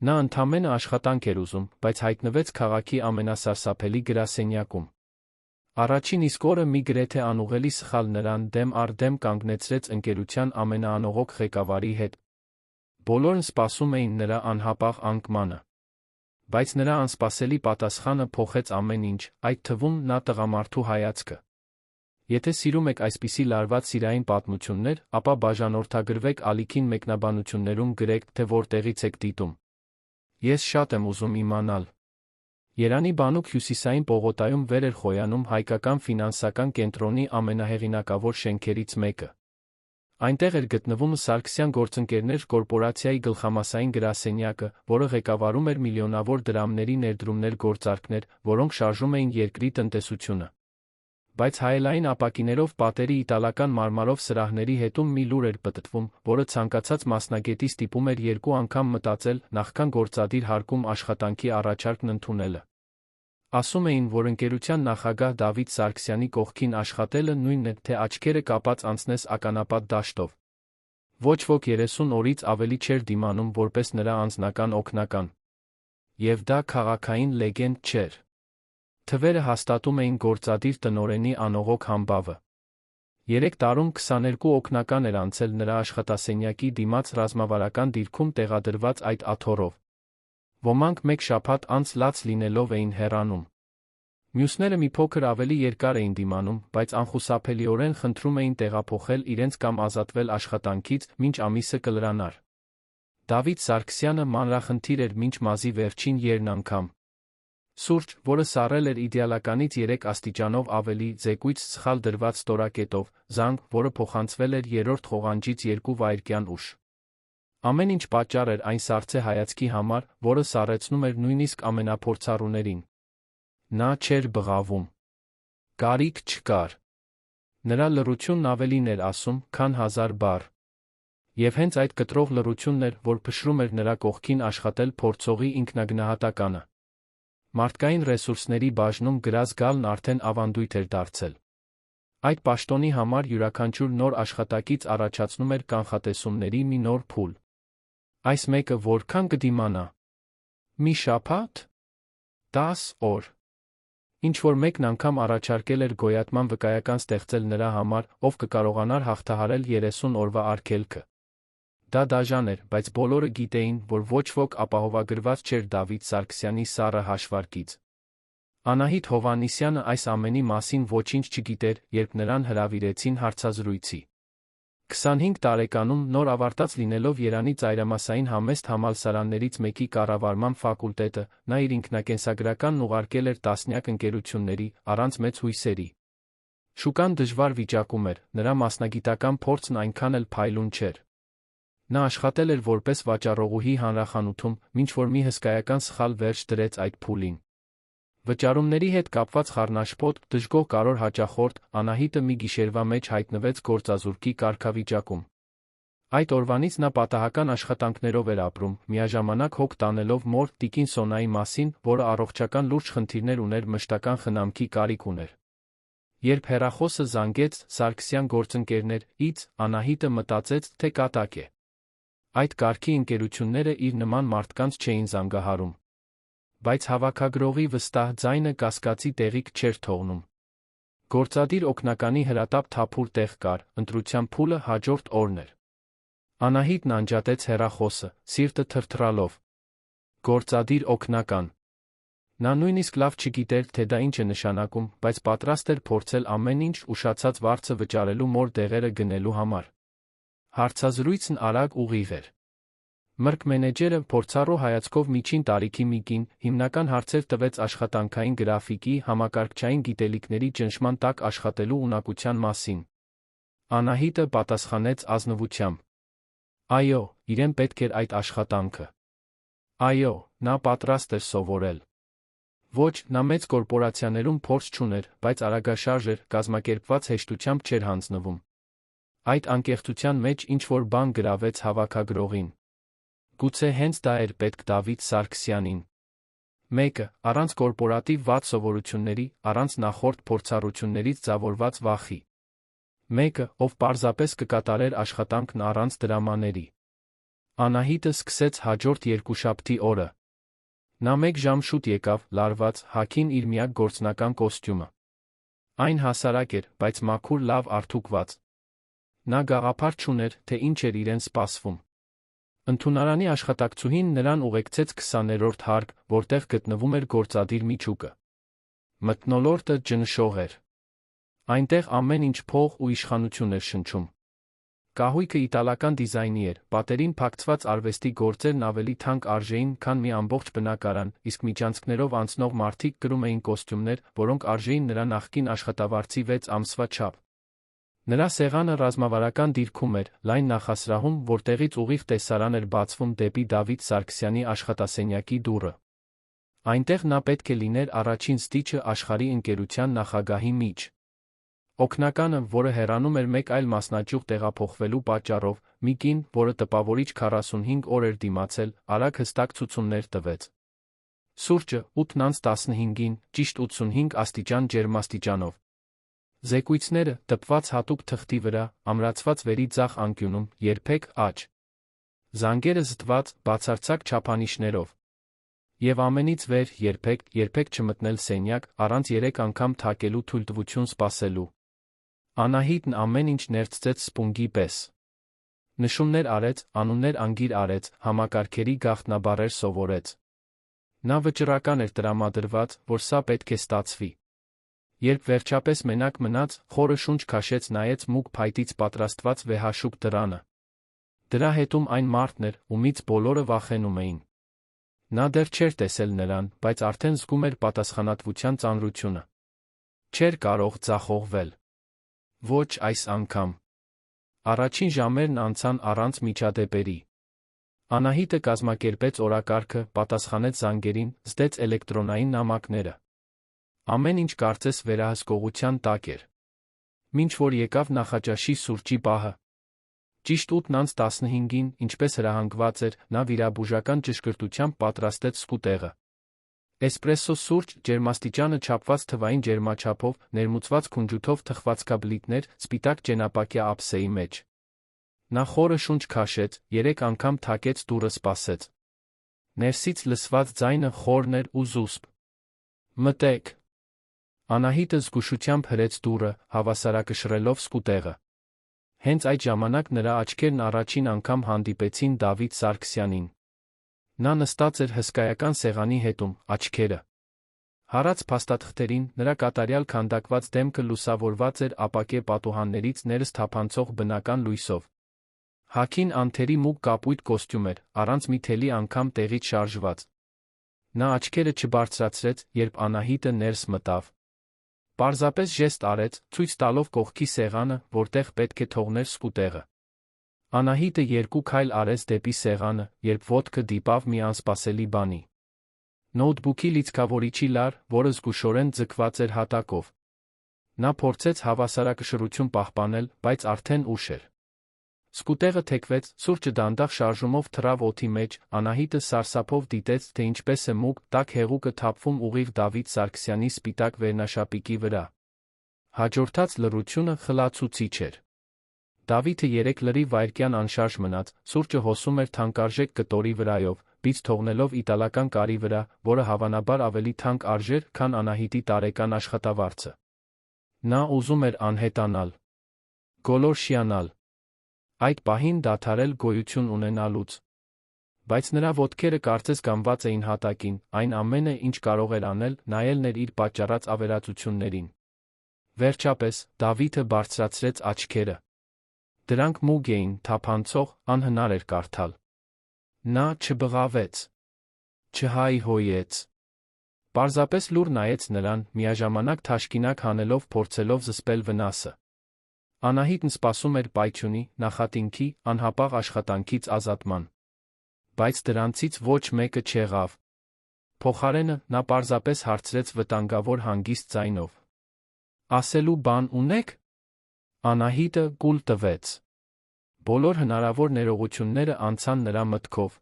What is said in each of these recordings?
Նա ընդամենը աշխատանք էր ուզում, բայց հայտնվեց քաղաքի ամենասարսափելի գրասենյակում։ Առաջին իսկ օրը մի գրեթե անուղելի սխալ նրան դեմ առ դեմ կանգնեցրեց ընկերության ամենաանողոք ղեկավարի հետ։ Բոլորն սպասում էին նրա անհապաղ անկմանը։ Բայց նրա անսպասելի պատասխանը փոխեց ամեն ինչ, այդ թվում նա տղամարդու հայացքը։ Եթե սիրում եք այսպիսի լարված սիրային պատմություններ, ապա բաժանորդագրվեք ալիքին մեկնաբանություններում գրեք, թե որտեղից եք դիտում։ Ես շատ եմ ուզում իմանալ։ Երանի բանուկ Հյուսիսային պողոտայում վեր էր խոյանում հայկական ֆինանսական կենտրոնի ամենահեղինակավոր շենքերից մեկը։ Այնտեղ էր գտնվում Սարգսյան գործընկերներ կորպորացիայի գլխամասային գրասենյակը, որը ղեկավարում էր միլիոնավոր դրամների ներդրումներ գործարքներ, որոնք շարժում էին երկրի տնտեսությունը։ Բայց հայելային ապակիներով պատերի իտալական մարմարով սրահների հետում մի լուր էր պտտվում, որը ցանկացած մասնագետի ստիպում էր երկու անգամ մտածել, նախքան գործադիր հարկում աշխատանքի առաջարկն ընդունելը։ Ասում էին, որ ընկերության նախագահ Դավիթ Սարգսյանի կողքին աշխատելը նույնն է, թե աչքերը կապած անցնես ականապատ դաշտով։ Ոչ ոք 30 օրից ավելի չէր դիմանում որպես նրա անձնական օգնական։ Եվ դա քաղաքային լեգենդ չէր։ Թվերը հաստատում էին գործադիր տնօրենի անողոք համբավը։ 3 տարում 22 օգնական էր անցել նրա աշխատասենյակի դիմաց ռազմավարական դիրքում տեղադրված այդ աթոռով։ Ոմանք մեկ շաբաթ անց լաց լինելով էին հեռանում։ Մյուսները մի փոքր ավելի երկար էին դիմանում, բայց անխուսափելիորեն խնդրում էին տեղափոխել իրենց կամ ազատվել աշխատանքից, մինչ ամիսը կլրանար։ Դավիթ Սարգսյանը մանրախնդիր էր մինչ մազի վերջին երն անգամ։ Սուրճ, որը սառել էր իդեալականից 3 աստիճանով ավելի, զեկույց սխալ դրված ստորակետով, զանգ, որը փոխանցվել էր երրորդ խողանջից 2 վայրկյան ուշ։ Ամեն ինչ պատճառ էր այն սառցե հայացքի համար, որը սառեցնում էր նույնիսկ ամենափորձառուներին։ Նա չէր բղավում։ Կարիք չկար։ Նրա լռությունն ավելին էր ասում, քան 1000 բառ։ Եվ հենց այդ կտրող լռությունն էր, որ փշրում էր նրա կողքին աշխատել փորձողի ինքնագնահատականը։ Մարդկային ռեսուրսների բաժնում գրած գալն արդեն ավանդույթ էր դարձել։ Այդ պաշտոնի համար յուրաքանչյուր նոր աշխատակից առաջացնում էր կանխատեսումների մի նոր փուլ։ Այս մեկը որքան կդիմանա։ Մի շաբաթ։ 10 օր։ Ինչ-որ մեկն անգամ առաջարկել էր գոյատման վկայական ստեղծել նրա համար, ով կկարողանար հաղթահարել 30 օրվա արգելքը։ Դա դաժան էր, բայց բոլորը գիտեին, որ ոչ ոք ապահովագրված չէր Դավիթ Սարգսյանի սառը հաշվարկից։ Անահիտ Հովհաննիսյանը այս ամենի մասին ոչինչ չգիտեր, երբ նրան հրավիրեցին հարցազրույցի։ 25 տարեկանում նոր ավարտած լինելով Երանի ծայրամասային համեստ համալսարաններից մեկի կառավարման ֆակուլտետը, նա իր ինքնակենսագրականն ուղարկել էր տասնյակ ընկերությունների, առանց մեծ հույսերի։ Շուկան դժվար վիճակում էր, նրա մասնագիտական փորձն այնքան էլ փայլուն չէր։ Նա աշխատել էր որպես վաճառողուհի հանրախանութում, մինչ որ մի հսկայական սխալ վերջ դրեց այդ փուլին։ Վճարումների հետ կապված խառնաշփոթ, դժգոհ կարոր հաճախորդ, Անահիտը մի գիշերվա մեջ հայտնվեց գործազուրկի կարգավիճակում։ Այդ օրվանից նա պատահական աշխատանքներով էր ապրում, միաժամանակ հոգ տանելով մոր տիկին Սոնայի մասին, որը առողջական լուրջ խնդիրներ ուներ, մշտական խնամքի կարիք ուներ։ Երբ հեռախոսը զանգեց Սարգսյան գործընկերներ-ից, Անահիտը մտածեց, թե կատակ է։ Այդ կարգի ընկերությունները իր նման մարդկանց չէին զանգահարում։ Բայց հավաքագրողի վստահ ձայնը կասկածի տեղիք չէր թողնում։ Գործադիր օգնականի հրատապ թափուր տեղ կար, ընտրության փուլը հաջորդ օրն էր։ Անահիտն անջատեց հեռախոսը, սիրտը թրթռալով։ Գործադիր օգնական։ Նա նույնիսկ լավ չգիտեր, թե դա ինչ է նշանակում, բայց պատրաստ էր փորձել ամեն ինչ ուշացած վարձը վճարելու մոր դեղերը գնելու համար։ Հարցազրույցն արագ ուղիղ էր։ Մրգ մենեջերը փորձառու հայացքով միջին տարիքի մի կին, հիմնական հարցեր տվեց աշխատանքային գրաֆիկի, համակարգչային գիտելիքների ճնշման տակ աշխատելու ունակության մասին։ Անահիտը պատասխանեց ազնվությամբ։ Այո, իրեն պետք էր այդ աշխատանքը։ Այո, նա պատրաստ էր սովորել։ Ոչ, նա մեծ կորպորացիաներում փորձ չուներ, բայց արագաշարժ էր, կազմակերպված հեշտությամբ չէր հանձնվում։ Այդ անկեղծության մեջ ինչ-որ բան գրավեց հավաքագրողին։ Գուցե հենց դա էր պետք Դավիթ Սարգսյանին։ Մեկը, առանց կորպորատիվ վատ սովորությունների, առանց նախորդ փորձառություններից ձավորված վախի։ Մեկը, ով պարզապես կկատարեր աշխատանքն առանց դրամաների։ Անահիտը սկսեց հաջորդ երկուշաբթի օրը։ Նա 1 ժամ շուտ եկավ, լարված, հագին իր միակ գործնական կոստյումը։ Այն հասարակ էր, բայց մաքուր լավ արդուկված։ Նա գաղափար չուներ, թե ինչ էր իրեն սպասվում։ Ընդունարանի աշխատակցուհին նրան ուղեկցեց 20-րդ հարկ, որտեղ գտնվում էր գործադիր միջուկը։ Մթնոլորտը ջնշող էր։ Այնտեղ ամեն ինչ փող ու իշխանություն էր շնչում։ Կահույքը իտալական դիզայնի էր, պատերին փակցված արվեստի գործերն ավելի թանկ արժեին, քան մի ամբողջ բնակարան, իսկ միջանցքներով անցնող մարդիկ կրում էին կոստյումներ, որոնք արժեին նրա նախկին աշխատավարձի 6 ամսվա չափ։ Նրա սեղանը ռազմավարական դիրքում էր, լայն նախասրահում, որտեղից ուղիղ տեսարան էր բացվում դեպի Դավիթ Սարգսյանի աշխատասենյակի դուռը։ Այնտեղ նա պետք է լիներ առաջին ստիճը աշխարհի ընկերության նախագահի միջ։ Օգնականը, որը հեռանում էր մեկ այլ մասնաճյուղ տեղափոխվելու պատճառով, մի կին, որը տպավորիչ 45 օր էր դիմացել, արագ հստակ ցուցումներ տվեց։ Սուրճը 8:15-ին, ճիշտ 85 աստիճան ջերմաստիճանով։ Զեկույցները, տպված հատուկ թղթի վրա, ամրացված վերի ձախ անկյունում, երբեք աջ։ Զանգերը զտված, բացարձակ չափանիշներով։ Եվ ամենից վեր, երբեք չմտնել սենյակ, առանց 3 անգամ թակելու թույլտվություն սպասելու։ Անահիտն ամեն ինչ ներծծեց սպունգի պես։ Նշումներ արեց, անուններ անգիր արեց, համակարգերի գաղտնաբառեր սովորեց։ Նա վճռական էր տրամադրված, որ սա պետք է ստացվի։ Երբ վերջապես մենակ մնաց, խորը շունչ քաշեց, նայեց մուգ փայտից պատրաստված վեհաշուկ դռանը։ Դրա հետում այն մարդն էր, ումից բոլորը վախենում էին։ Նա դեռ չէր տեսել նրան, բայց արդեն զգում էր պատասխանատվության ծանրությունը։ Չէր կարող ձախողվել։ Ոչ այս անգամ։ Առաջին ժամերն անցան առանց միջադեպերի։ Անահիտը կազմակերպեց օրակարգը, պատասխանեց զանգերին, զդեց էլեկտրոնային նամակները։ Ամեն ինչ կարծես վերահսկողության տակ էր։ Մինչ որ եկավ նախաճաշի սուրճի պահը։ Ճիշտ 8:15-ին, ինչպես հրահանգված էր, նա վիրաբուժական ճշգրտությամբ պատրաստեց սկուտեղը։ Էսպրեսո սուրճ, ջերմաստիճանը չափված թվային ջերմաչափով, ներմուծված քունջութով թխվածքաբլիթներ, սպիտակ ճենապակյա ափսեի մեջ։ Նա խորը շունչ քաշեց, 3 անգամ թակեց դուռը, սպասեց։ Ներսից լսված ձայնը խորն էր ու զուսպ։ Մտեք։ Անահիտը զգուշությամբ հրեց դուռը, հավասարակշռելով սկուտեղը։ Հենց այդ ժամանակ նրա աչքերն առաջին անգամ հանդիպեցին Դավիթ Սարգսյանին։ Նա նստած էր հսկայական սեղանի հետում, աչքերը հարած փաստաթղթերին, նրա կատարյալ քանդակված դեմքը լուսավորված էր ապակե պատուհաններից ներս թափանցող բնական լույսով։ Հագին անթերի մուգ կապույտ կոստյում էր, առանց մի թելի անգամ տեղից շարժված։ Նա աչքերը չբարձրացրեց, երբ Անահիտը ներս մտավ։ Պարզապես ժեստ արեց, ցույց տալով կողքի սեղանը, որտեղ պետք է թողներ սկուտեղը։ Անահիտը 2 քայլ արեց դեպի սեղանը, երբ ոտքը դիպավ մի անսպասելի բանի։ Նոութբուքի լիցքավորիչի լար, որը զգուշորեն ձգված էր հատակով։ Նա փորձեց հավասարակշռություն պահպանել, բայց արդեն ուշ էր։ Սկուտեղը թեքվեց, սուրճը դանդաղ շարժումով թռավ օդի մեջ, Անահիտը սարսափով դիտեց, թե ինչպես է մուգ, տաք հեղուկը թափվում ուղիղ Դավիթ Սարգսյանի սպիտակ վերնաշապիկի վրա։ Հաջորդած լռությունը խլացուցիչ էր։ Դավիթը 3 լրիվ վայրկյան անշարժ մնաց, սուրճը հոսում էր թանկարժեք կտորի վրայով, բիծ թողնելով իտալական կարի վրա, որը հավանաբար ավելի թանկ արժեր, քան Անահիտի տարեկան աշխատավարձը։ Նա ուզում էր անհետանալ, գոլորշիանալ, այդ պահին դադարել գոյություն ունենալուց։ Բայց նրա ոտքերը կարծես կանգնված էին հատակին, այն ամենը, ինչ կարող էր անել, նայելն էր իր պատճառած ավերածություններին։ Վերջապես, Դավիթը բարձրացրեց աչքերը։ Դրանք մուգ էին, թափանցող, անհնար էր կարդալ։ Նա չբղավեց, չհայհոյեց։ Պարզապես լուռ նայեց նրան, միաժամանակ թաշկինակ հանելով, փորձելով զսպել վնասը։ Անահիտն սպասում էր պայթյունի, նախատինքի, անհապաղ աշխատանքից ազատման։ Բայց դրանցից ոչ մեկը չեղավ։ Փոխարենը, նա պարզապես հարցրեց վտանգավոր հանգիստ ձայնով. «Ասելու բան ունեք»։ Անահիտը կուլ տվեց։ Բոլոր հնարավոր ներողությունները անցան նրա մտքով։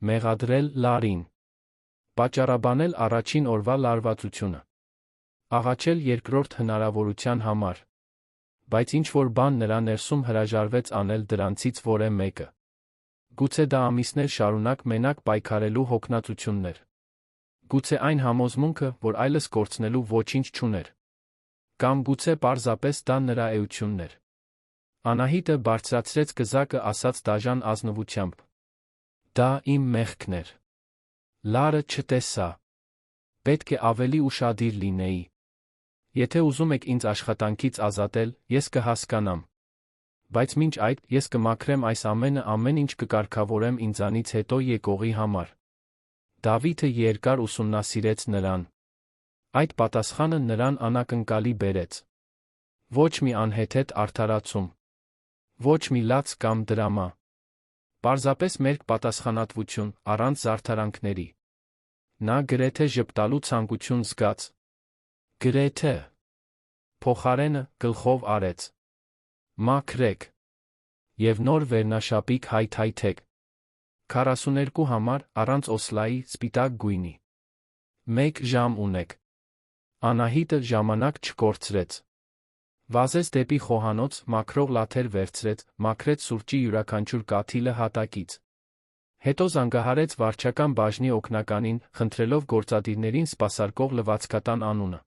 Մեղադրել Լարին։ Պատճառաբանել առաջին օրվա լարվածությունը։ Աղաչել երկրորդ հնարավորության համար։ Բայց ինչ-որ բան նրա ներսում հրաժարվեց անել դրանցից որևէ մեկը։ Գուցե դա ամիսներ շարունակ մենակ պայքարելու հոգնածությունն էր։ Գուցե այն համոզմունքը, որ այլս կորցնելու ոչինչ չուներ։ Կամ գուցե պարզապես դա նրա էությունն էր։ Անահիտը բարձրացրեց գզակը, ասաց դաժան ազնվությամբ. «Դա իմ մեղքն էր։ Լարը չտեսա։ Պետք է ավելի ուշադիր լինեի։ Եթե ուզում եք ինձ աշխատանքից ազատել, ես կհասկանամ։ Բայց մինչ այդ, ես կմաքրեմ այս ամեն ինչ կկարգավորեմ ինձանից հետո եկողի համար»։ Դավիթը երկար ուսումնասիրեց նրան։ Այդ պատասխանը նրան անակնկալի բերեց։ Ոչ մի անհեթեթ արդարացում։ Ոչ մի լաց կամ դրամա։ Պարզապես մերկ պատասխանատվություն, առանց զարդարանքների։ Նա գրեթե ժպտալու ցանկություն զգաց։ Գրեթե։ Փոխարենը գլխով արեց. «Մաքրեք» և նոր վերնաշապիկ հայթայթեք։ 42 համար, առանց օսլայի, սպիտակ գույնի։ 1 ժամ ունեք։ Անահիտը ժամանակ չկորցրեց։ Վազեց դեպի խոհանոց, մաքրող լաթեր վերցրեց, մաքրեց սուրճի յուրաքանչյուր կաթիլը հատակից։ Հետո զանգահարեց վարչական բաժնի օգնականին, խնդրելով գործադիրներին սպասարկող լվացքատան անունը։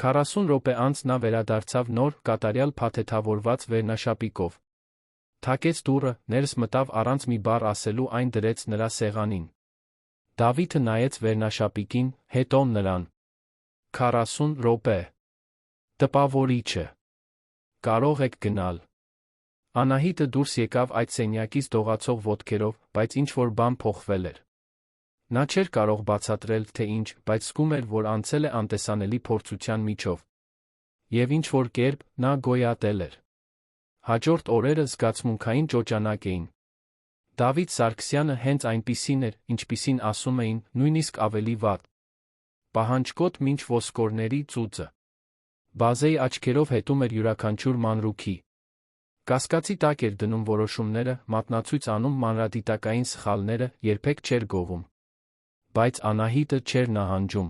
40 րոպե անց նա վերադարձավ նոր, կատարյալ փաթեթավորված վերնաշապիկով։ Թակեց դուռը, ներս մտավ առանց մի բառ ասելու, այն դրեց նրա սեղանին։ Դավիթը նայեց վերնաշապիկին, հետո նրան։ 40 րոպե։ Տպավորիչ է։ Կարող եք գնալ։ Անահիտը դուրս եկավ այդ սենյակից դողացող ոտքերով, բայց ինչ-որ բան փոխվել էր։ Նա չէր կարող բացատրել, թե ինչ, բայց զգում էր, որ անցել է անտեսանելի փորձության միջով։ Եվ ինչ-որ կերպ, նա գոյատել էր։ Հաջորդ օրերը զգացմունքային ճոճանակ էին։ Դավիթ Սարգսյանը հենց այնպիսին էր, ինչպիսին ասում էին, նույնիսկ ավելի վատ։ Պահանջկոտ մինչ ոսկորների ծուծը։ Բազեի աչքերով հետում էր յուրաքանչյուր մանրուքի։ Կասկածի տակ էր դնում որոշումները, մատնացույց անում մանրադիտակային սխալները, երբեք չէր գովում։ Բայց Անահիտը չէր նահանջում։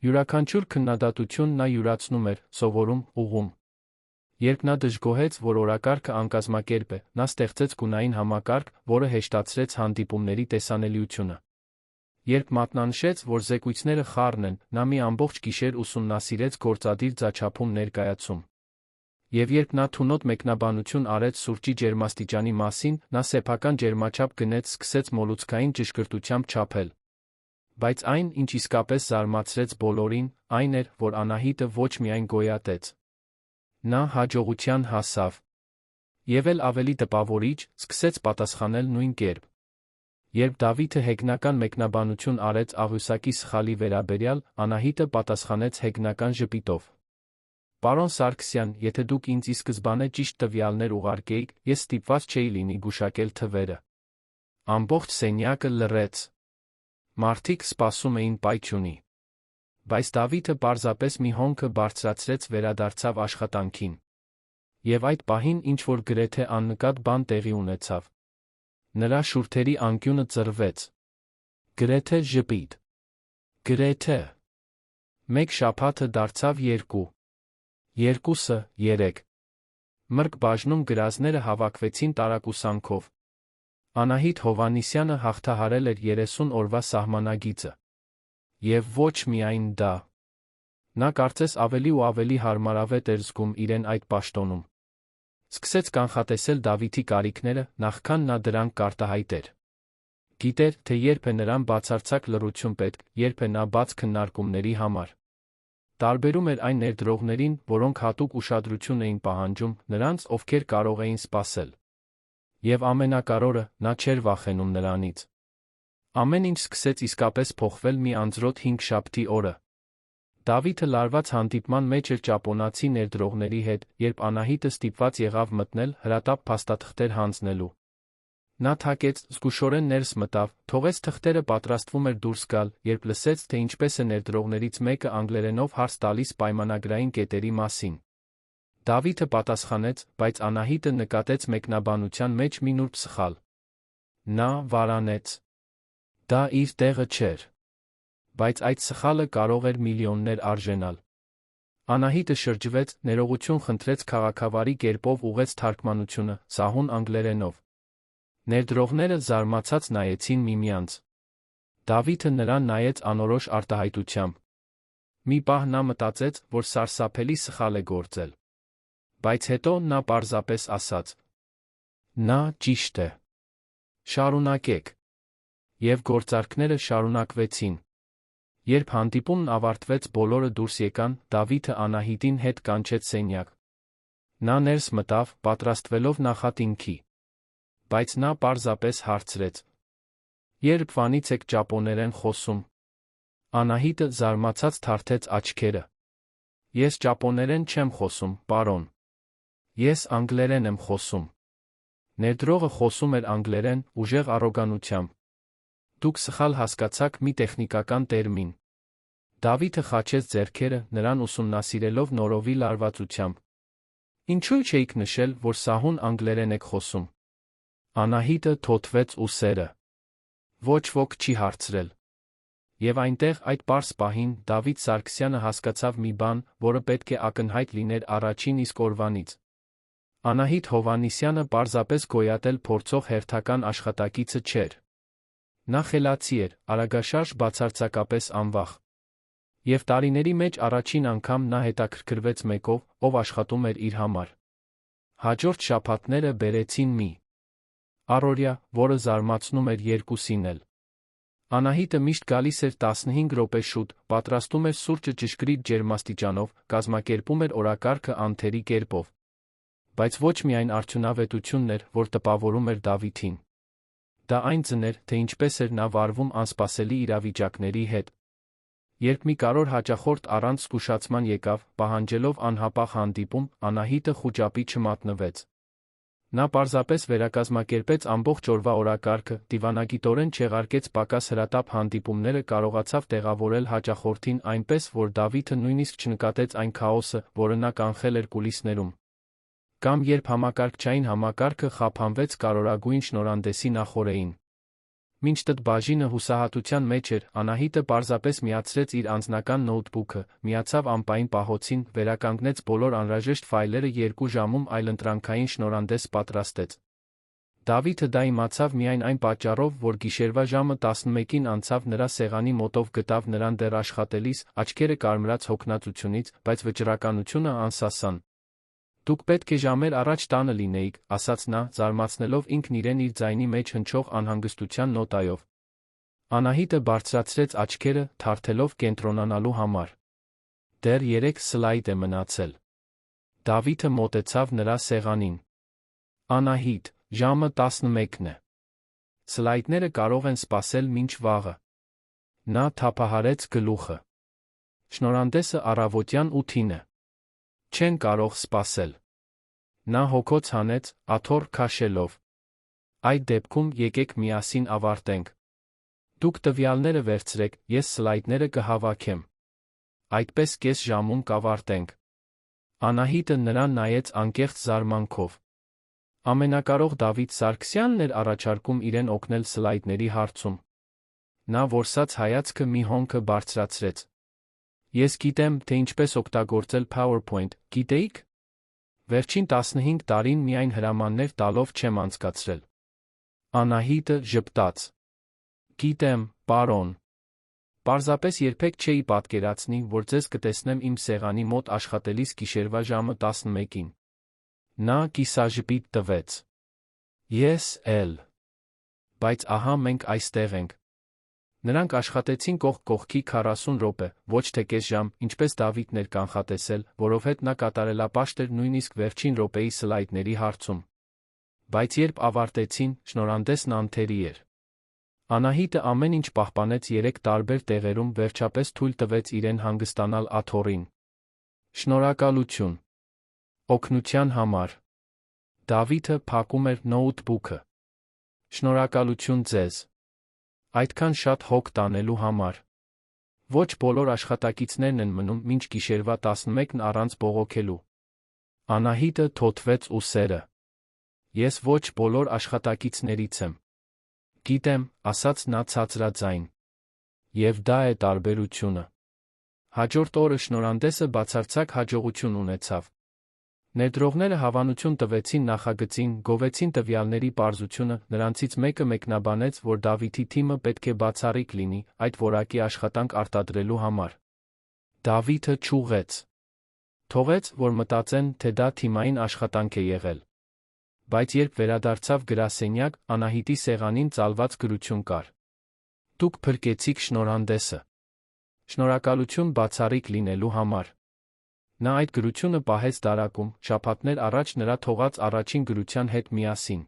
Յուրաքանչյուր քննադատություն նա յուրացնում էր, սովորում, ուղղում։ Երբ նա դժգոհեց, որ օրակարգը անկազմակերպ է, նա ստեղծեց գունային համակարգ, որը հեշտացրեց հանդիպումների տեսանելիությունը։ Երբ մատնանշեց, որ զեկույցները խառն են, նա մի ամբողջ գիշեր ուսումնասիրեց գործադիր ձաչափում ներկայացում։ Եվ երբ նա թունոտ մեկնաբանություն արեց սուրճի ջերմաստիճանի մասին, նա սեփական ջերմաչափ գնեց, սկսեց մոլուցքային ճշգրտությամբ չափել։ Բայց այն, ինչ իսկապես զարմացրեց բոլորին, այն էր, որ Անահիտը ոչ միայն գոյատեց։ Նա հաջողության հասավ։ Եվ էլ ավելի տպավորիչ, սկսեց պատասխանել նույն կերպ։ Երբ Դավիթը հեգնական մեկնաբանություն արեց աղյուսակի սխալի վերաբերյալ, Անահիտը պատասխանեց հեգնական ժպիտով. «Պարոն Սարգսյան, եթե դուք ինձ ի սկզբանե ճիշտ տվյալներ ուղարկեիք, ես ստիպված չէի լինի գուշակել թվերը»։ Ամբողջ սենյակը լռեց։ Մարդիկ սպասում էին պայթյունի։ Բայց Դավիթը պարզապես մի հոնքը բարձրացրեց, վերադարձավ աշխատանքին։ Եվ այդ պահին ինչ-որ գրեթե աննկատ բան տեղի ունեցավ։ Նրա շուրթերի անկյունը ծռվեց։ Գրեթե ժպիտ։ Գրեթե։ 1 շաբաթը դարձավ 2։ 2-ը 3։ Մրգ բաժնում գրազները հավաքվեցին տարակուսանքով։ Անահիտ Հովհաննիսյանը հաղթահարել էր 30 օրվա սահմանագիծը։ Եվ ոչ միայն դա։ Նա կարծես ավելի ու ավելի հարմարավետ էր զգում իրեն այդ պաշտոնում։ Սկսեց կանխատեսել Դավիթի կարիքները, նախքան նա դրանք կարտահայտեր։ Գիտեր, թե երբ է նրան բացարձակ լռություն պետք, երբ է նա բաց քննարկումների համար։ Տարբերում էր այն ներդրողներին, որոնք հատուկ ուշադրություն էին պահանջում, նրանց, ովքեր կարող էին սպասել։ Եվ ամենակարևորը, նա չէր վախենում նրանից։ Ամեն ինչ սկսեց իսկապես փոխվել մի անձրոտ 5-շաբթի օրը։ Դավիթը լարված հանդիպման մեջ էր ճապոնացի ներդրողների հետ, երբ Անահիտը ստիպված եղավ մտնել, հրատապ փաստաթղթեր հանձնելու։ Նա թակեց, զգուշորեն ներս մտավ, թողեց թղթերը, պատրաստվում էր դուրս գալ, երբ լսեց, թե ինչպես է ներդրողներից մեկը անգլերենով հարց տալիս պայմանագրային կետերի մասին։ Դավիթը պատասխանեց, բայց Անահիտը նկատեց մեկնաբանության մեջ մի նուրբ սխալ։ Նա վարանեց։ Դա իր տեղը չէր։ Բայց այդ սխալը կարող էր միլիոններ արժենալ։ Անահիտը շրջվեց, ներողություն խնդրեց, քաղաքավարի կերպով ուղղեց թարգմանությունը, սահուն անգլերենով։ Ներդրողները զարմացած նայեցին միմյանց։ Դավիթը նրան նայեց անորոշ արտահայտությամբ։ Մի պահ նա մտածեց, որ սարսափելի սխալ է գործել։ Բայց հետո նա պարզապես ասաց. «Նա ճիշտ է։ Շարունակեք»։ Եվ գործարքները շարունակվեցին։ Երբ հանդիպումն ավարտվեց, բոլորը դուրս եկան, Դավիթը Անահիտին հետ կանչեց սենյակ։ Նա ներս մտավ, պատրաստվելով նախատինքի։ Բայց նա պարզապես հարցրեց. «Երբ վանից եք ճապոներեն խոսում»։ Անահիտը զարմացած թարթեց աչքերը։ «Ես ճապոներեն չեմ խոսում, պարոն։ Ես անգլերեն եմ խոսում»։ Ներդրողը խոսում էր անգլերեն, ուժեղ առոգանությամբ։ «Դուք սխալ հասկացաք մի տեխնիկական տերմին»։ Դավիթը խաչեց ձեռքերը, նրան ուսումնասիրելով նորովի լարվածությամբ։ «Ինչու՞ չէիք նշել, որ սահուն անգլերեն եք խոսում»։ Անահիտը թոթվեց ուսերը։ Ոչ ոք չի հարցրել։ Եվ այնտեղ այդ պարզ պահին Դավիթ Սարգսյանը հասկացավ մի բան, որը պետք է ակնհայտ լիներ առաջին իսկ օրվանից։ Անահիտ Հովհաննիսյանը պարզապես գոյատել փորձող հերթական աշխատակիցը չէր։ Նա խելացի էր, արագաշարժ, բացարձակապես անվախ։ Եվ տարիների մեջ առաջին անգամ նա հետաքրքրվեց մեկով, ով աշխատում էր իր համար։ Հաջորդ շաբաթները բերեցին մի առօրյա, որը զարմացնում էր երկուսին էլ։ Անահիտը միշտ գալիս էր 15 րոպե շուտ, պատրաստում էր սուրճը ճշգրիտ ջերմաստիճանով, կազմակերպում էր օրակարգը անթերի կերպով։ Բայց ոչ միայն արդյունավետությունն էր, որ տպավորում էր Դավիթին։ Դա այն ձներ, թե ինչպես էր նա վարվում անսպասելի իրավիճակների հետ։ Երբ մի կարևոր հաճախորդ առանց զգուշացման եկավ, պահանջելով անհապաղ հանդիպում, Անահիտը խուճապի չմատնվեց։ Նա պարզապես վերակազմակերպեց ամբողջ օրվա օրակարգը, դիվանագիտորեն չեղարկեց պակաս հրատապ հանդիպումները, կարողացավ տեղավորել հաճախորդին այնպես, որ Դավիթը նույնիսկ չնկատեց այն քաոսը, որը նա կանխել էր կուլիսներում։ Կամ երբ համակարգչային համակարգը խափանվեց կարևորագույն շնորհանդեսի նախօրեին։ Մինչ տտ բաժինը հուսահատության մեջ էր, Անահիտը պարզապես միացրեց իր անձնական նոութբուքը, միացավ ամպային պահոցին, վերականգնեց բոլոր անհրաժեշտ ֆայլերը, 2 ժամում այլընտրանքային շնորհանդես պատրաստեց։ Դավիթը դա իմացավ միայն այն պատճառով, որ գիշերվա ժամը 11-ին անցավ նրա սեղանի մոտով, գտավ նրան դեռ աշխատելիս, աչքերը կարմրած հոգնածությունից, բայց վճռականությունը անսասան։ «Դուք պետք է ժամեր առաջ տանը լինեիք», ասաց նա, զարմացնելով ինքն իրեն իր ձայնի մեջ հնչող անհանգստության նոտայով։ Անահիտը բարձրացրեց աչքերը, թարթելով կենտրոնանալու համար։ Դեռ 3 սլայդ է մնացել։ Դավիթը մոտեցավ նրա սեղանին։ «Անահիտ, ժամը 11-ն է։ Սլայդները կարող են սպասել մինչ վաղը»։ Նա թափահարեց գլուխը։ «Շնորհանդեսը առավոտյան 8-ին է։ Չեն կարող սպասել»։ Նա հոգոց հանեց, աթոռ քաշելով։ «Այդ դեպքում եկեք միասին ավարտենք։ Դուք տվյալները վերցրեք, ես սլայդները կհավաքեմ։ Այդպես կես ժամում կավարտենք»։ Անահիտը նրան նայեց անկեղծ զարմանքով։ Ամենակարող Դավիթ Սարգսյանն էր առաջարկում իրեն օգնել սլայդների հարցում։ Նա որսած հայացքը մի հոնքը բարձրացրեց։ «Ես գիտեմ, թե ինչպես օգտագործել PowerPoint, գիտեիք։ Վերջին 15 տարին միայն հրամաններ տալով չեմ անցկացրել»։ Անահիտը ժպտաց։ «Գիտեմ, պարոն։ Պարզապես երբեք չէի պատկերացնի, որ ձեզ կտեսնեմ իմ սեղանի մոտ աշխատելիս գիշերվա ժամը 11-ին»։ Նա կիսաժպիտ տվեց։ «Ես էլ։ Բայց ահա մենք այստեղ ենք»։ Նրանք աշխատեցին կողք կողքի 40 րոպե, ոչ թե կես ժամ, ինչպես Դավիթն էր կանխատեսել, որովհետև նա կատարելապաշտ էր նույնիսկ վերջին րոպեի սլայդների հարցում։ Բայց երբ ավարտեցին, շնորհանդեսն անթերի էր։ Անահիտը ամեն ինչ պահպանեց 3 տարբեր տեղերում, վերջապես թույլ տվեց իրեն հանգստանալ աթոռին։ «Շնորհակալություն օգնության համար»։ Դավիթը փակում էր նոութբուքը։ «Շնորհակալություն ձեզ։ Այդքան շատ հոգ տանելու համար։ Ոչ բոլոր աշխատակիցներն են մնում մինչ գիշերվա 11-ն առանց բողոքելու»։ Անահիտը թոթվեց ուսերը։ «Ես ոչ բոլոր աշխատակիցներից եմ»։ «Գիտեմ», ասաց նա ցածրաձայն։ «Եվ դա է տարբերությունը»։ Հաջորդ օրը շնորհանդեսը բացարձակ հաջողություն ունեցավ։ Ներդրողները հավանություն տվեցին նախագծին, գովեցին տվյալների պարզությունը, նրանցից մեկը մեկնաբանեց, որ Դավիթի թիմը պետք է բացառիկ լինի այդ որակի աշխատանք արտադրելու համար։ Դավիթը չուղղեց։ Թողեց, որ մտածեն, թե դա թիմային աշխատանք է եղել։ Բայց երբ վերադարձավ գրասենյակ, Անահիտի սեղանին ծալված գրություն կար։ Դուք փրկեցիք շնորհանդեսը։ Շնորհակալություն բացառիկ լինելու համար։ Նա այդ գրությունը պահեց դարակում, շաբաթներ առաջ նրա թողած առաջին գրության հետ միասին։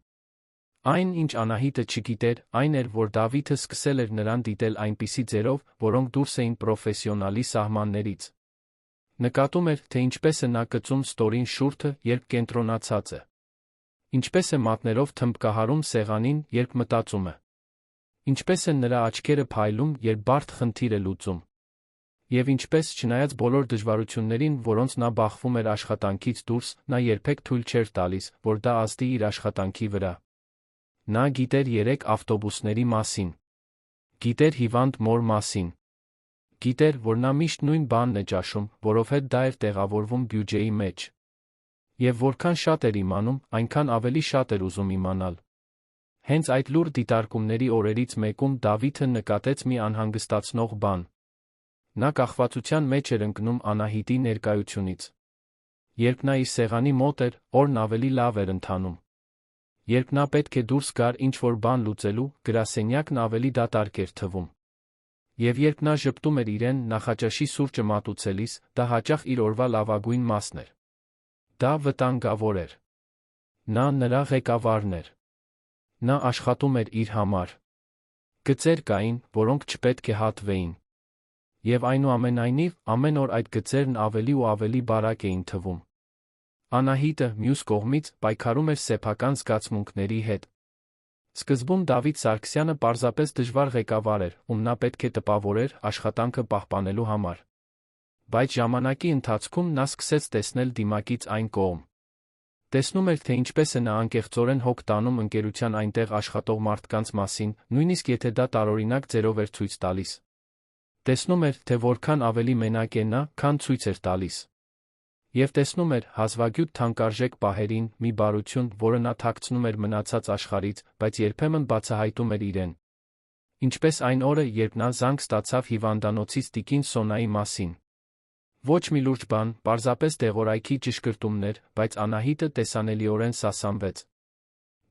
Այն, ինչ Անահիտը չգիտեր, այն էր, որ Դավիթը սկսել էր նրան դիտել այնպիսի ձևով, որոնք դուրս էին պրոֆեսիոնալի սահմաններից։ Նկատում էր, թե ինչպես է նա կծում ստորին շուրթը, երբ կենտրոնացած է։ Ինչպես է մատներով թմբկահարում սեղանին, երբ մտածում է։ Ինչպես են նրա աչքերը փայլում, երբ բարդ խնդիր է լուծում։ Եվ ինչպես, չնայած բոլոր դժվարություններին, որոնց նա բախվում էր աշխատանքից դուրս, նա երբեք թույլ չէր տալիս, որ դա ազդի իր աշխատանքի վրա։ Նա գիտեր 3 ավտոբուսների մասին։ Գիտեր հիվանդ մոր մասին։ Գիտեր, որ նա միշտ նույն բանն է ճաշում, որովհետև դա էր տեղավորվում բյուջեի մեջ։ Եվ որքան շատ էր իմանում, այնքան ավելի շատ էր ուզում իմանալ։ Հենց այդ լուր դիտարկումների օրերից մեկում Դավիթը նկատեց մի անհանգստացնող բան։ Նա կախվածության մեջ էր ընկնում Անահիտի ներկայությունից։ Երբ նա իր սեղանի մոտ էր, օրն ավելի լավ էր ընթանում։ Երբ նա պետք է դուրս գար ինչ-որ բան լուծելու, գրասենյակն ավելի դատարկ էր թվում։ Եվ երբ նա ժպտում էր իրեն նախաճաշի սուրճը մատուցելիս, դա հաճախ իր օրվա լավագույն մասն էր։ Դա վտանգավոր էր։ Նա նրա ղեկավարն էր։ Նա աշխատում էր իր համար։ Գծեր կային, որոնք չպետք է հատվեին։ Եվ այնուամենայնիվ, ամեն օր այդ գծերն ավելի ու ավելի բարակ էին թվում։ Անահիտը, մյուս կողմից, պայքարում էր սեփական զգացմունքների հետ։ Սկզբում Դավիթ Սարգսյանը պարզապես դժվար ղեկավար էր, ում նա պետք է տպավորեր աշխատանքը պահպանելու համար։ Բայց ժամանակի ընթացքում նա սկսեց տեսնել դիմակից այն կողմ։ Տեսնում էր, թե ինչպես է նա անկեղծորեն հոգ տանում ընկերության այնտեղ աշխատող մարդկանց մասին, նույնիսկ եթե դա տարօրինակ ձևով էր ցույց տալիս։ Տեսնում էր, թե որքան ավելի մենակ է նա, քան ցույց էր տալիս։ Եվ տեսնում էր, հազվագյուտ թանկարժեք պահերին, մի բարություն, որը նա թաքցնում էր մնացած աշխարհից, բայց երբեմն բացահայտում էր իրեն։ Ինչպես այն օրը, երբ նա զանգ ստացավ հիվանդանոցից տիկին Սոնայի մասին։ Ոչ մի լուրջ բան, պարզապես դեղորայքի ճշգրտումներ, բայց Անահիտը տեսանելիորեն սասանվեց։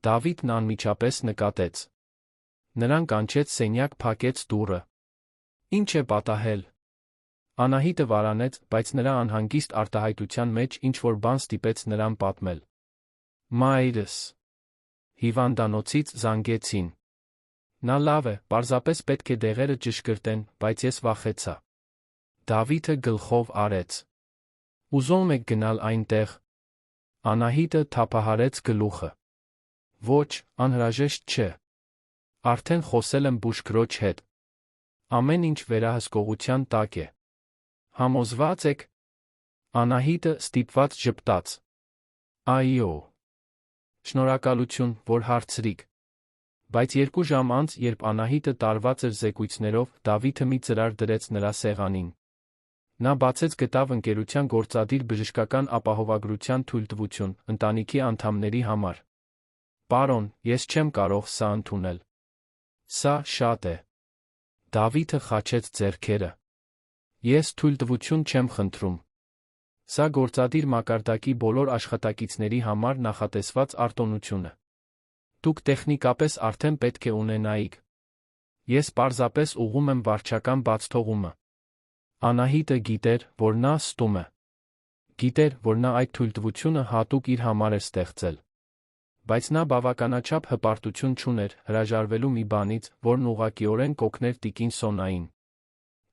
Դավիթն անմիջապես նկատեց։ Նրան կանչեց սենյակ, փակեց դուռը։ Ինչ է պատահել։ Անահիտը վարանեց, բայց նրա անհանգիստ արտահայտության մեջ ինչ-որ բան ստիպեց նրան պատմել։ Մայրս։ Հիվանդանոցից զանգեցին։ Նա լավ է, պարզապես պետք է դեղերը ճշգրտեն, բայց ես վախեցա։ Դավիթը գլխով արեց։ Ուզում եք գնալ այնտեղ։ Անահիտը թափահարեց գլուխը։ Ոչ, անհրաժեշտ չէ։ Արդեն խոսել եմ բուժքրոջ հետ։ Ամեն ինչ վերահսկողության տակ է։ Համոզվա՞ծ եք։ Անահիտը ստիպված ժպտաց։ Այո։ Շնորհակալություն, որ հարցրիք։ Բայց 2 ժամ անց, երբ Անահիտը տարված էր զեկույցներով, Դավիթը մի ծրար դրեց նրա սեղանին։ Նա բացեց գտավ ընկերության գործադիր բժշկական ապահովագրության թույլտվություն ընտանիքի անդամների համար։ Պարոն, ես չեմ կարող սա ընդունել։ Սա շատ է։ Դավիթը խաչեց ձեռքերը։ Ես թույլտվություն չեմ խնդրում։ Սա գործադիր մակարդակի բոլոր աշխատակիցների համար նախատեսված արտոնություն է։ Դուք տեխնիկապես արդեն պետք է ունենայիք։ Ես պարզապես ուղղում եմ վարչական բացթողումը։ Անահիտը գիտեր, որ նա ստում է։ Գիտեր, որ նա այդ թույլտվությունը հատուկ իր համար էր ստեղծել։ Բայց նա բավականաչափ հպարտություն չուներ հրաժարվելու մի բանից, որն ուղղակիորեն կօգներ տիկին Սոնային։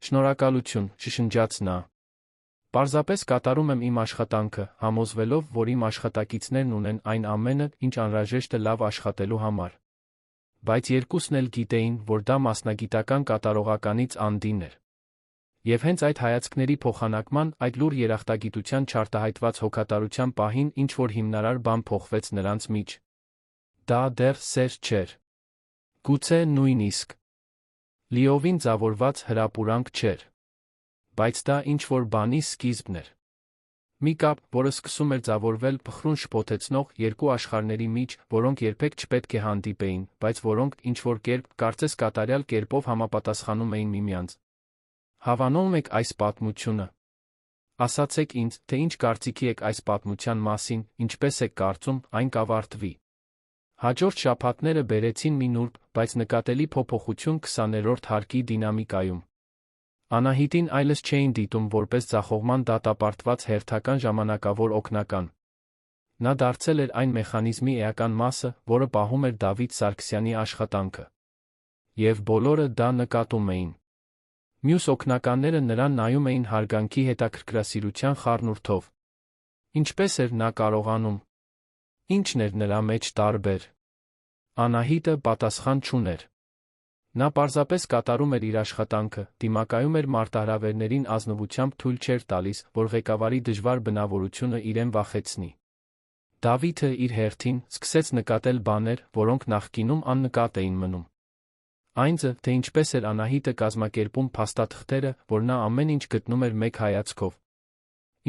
Շնորհակալություն, շշնջաց նա։ Պարզապես կատարում եմ իմ աշխատանքը, համոզվելով, որ իմ աշխատակիցներն ունեն այն ամենը, ինչ անհրաժեշտ է լավ աշխատելու համար։ Բայց երկուսն էլ գիտեին, որ դա մասնագիտական կատարողականից անդին էր։ Եվ հենց այդ հայացքների փոխանակման, այդ լուր երախտագիտության չարտահայտված հոգատարության պահին ինչ-որ հիմնարար բան փոխվեց նրանց մեջ։ Դա դեռ սեր չէր։ Գուցե նույնիսկ լիովին ձևավորված հրապուրանք չէր։ Բայց դա ինչ-որ բանի սկիզբն էր։ Մի կապ, որը սկսում էր ձևավորվել փխրուն շփոթեցնող երկու աշխարհների մեջ, որոնք երբեք չպետք է հանդիպեին, բայց որոնք ինչ-որ կերպ, կարծես կատարյալ կերպով համապատասխանում էին միմյանց։ Հավանում եք այս պատմությունը։ Ասացեք ինձ, թե ինչ կարծիքի եք այս պատմության մասին, ինչպես եք կարծում, այն կավարտվի։ Հաջորդ շաբաթները բերեցին մի նուրբ, բայց նկատելի փոփոխություն 20-րդ հարկի դինամիկայում։ Անահիտին այլս չէին դիտում որպես ձախողման դատապարտված հերթական ժամանակավոր օգնական։ Նա դարձել էր այն մեխանիզմի էական մասը, որը պահում էր Դավիթ Սարգսյանի աշխատանքը։ Եվ բոլորը դա նկատում էին։ Մյուս օգնականները նրան նայում էին հարգանքի հետաքրքրասիրության խառնուրդով։ Ինչպես էր նա կարողանում։ Ինչն էր նրա մեջ տարբեր։ Անահիտը պատասխան չուներ։ Նա պարզապես կատարում էր իր աշխատանքը, դիմակայում էր մարտահրավերներին ազնվությամբ թույլ չէր տալիս, որ ղեկավարի դժվար բնավորությունը իրեն վախեցնի։ Դավիթը իր հերթին սկսեց նկատել բաներ, որոնք նախկինում աննկատ էին մնում։ Այն ձ, թե ինչպես էր Անահիտը կազմակերպում փաստաթղթերը, որ նա ամեն ինչ գտնում էր մեկ հայացքով։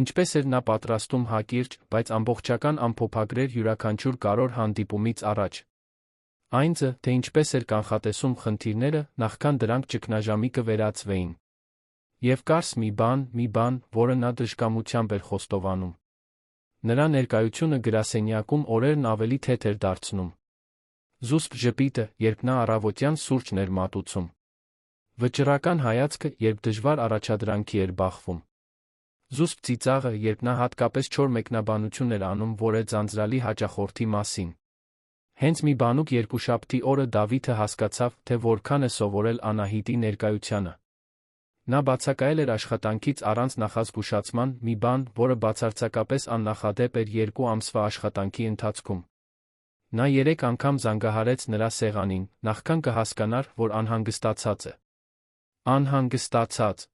Ինչպես էր նա պատրաստում հակիրճ, բայց ամբողջական ամփոփագրեր յուրաքանչյուր կարևոր հանդիպումից առաջ։ Այն ձ, թե ինչպես էր կանխատեսում խնդիրները, նախքան դրանք ճգնաժամի կվերածվեին։ Եվ կարս մի բան, որը նա դժկամությամբ էր խոստովանում։ Նրա ներկայությունը գրասենյակում օրերն ավելի թեթ էր դարձնում։ Զուսպ ժպիտը, երբ նա առավոտյան սուրճն էր մատուցում։ Վճռական հայացքը, երբ դժվար առաջադրանքի էր բախվում։ Զուսպ ծիծաղը, երբ նա հատկապես չոր մեկնաբանություն էր անում որը ձանձրալի հաճախորդի մասին։ Հենց մի բանուկ երկուշաբթի օրը Դավիթը հասկացավ, թե որքան է սովորել Անահիտի ներկայությանը։ Նա բացակայել էր աշխատանքից առանց նախազգուշացման մի բան, որը բացարձակապես աննախադեպ էր 2 ամսվա աշխատանքի ընթացքում։ Նա 3 անգամ զանգահարեց նրա սեղանին, նախքան կհասկանար, որ անհանգստացած է։ Անհանգստացած։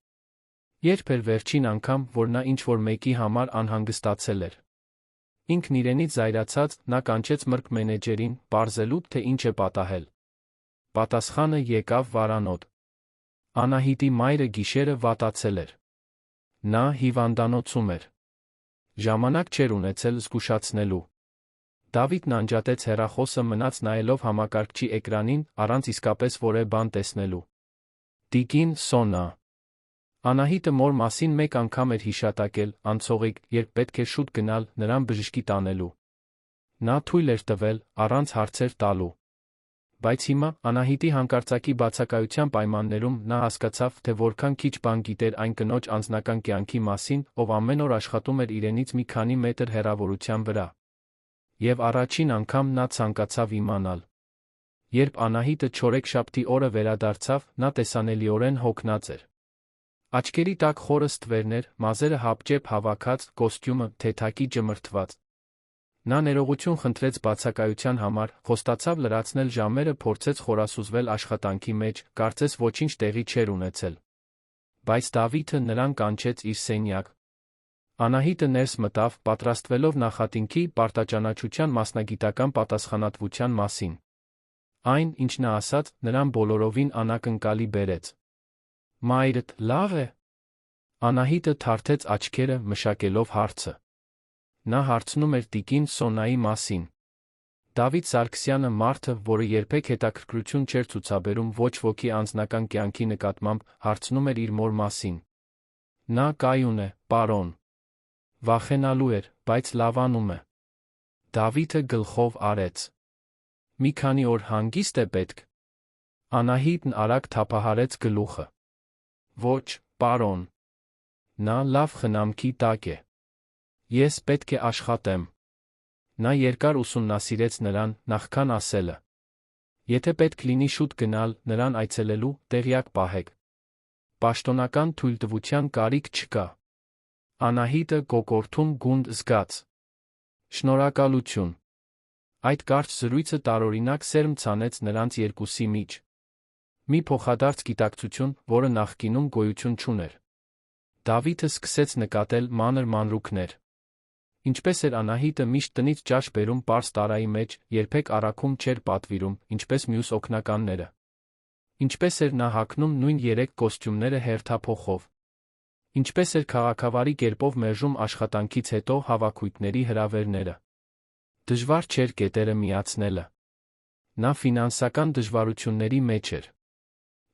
Երբ էր վերջին անգամ, որ նա ինչ-որ մեկի համար անհանգստացել էր։ Ինքն իրենից զայրացած, նա կանչեց մրգ մենեջերին, պարզելու, թե ինչ է պատահել։ Պատասխանը եկավ վարանոտ։ Անահիտի մայրը գիշերը վատացել էր։ Նա հիվանդանոցում էր։ Ժամանակ չէր ունեցել զգուշացնելու։ Դավիթն անջատեց հեռախոսը մնաց նայելով համակարգչի էկրանին, առանց իսկապես որևէ բան տեսնելու։ Տիկին Սոնա։ Անահիտը մոր մասին մեկ անգամ էր հիշատակել, անցողիկ, երբ պետք էր շուտ գնալ, նրան բժշկի տանելու։ Նա թույլ էր տվել, առանց հարցեր տալու։ Բայց հիմա, Անահիտի հանկարծակի բացակայության պայմաններում, նա հասկացավ, թե որքան քիչ բան գիտեր այն կնոջ անձնական կյանքի մասին, ով ամեն օր աշխատում էր իրենից մի քանի մետր հեռավորության վրա։ Եվ առաջին անգամ նա ցանկացավ իմանալ։ Երբ Անահիտը չորեքշաբթի օրը վերադարձավ, նա տեսանելիորեն հոգնած էր։ Աչքերի տակ խորը ստվերներ, մազերը հապճեպ հավաքած, կոստյումը թեթակի ճմրթված։ Նա ներողություն խնդրեց բացակայության համար, խոստացավ լրացնել ժամերը, փորձեց խորասուզվել աշխատանքի մեջ, կարծես ոչինչ տեղի չէր ունեցել։ Բայց Դավիթը նրան կանչեց իր սենյակ։ Անահիտը ներս մտավ, պատրաստվելով նախատինքի պարտաճանաչության մասնագիտական պատասխանատվության մասին։ Այն, ինչ նա ասաց, նրան բոլորովին անակնկալի բերեց։ Մայրդ լավ է։ Անահիտը թարթեց աչքերը, մշակելով հարցը։ Նա հարցնում էր տիկին Սոնայի մասին։ Դավիթ Սարգսյանը մարդը, որը երբեք հետաքրքրություն չէր ցուցաբերում ոչ ոքի անձնական կյանքի նկատմամբ, հարցնում էր իր մոր մասին։ Նա կայուն է, պարոն։ Վախենալու էր, բայց լավանում է։ Դավիթը գլխով արեց։ Մի քանի օր հանգիստ է պետք։ Անահիտն արագ թափահարեց գլուխը։ Ոչ, պարոն։ Նա լավ խնամքի տակ է։ Ես պետք է աշխատեմ։ Նա երկար ուսումնասիրեց նրան, նախքան ասելը։ Եթե պետք լինի շուտ գնալ, նրան այցելելու, տեղյակ պահեք։ Պաշտոնական թույլտվության կարիք չկա։ Անահիտը կոկորդում գունդ զգաց։ Շնորհակալություն։ Այդ կարճ զրույցը տարօրինակ սերմ ցանեց նրանց երկուսի միջ։ Մի փոխադարձ գիտակցություն, որը նախկինում գոյություն չուներ։ Դավիթը սկսեց նկատել մանր մանրուքներ։ Ինչպես էր Անահիտը միշտ տնից ճաշ բերում պարզ տարայի մեջ, երբեք առաքում չէր պատվիրում, ինչպես մյուս օգնականները։ Ինչպես էր նա հագնում նույն 3 կոստյումները հերթափոխով։ Ինչպես էր քաղաքավարի կերպով մերժում աշխատանքից հետո հավաքույթների հրավերները։ Դժվար չէր կետերը միացնելը։ Նա ֆինանսական դժվարությունների մեջ էր։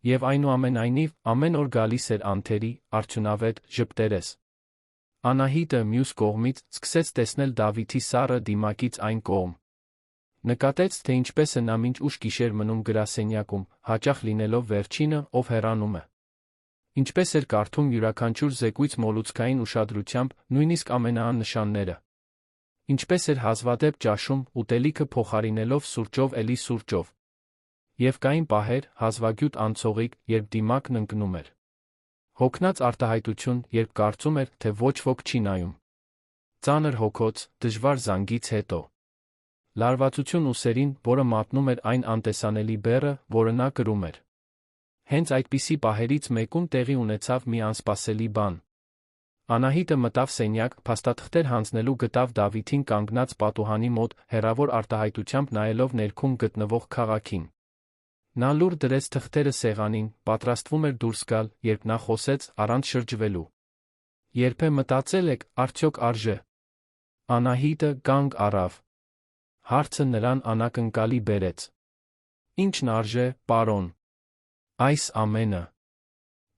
Եվ այնուամենայնիվ, ամեն օր գալիս էր անթերի, արդյունավետ, ժպտերես։ Անահիտը, մյուս կողմից, սկսեց տեսնել Դավիթի սառը դիմակից այն կողմ։ Նկատեց, թե ինչպես է նա մինչ ուշ գիշեր մնում գրասենյակում, հաճախ լինելով վերջինը, ով հեռանում է։ Ինչպես էր կարդում յուրաքանչյուր զեկույց մոլուցքային ուշադրությամբ, նույնիսկ ամենաաննշանները։ Ինչպես էր հազվադեպ ճաշում, ուտելիքը փոխարինելով սուրճով էլի սուրճով։ Եվ կային պահեր, հազվագյուտ անցողիկ, երբ դիմակն ընկնում էր։ Հոգնած արտահայտություն, երբ կարծում էր, թե ոչ ոք չի նայում։ Ծանր հոգոց, դժվար զանգից հետո։ Լարվածություն ուսերին, որը մատնում էր այն անտեսանելի բեռը, որը նա կրում էր։ Հենց այդպիսի պահերից մեկում տեղի ունեցավ մի անսպասելի բան։ Անահիտը մտավ սենյակ, փաստաթղթեր հանձնելու գտավ Դավիթին կանգնած պատուհանի մոտ, հեռավոր արտահայտությամբ նայելով ներքում գտնվող քաղաքին։ Նա լուր դրեց թղթերը սեղանին, պատրաստվում էր դուրս գալ, երբ նա խոսեց, առանց շրջվելու. Երբ մտածել եք, արդյոք արժե։ Անահիտը կանգ առավ։ Հարցը նրան անակնկալի բերեց. Ինչն արժե, պարոն։ Այս ամենը։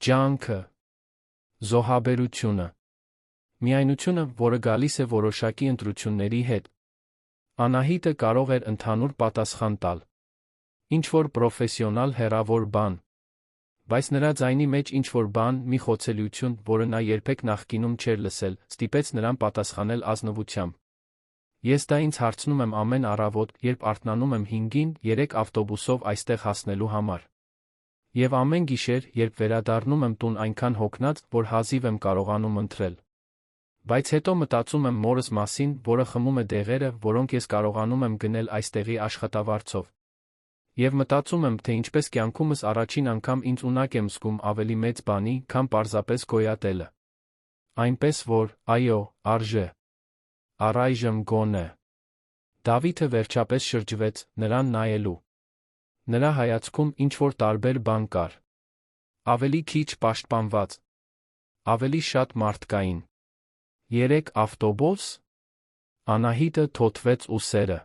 Ջանքը։ Զոհաբերությունը։ Միայնությունը, որը գալիս է որոշակի ընտրությունների հետ։ Անահիտը կարող էր ընդհանուր պատասխան տալ. ինչ-որ պրոֆեսիոնալ հեռավոր բան։ Բայց նրա ձայնի մեջ ինչ-որ բան, մի խոցելիություն, որը նա երբեք նախկինում չէր լսել, ստիպեց նրան պատասխանել ազնվությամբ. Ես դա ինձ հարցնում եմ ամեն առավոտ, երբ արթնանում եմ 5-ին, 3 ավտոբուսով այստեղ հասնելու համար։ Եվ ամեն գիշեր, երբ վերադառնում եմ տուն այնքան հոգնած, որ հազիվ եմ կարողանում ընթրել։ Բայց հետո մտածում եմ մորս մասին, որը խմում է դեղերը, որոնք ես կարողանում եմ գնել այստեղի աշխատավարձով։ Եվ մտածում եմ, թե ինչպես կյանքումս առաջին անգամ ինձ ունակ եմ զգում ավելի մեծ բանի, քան պարզապես գոյատելը։ Այնպես որ, այո, արժե։ Առայժմ գոնե։ Դավիթը վերջապես շրջվեց, նրան նայելու։ Նրա հայացքում ինչ-որ տարբեր բան կար։ Ավելի քիչ պաշտպանված։ Ավելի շատ մարդկային։ 3 ավտոբուս։ Անահիտը թոթվեց ուսերը։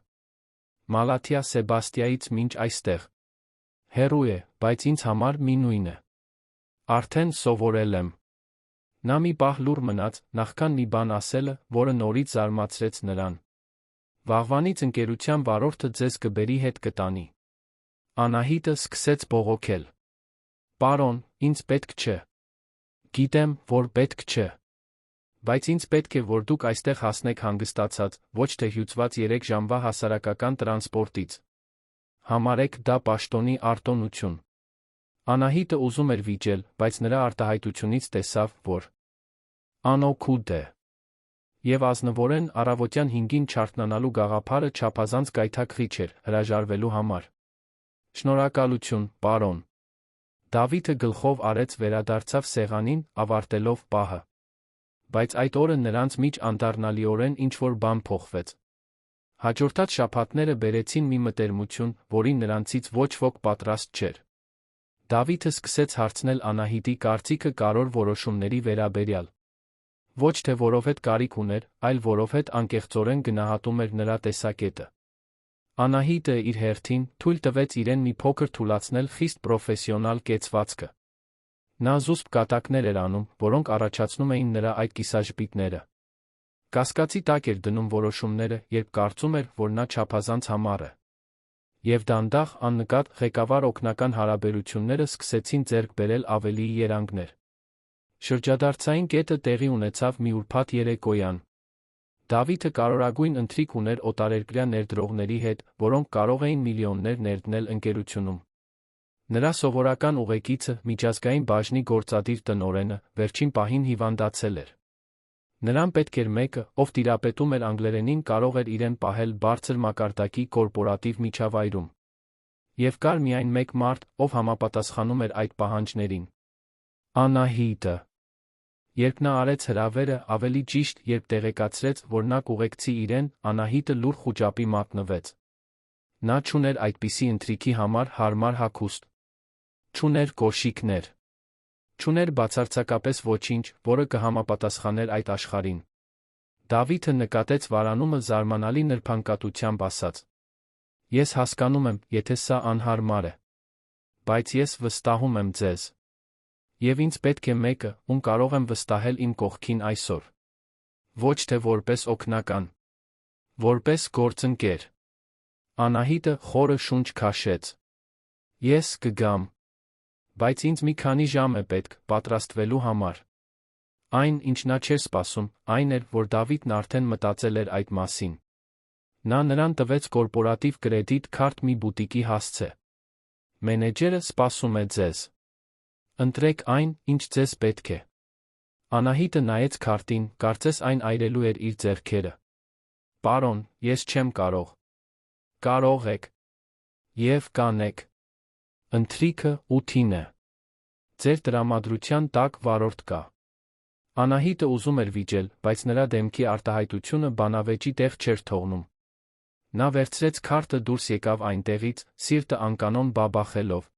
Մալաթիա Սեբաստիայից մինչ այստեղ։ Հեռու է, բայց ինձ համար մի նույն է։ Արդեն սովորել եմ։ Նա մի պահ լուռ մնաց, նախքան մի բան ասելը, որը նորից զարմացրեց նրան։ Վաղվանից ընկերության վարորդը ձեզ կբերի հետ կտանի։ Անահիտը սկսեց բողոքել. Պարոն, ինձ պետք չէ։ Գիտեմ, որ պետք չէ։ Բայց ինձ պետք է, որ դուք այստեղ հասնեք հանգստացած, ոչ թե հյուծված 3 ժամվա հասարակական տրանսպորտից։ Համարեք դա պաշտոնի արտոնություն։ Անահիտը ուզում էր վիճել, բայց նրա արտահայտությունից տեսավ, որ անօգուտ է։ Եվ ազնվորեն առավոտյան 5-ին չարթնանալու գաղափարը չափազանց գայթակղիչ էր հրաժարվելու համար։ Շնորհակալություն, պարոն։ Դավիթը գլխով արեց վերադարձավ սեղանին, ավարտելով պահը։ Բայց այդ օրը նրանց միջ անդառնալիորեն ինչ-որ բան փոխվեց։ Հաջորդած շաբաթները բերեցին մի մտերմություն, որին նրանցից ոչ ոք պատրաստ չէր։ Դավիթը սկսեց հարցնել Անահիտի կարծիքը կարևոր որոշումների վերաբերյալ։ Ոչ թե որովհետև կարիք ուներ, այլ որովհետև անկեղծորեն գնահատում էր նրա տեսակետը։ Անահիտը իր հերթին թույլ տվեց իրեն մի փոքր թուլացնել խիստ պրոֆեսիոնալ կեցվածքը։ Նա զուսպ կատակներ էր անում, որոնք առաջացնում էին նրա այդ կիսաժպիտները։ Կասկածի տակ էր դնում որոշումները, երբ կարծում էր, որ նա չափազանց համառ է։ Եվ դանդաղ, աննկատ, ղեկավար օգնական հարաբերությունները սկսեցին ձեռք բերել ավելի երանգներ։ Շրջադարձային կետը տեղի ունեցավ մի ուրբաթ երեկոյան։ Դավիթը կարևորագույն ընթրիք ուներ օտարերկրյա ներդրողների հետ, որոնք կարող էին միլիոններ ներդնել ընկերությունում։ Նրա սովորական ուղեկիցը, միջազգային բաժնի գործադիր տնօրենը, վերջին պահին հիվանդացել էր։ Նրան պետք էր մեկը, ով տիրապետում էր անգլերենին, կարող էր իրեն պահել բարձր մակարդակի կորպորատիվ միջավայրում։ Եվ կար միայն մեկ մարդ, ով համապատասխանում էր այդ պահանջներին։ Անահիտը։ Երբ նա արեց հրավերը, ավելի ճիշտ, երբ տեղեկացրեց, որ նա կուղեկցի իրեն, Անահիտը լուռ խուճապի մատնվեց։ Նա չուներ այդպիսի ընթրիքի համար հարմար հագուստ։ Չուներ կոշիկներ։ Չուներ բացարձակապես ոչինչ, որը կհամապատասխաներ այդ աշխարհին։ Դավիթը նկատեց վարանումը զարմանալի նրբանկատությամբ ասաց. Ես հասկանում եմ, եթե սա անհարմար է։ Բայց ես վստահում եմ ձեզ։ Եվ ինձ պետք է մեկը, ում կարող եմ վստահել իմ կողքին այսօր։ Ոչ թե որպես օգնական։ Որպես գործընկեր։ Անահիտը խորը շունչ քաշեց։ Ես կգամ։ Բայց ինձ մի քանի ժամ է պետք պատրաստվելու համար։ Այն, ինչ նա չէր սպասում, այն էր, որ Դավիթն արդեն մտածել էր այդ մասին։ Նա նրան տվեց կորպորատիվ կրեդիտ քարտ մի բուտիկի հասցե։ Մենեջերը սպասում է ձեզ։ Ընտրեք այն, ինչ ձեզ պետք է։ Անահիտը նայեց քարտին, կարծես այն այրելու էր իր ձեռքերը։ Պարոն, ես չեմ կարող։ Կարող եք։ Եվ կանեք։ Ընթրիքը 8-ին է։ Ձեր տրամադրության տակ վարորդ կա։ Անահիտը ուզում էր վիճել, բայց նրա դեմքի արտահայտությունը բանավեճի տեղ չէր թողնում։ Նա վերցրեց քարտը դուրս եկավ այնտեղից, սիրտը անկանոն բաբախելով։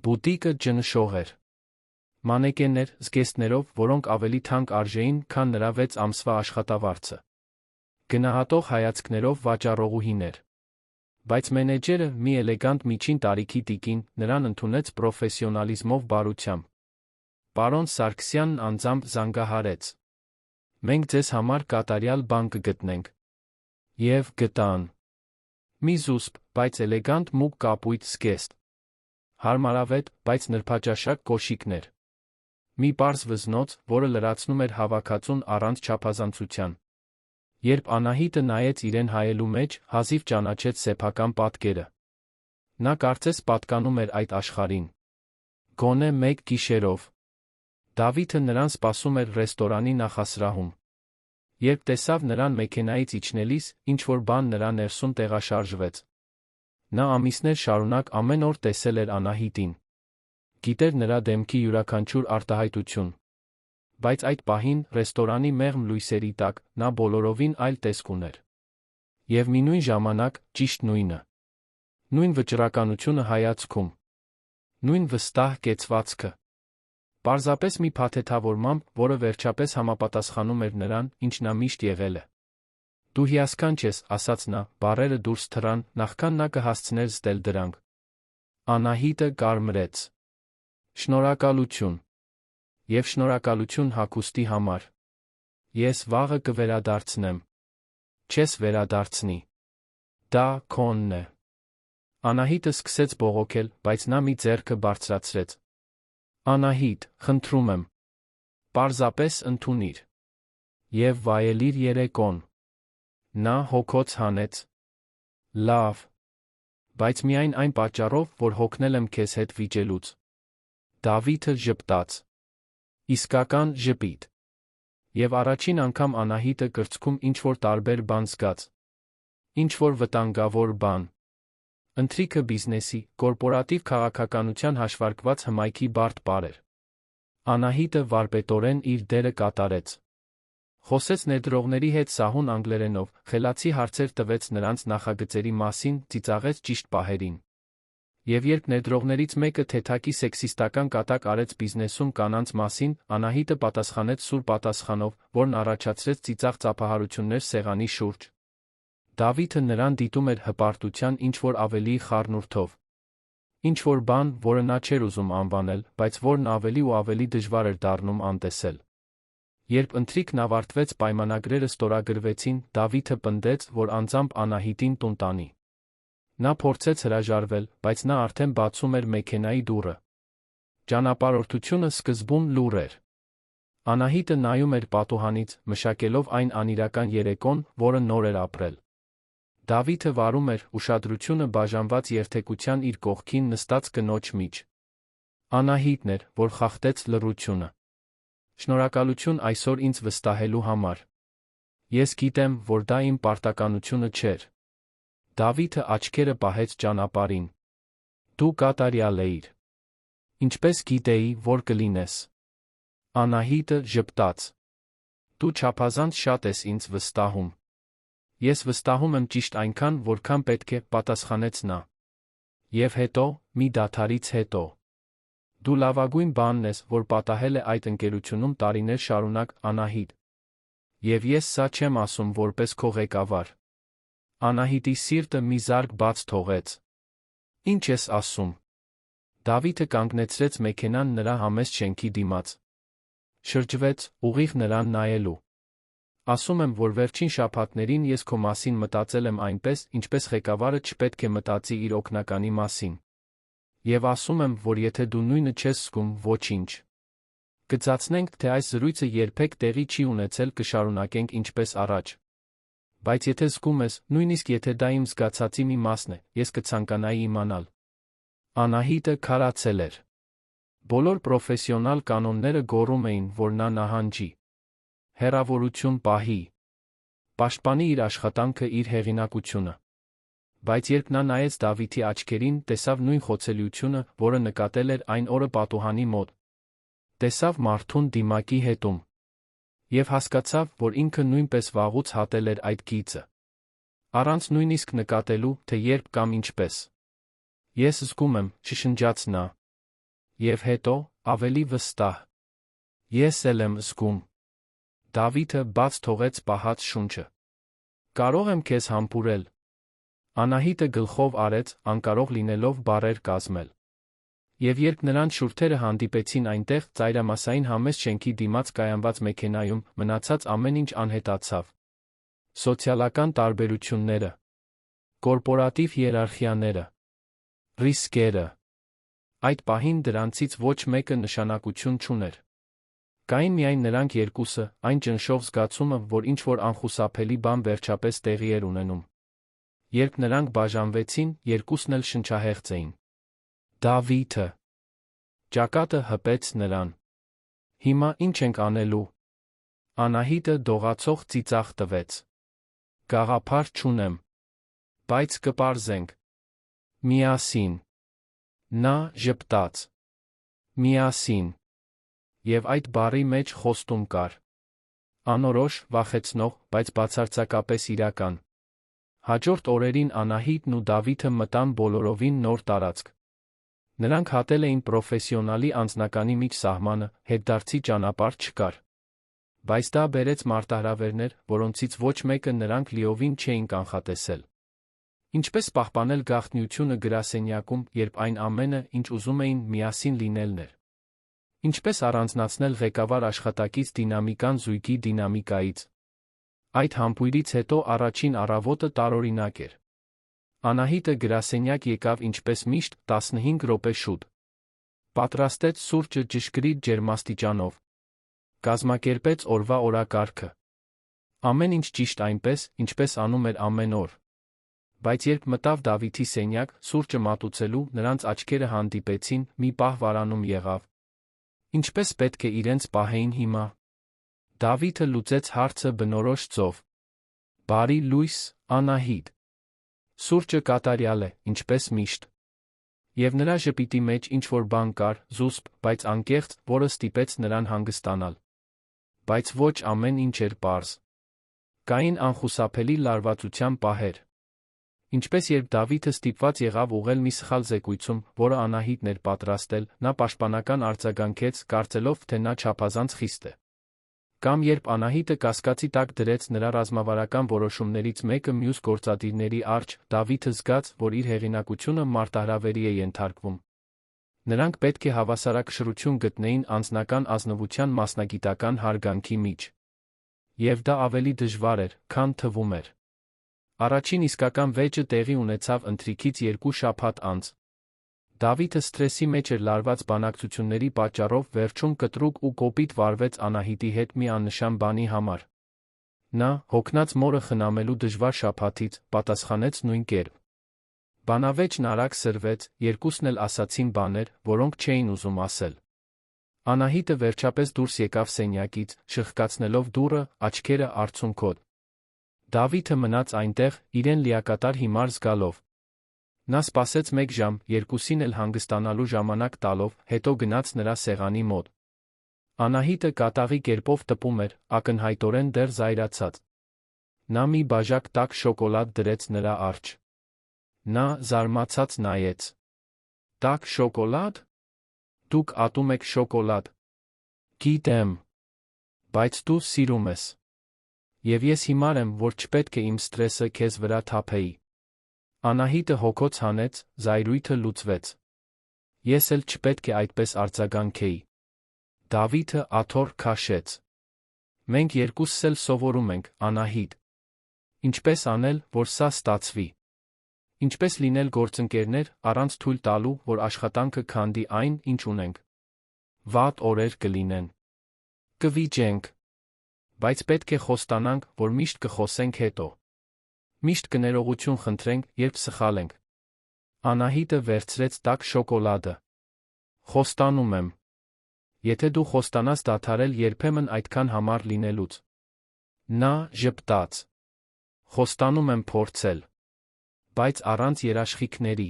Բուտիկը ջնշող էր։ Մանեկեններ, զգեստներով, որոնք ավելի թանկ արժեին, քան նրա 6 ամսվա աշխատավարձը։ Գնահատող հայացքներով վաճառողուհիներ։ Բայց մենեջերը, մի էլեգանտ միջին տարիքի տիկին, նրան ընդունեց պրոֆեսիոնալիզմով բարությամբ։ Պարոն Սարգսյանն անձամբ զանգահարեց։ Մենք ձեզ համար կատարյալ բան կգտնենք։ Եվ գտան։ Մի զուսպ, բայց էլեգանտ մուգ կապույտ զգեստ։ Հարմարավետ, բայց նրբաճաշակ կոշիկներ։ Մի պարզ վզնոց, որը լրացնում էր հավաքածուն առանց չափազանցության։ Երբ Անահիտը նայեց իրեն հայելու մեջ, հազիվ ճանաչեց սեփական պատկերը։ Նա կարծես պատկանում էր այդ աշխարհին։ Գոնե մեկ գիշերով։ Դավիթը նրան սպասում էր ռեստորանի նախասրահում։ Երբ տեսավ նրան մեքենայից իջնելիս, ինչ-որ բան նրա ներսում տեղաշարժվեց։ Նա ամիսներ շարունակ ամեն օր տեսել էր Անահիտին։ Գիտեր նրա դեմքի յուրաքանչյուր արտահայտություն։ Բայց այդ պահին, ռեստորանի մեղմ լույսերի տակ, նա բոլորովին այլ տեսք ուներ։ Եվ մինույն ժամանակ, ճիշտ նույնը։ Նույն վճռականությունը հայացքում։ Նույն վստահ կեցվածքը։ Պարզապես մի փաթեթավորմամբ, որը վերջապես համապատասխանում էր նրան, ինչ նա միշտ եղել է։ Դու հիասքանչ ես, ասաց նա, բառերը դուրս թռան, նախքան նա կհասցներ զտել դրանք։ Անահիտը կարմրեց։ Շնորհակալություն։ Եվ շնորհակալություն հագուստի համար։ Ես վաղը կվերադարձնեմ։ Չես վերադարձնի։ Դա քոնն է։ Անահիտը սկսեց բողոքել, բայց նա մի ձեռքը բարձրացրեց։ Անահիտ, խնդրում եմ։ Պարզապես ընդունիր։ Եվ վայելիր երեկոն։ Նա հոգոց հանեց։ Լավ։ Բայց միայն այն պատճառով, որ հոգնել եմ քեզ հետ վիճելուց։ Դավիթը ժպտաց։ Իսկական ժպիտ։ Եվ առաջին անգամ Անահիտը կրծքում ինչ-որ տարբեր բան զգաց։ Ինչ-որ վտանգավոր բան։ Ընթրիքը բիզնեսի, կորպորատիվ քաղաքականության հաշվարկված հմայքի բարդ բառ էր։ Անահիտը վարպետորեն իր դերը կատարեց։ Խոսեց ներդրողների հետ սահուն անգլերենով, խելացի հարցեր տվեց նրանց նախագծերի մասին, ծիծաղեց ճիշտ պահերին։ Եվ երբ ներդրողներից մեկը թեթակի սեքսիստական կատակ արեց բիզնեսում կանանց մասին, Անահիտը պատասխանեց սուր պատասխանով, որն առաջացրեց ծիծաղ ծափահարություններ սեղանի շուրջ։ Դավիթը նրան դիտում էր հպարտության ինչ-որ ավելի խառնուրդով։ Ինչ-որ բան, որը նա չէր ուզում անվանել, բայց որն ավելի ու ավելի դժվար էր դառնում անտեսել։ Երբ ընթրիքն ավարտվեց, պայմանագրերը ստորագրվեցին, Դավիթը պնդեց, որ անձամբ Անահիտին տուն տանի։ Նա փորձեց հրաժարվել, բայց նա արդեն բացում էր մեքենայի դուռը։ Ճանապարհորդությունը սկզբում լուռ էր։ Անահիտը նայում էր պատուհանից, մշակելով այն անիրական երեկոն, որը նոր էր ապրել։ Դավիթը վարում էր, ուշադրությունը բաժանված երթեկության իր կողքին նստած կնոջ միջ։ Անահիտն էր, որ խախտեց լռությունը։ Շնորհակալություն այսօր ինձ վստահելու համար։ Ես գիտեմ, որ դա իմ պարտականությունը չէր։ Դավիթը աչքերը պահեց ճանապարհին։ Դու կատարյալ էիր։ Ինչպես գիտեի, որ կլինես։ Անահիտը ժպտաց։ Դու չափազանց շատ ես ինձ վստահում։ Ես վստահում եմ ճիշտ այնքան, որքան պետք է, պատասխանեց նա։ Եվ հետո, մի դադարից հետո։ Դու լավագույն բանն ես, որ պատահել է այդ ընկերությունում տարիներ շարունակ, Անահիտ։ Եվ ես սա չեմ ասում որպես քո ղեկավար։ Անահիտի սիրտը մի զարկ բաց թողեց։ Ինչ ես ասում։ Դավիթը կանգնեցրեց մեքենան նրա համեստ շենքի դիմաց։ Շրջվեց, ուղիղ նրան նայելու։ Ասում եմ, որ վերջին շաբաթներին ես քո մասին մտածել եմ այնպես, ինչպես ղեկավարը չպետք է մտածի իր օգնականի մասին։ Եվ ասում եմ, որ եթե դու նույնը չես զգում, ոչինչ։ Կձացնենք, թե այս զրույցը երբեք տեղի չի ունեցել, կշարունակենք ինչպես առաջ։ Բայց եթե զգում ես, նույնիսկ եթե դա իմ զգացածի մի մասն է, ես կցանկանայի իմանալ։ Անահիտը քարացել էր։ Բոլոր պրոֆեսիոնալ կանոնները գոռում էին, որ նա նահանջի։ Հեռավորություն պահի։ Պաշտպանի իր աշխատանքը, իր հեղինակությունը։ Բայց երբ նա նայեց Դավիթի աչքերին, տեսավ նույն խոցելիությունը, որը նկատել էր այն օրը պատուհանի մոտ։ Տեսավ մարդուն դիմակի հետում։ Եվ հասկացավ, որ ինքը նույնպես վաղուց հատել էր այդ գիծը։ Առանց նույնիսկ նկատելու, թե երբ կամ ինչպես։ Ես զգում եմ, շշնջաց նա։ Եվ հետո, ավելի վստահ։ Ես էլ եմ զգում։ Դավիթը բաց թողեց պահած շունչը։ Կարող եմ քեզ համբուրել։ Անահիտը գլխով արեց, անկարող լինելով բառեր կազմել։ Եվ երբ նրանց շուրթերը հանդիպեցին այնտեղ, ծայրամասային համեստ շենքի դիմաց կայանված մեքենայում, մնացած ամեն ինչ անհետացավ։ Սոցիալական տարբերությունները, կորպորատիվ հիերարխիաները, ռիսկերը։ Այդ պահին դրանցից ոչ մեկը նշանակություն չուներ։ Կային միայն նրանք երկուսը, այն ճնշող զգացումը, որ ինչ-որ անխուսափելի բան վերջապես տեղի էր ունենում։ Երբ նրանք բաժանվեցին, երկուսն էլ շնչահեղձ էին։ Դավիթը։ Ճակատը հպեց նրան։ Հիմա ինչ ենք անելու։ Անահիտը դողացող ծիծաղ տվեց։ Գաղափար չունեմ։ Բայց կպարզենք։ Միասին։ Նա ժպտաց։ Միասին։ Եվ այդ բառի մեջ խոստում կար։ Անորոշ, վախեցնող, բայց բացարձակապես իրական։ Հաջորդ օրերին Անահիտն ու Դավիթը մտան բոլորովին նոր տարածք։ Նրանք հատել էին պրոֆեսիոնալի անձնականի միջ սահմանը, հետդարձի ճանապարհ չկար։ Բայց դա բերեց մարտահրավերներ, որոնցից ոչ մեկը նրանք լիովին չէին կանխատեսել։ Ինչպես պահպանել գաղտնիությունը գրասենյակում, երբ այն ամենը, ինչ ուզում էին, միասին լինելն էր։ Ինչպես առանձնացնել ղեկավար աշխատակից դինամիկան զույգի դինամիկայից։ Այդ համբույրից հետո առաջին առավոտը տարօրինակ էր։ Անահիտը գրասենյակ եկավ ինչպես միշտ 15 րոպե շուտ։ Պատրաստեց սուրճը ճշգրիտ ջերմաստիճանով։ Կազմակերպեց օրվա օրակարգը։ Ամեն ինչ ճիշտ այնպես, ինչպես անում էր ամեն օր։ Բայց երբ մտավ Դավիթի սենյակ, սուրճը մատուցելու, նրանց աչքերը հանդիպեցին, մի պահ վարանում եղավ։ Ինչպես պետք է իրենց պահեին հիմա։ Դավիթը լուծեց հարցը բնորոշ ծով։ Բարի լույս, Անահիտ։ Սուրճը կատարյալ է, ինչպես միշտ։ Եվ նրա ժպիտի մեջ ինչ-որ բան կար, զուսպ, բայց անկեղծ, որը ստիպեց նրան հանգստանալ։ Բայց ոչ ամեն ինչ էր պարզ։ Կային անխուսափելի լարվածության պահեր։ Ինչպես երբ Դավիթը ստիպված եղավ ուղղել մի սխալ զեկույցում, որը Անահիտն էր պատրաստել, նա պաշտպանական արձագանքեց, կարծելով, թե նա չափազանց խիստ է։ Կամ երբ Անահիտը կասկածի տակ դրեց նրա ռազմավարական որոշումներից մեկը մյուս գործադիրների առջ, Դավիթը զգաց, որ իր հեղինակությունը մարտահրավերի է ենթարկվում։ Նրանք պետք է հավասարակշռություն գտնեին անձնական ազնվության մասնագիտական հարգանքի մեջ։ Եվ դա ավելի դժվար էր, քան թվում էր։ Առաջին իսկական վեճը տեղի ունեցավ ընթրիքից 2 շաբաթ անց։ Դավիթը սթրեսի մեջ էր լարված բանակցությունների պատճառով, վերջում կտրուկ ու կոպիտ վարվեց Անահիտի հետ մի աննշան բանի համար։ Նա, հոգնած մորը խնամելու դժվար շաբաթից, պատասխանեց նույն կերպ։ Բանավեճն արագ սրվեց, երկուսն էլ ասացին բաներ, որոնք չէին ուզում ասել։ Անահիտը վերջապես դուրս եկավ սենյակից, շխկացնելով դուռը, աչքերը արցունքոտ։ Դավիթը մնաց այնտեղ, իրեն լիակատար հիմար զգալով։ Նա սպասեց 1 ժամ, երկուսին էլ հանգստանալու ժամանակ տալով, հետո գնաց նրա սեղանի մոտ։ Անահիտը կատաղի կերպով տպում էր, ակնհայտորեն դեռ զայրացած։ Նա մի բաժակ տաք շոկոլադ դրեց նրա առջ։ Նա զարմացած նայեց։ Տաք շոկոլադ։ Դուք ատում եք շոկոլադ։ Գիտեմ։ Բայց դու սիրում ես։ Եվ ես հիմար եմ, որ չպետք է իմ սթրեսը քեզ վրա թափեի։ Անահիտը հոգոց հանեց, զայրույթը լուծվեց։ Ես էլ չպետք է այդպես արձագանքեի։ Դավիթը աթոռ քաշեց։ Մենք երկուսս էլ սովորում ենք, Անահիտ։ Ինչպես անել, որ սա ստացվի։ Ինչպես լինել գործընկերներ, առանց թույլ տալու, որ աշխատանքը քանդի այն, ինչ ունենք։ Վատ օրեր կլինեն։ Կվիճենք։ Բայց պետք է խոստանանք, որ միշտ կխոսենք հետո։ Միշտ կներողություն խնդրենք, երբ սխալ ենք։ Անահիտը վերցրեց տաք շոկոլադը։ Խոստանում եմ։ Եթե դու խոստանաս դադարել երբեմն այդքան համառ լինելուց։ Նա ժպտաց։ Խոստանում եմ փորձել։ Բայց առանց երաշխիքների։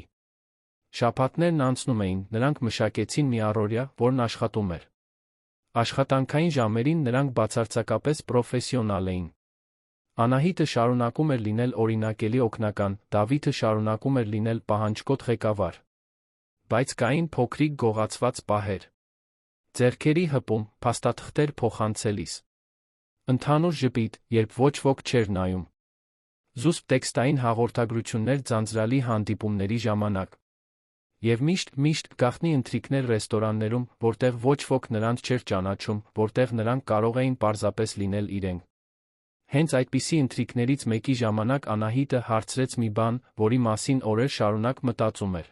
Շաբաթներն անցնում էին, նրանք մշակեցին մի առօրյա, որն աշխատում էր։ Աշխատանքային ժամերին նրանք բացարձակապես պրոֆեսիոնալ էին։ Անահիտը շարունակում էր լինել օրինակելի օգնական, Դավիթը շարունակում էր լինել պահանջկոտ ղեկավար։ Բայց կային փոքրիկ գողացված պահեր։ Ձեռքերի հպում, փաստաթղթեր փոխանցելիս։ Ընդհանուր ժպիտ, երբ ոչ ոք չէր նայում։ Զուսպ տեքստային հաղորդագրություններ ձանձրալի հանդիպումների ժամանակ։ Եվ միշտ գաղտնի ընթրիքներ ռեստորաններում, որտեղ ոչ ոք նրանց չէր ճանաչում, որտեղ նրանք կարող էին պարզապես լինել իրենք։ Հենց այդպիսի ընթրիքներից մեկի ժամանակ Անահիտը հարցրեց մի բան, որի մասին օրեր շարունակ մտածում էր։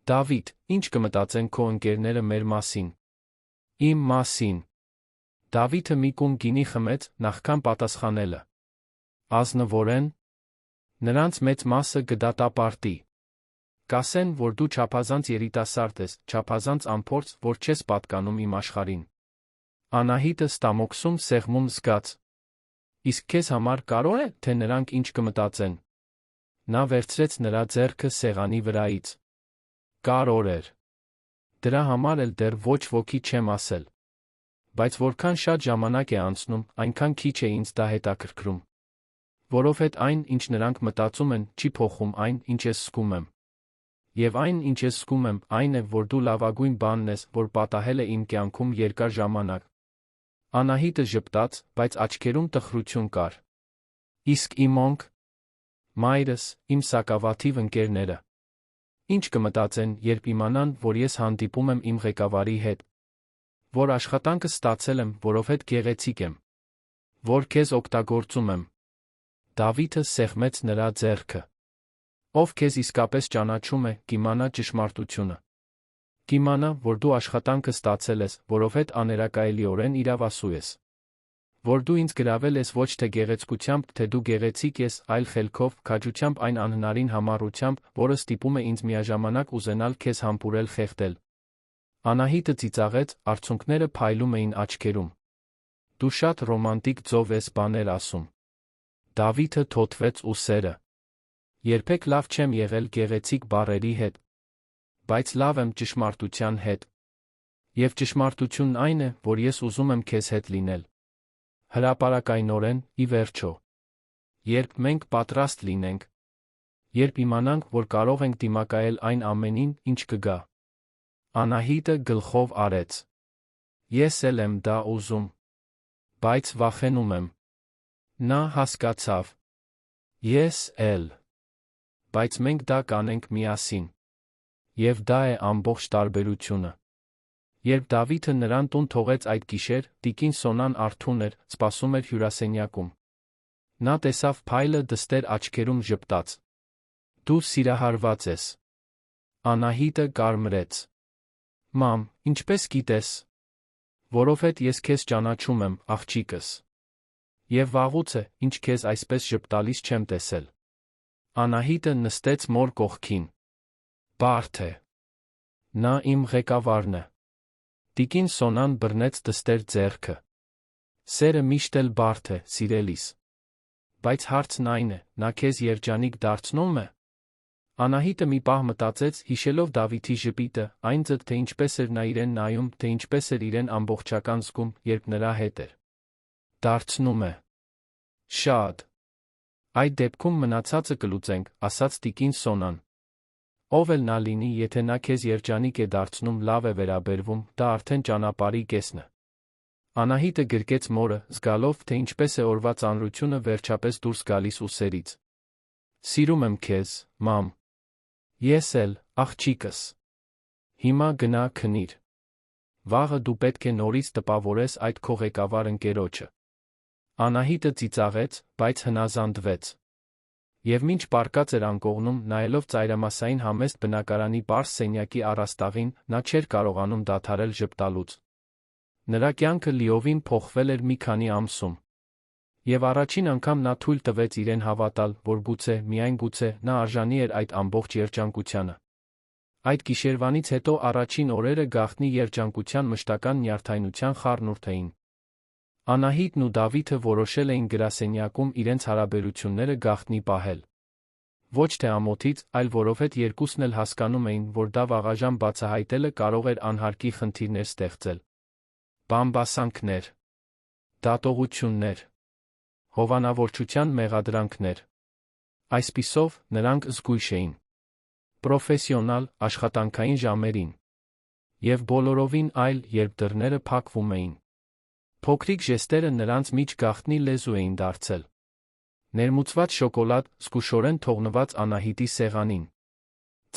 Դավիթ, ինչ կմտածեն քո ընկերները մեր մասին։ Իմ մասին։ Դավիթը մի կում գինի խմեց, նախքան պատասխանելը։ Ազնվորեն։ Նրանց մեծ մասը կդատապարտի։ Կասեն, որ դու չափազանց երիտասարդ ես, չափազանց անփորձ, որ չես պատկանում իմ աշխարհին։ Անահիտը ստամոքսում սեղմում զգաց։ Իսկ քեզ համար կարո՞ղ է, թե նրանք ինչ կմտածեն։ Նա վերցրեց նրա ձեռքը սեղանի վրայից։ Կարոր էր։ Դրա համար էլ դեռ ոչ ոքի չեմ ասել։ Բայց որքան շատ ժամանակ է անցնում, այնքան քիչ է ինձ դա հետաքրքրում։ Որովհետև այն, ինչ նրանք մտածում են, չի փոխում այն, ինչ ես զգում եմ։ Եվ այն, ինչ ես զգում եմ, այն է, որ դու լավագույն բանն ես, որ պատահել է իմ կյանքում երկար ժամանակ։ Անահիտը ժպտաց, բայց աչքերում տխրություն կար։ Իսկ իմ օնք։ Մայրս, իմ սակավաթիվ ընկերները։ Ինչ կմտածեն, երբ իմանան, որ ես հանդիպում եմ իմ ղեկավարի հետ։ Որ աշխատանքը ստացել եմ, որովհետև գեղեցիկ եմ։ Որ քեզ օգտագործում եմ։ Դավիթը սեղմեց նրա ձեռքը։ Ով քեզ իսկապես ճանաչում է, կիմանա ճշմարտությունը։ Կիմանա, որ դու աշխատանքը ստացել ես, որովհետև աներակայելիորեն իրավասու ես։ Որ դու ինձ գրավել ես ոչ թե գեղեցկությամբ, թե դու գեղեցիկ ես, այլ խելքով, քաջությամբ այն անհնարին համառությամբ, որը ստիպում է ինձ միաժամանակ ուզենալ քեզ համբուրել խեղդել։ Անահիտը ծիծաղեց, արցունքները փայլում էին աչքերում։ Դու շատ ռոմանտիկ ձով ես բաներ ասում։ Դավիթը թոթվեց ուսերը։ Երբեք լավ չեմ եղել գեղեցիկ բառերի հետ։ Բայց լավ եմ ճշմարտության հետ։ Եվ ճշմարտությունն այն է, որ ես ուզում եմ քեզ հետ լինել։ Հրապարակայնորեն, ի վերջո։ Երբ մենք պատրաստ լինենք։ Երբ իմանանք, որ կարող ենք դիմակայել այն ամենին, ինչ կգա։ Անահիտը գլխով արեց։ Ես էլ եմ դա ուզում։ Բայց վախենում եմ։ Նա հասկացավ։ Ես էլ։ Բայց մենք դա կանենք միասին։ Եվ դա է ամբողջ տարբերությունը։ Երբ Դավիթը նրան տուն թողեց այդ գիշեր, տիկին Սոնան արթուն էր, սպասում էր հյուրասենյակում։ Նա տեսավ փայլը դստեր աչքերում ժպտաց։ Դու սիրահարված ես։ Անահիտը կարմրեց։ Մամ, ինչպես գիտես։ Որովհետև ես քեզ ճանաչում եմ, աղջիկս։ Եվ վաղուց է, ինչ քեզ այսպես ժպտալիս չեմ տեսել։ Անահիտը նստեց մոր կողքին։ Բարդ է։ Նա իմ ղեկավարն է։ Տիկին Սոնան բռնեց դստեր ձեռքը։ Սերը միշտ էլ բարդ է, սիրելիս։ Բայց հարցն այն է, նա քեզ երջանիկ դարձնում է։ Անահիտը մի պահ մտածեց, հիշելով Դավիթի ժպիտը, այն ձդ, թե ինչպես էր նա իրեն նայում, թե ինչպես էր իրեն ամբողջական զգում, երբ նրա հետ էր։ Դարձնում է։ Շատ։ Այդ դեպքում մնացածը կլուծենք, ասաց տիկին Սոնան։ Ով էլ նա լինի, եթե նա քեզ երջանիկ է դարձնում, լավ է վերաբերվում, դա արդեն ճանապարհի կեսն է։ Անահիտը գրկեց մորը, զգալով, թե ինչպես է օրվա ծանրությունը վերջապես դուրս գալիս ուսերից։ Սիրում եմ քեզ, մամ։ Ես էլ, աղջիկս։ Հիմա գնա քնիր։ Վաղը դու պետք է նորից տպավորես այդ քո ղեկավար ընկերոջը։ Անահիտը ծիծաղեց, բայց հնազանդվեց։ Եվ մինչ պառկած էր անկողնում, նայելով ծայրամասային համեստ բնակարանի պարզ սենյակի առաստաղին, նա չէր կարողանում դադարել ժպտալուց։ Նրա կյանքը լիովին փոխվել էր մի քանի ամսում։ Եվ առաջին անգամ նա թույլ տվեց իրեն հավատալ, որ գուցե, միայն գուցե, նա արժանի էր այդ ամբողջ երջանկությանը։ Այդ գիշերվանից հետո առաջին օրերը գաղտնի երջանկության մշտական նյարդայնության խառնուրդ էին։ Անահիտն ու Դավիթը որոշել էին գրասենյակում իրենց հարաբերությունները գաղտնի պահել։ Ոչ թե ամոթից, այլ որովհետև երկուսն էլ հասկանում էին, որ դա վաղաժամ բացահայտելը կարող էր անհարկի խնդիրներ ստեղծել։ Բամբասանքներ, դատողություններ, հովանավորչության մեղադրանքներ։ Այսպիսով, նրանք զգույշ էին։ Պրոֆեսիոնալ, աշխատանքային ժամերին։ Եվ բոլորովին այլ, երբ դռները փակվում էին։ Փոքրիկ ժեստերը նրանց միջ գաղտնի լեզու էին դարձել։ Ներմուծված շոկոլադ, զգուշորեն թողնված Անահիտի սեղանին։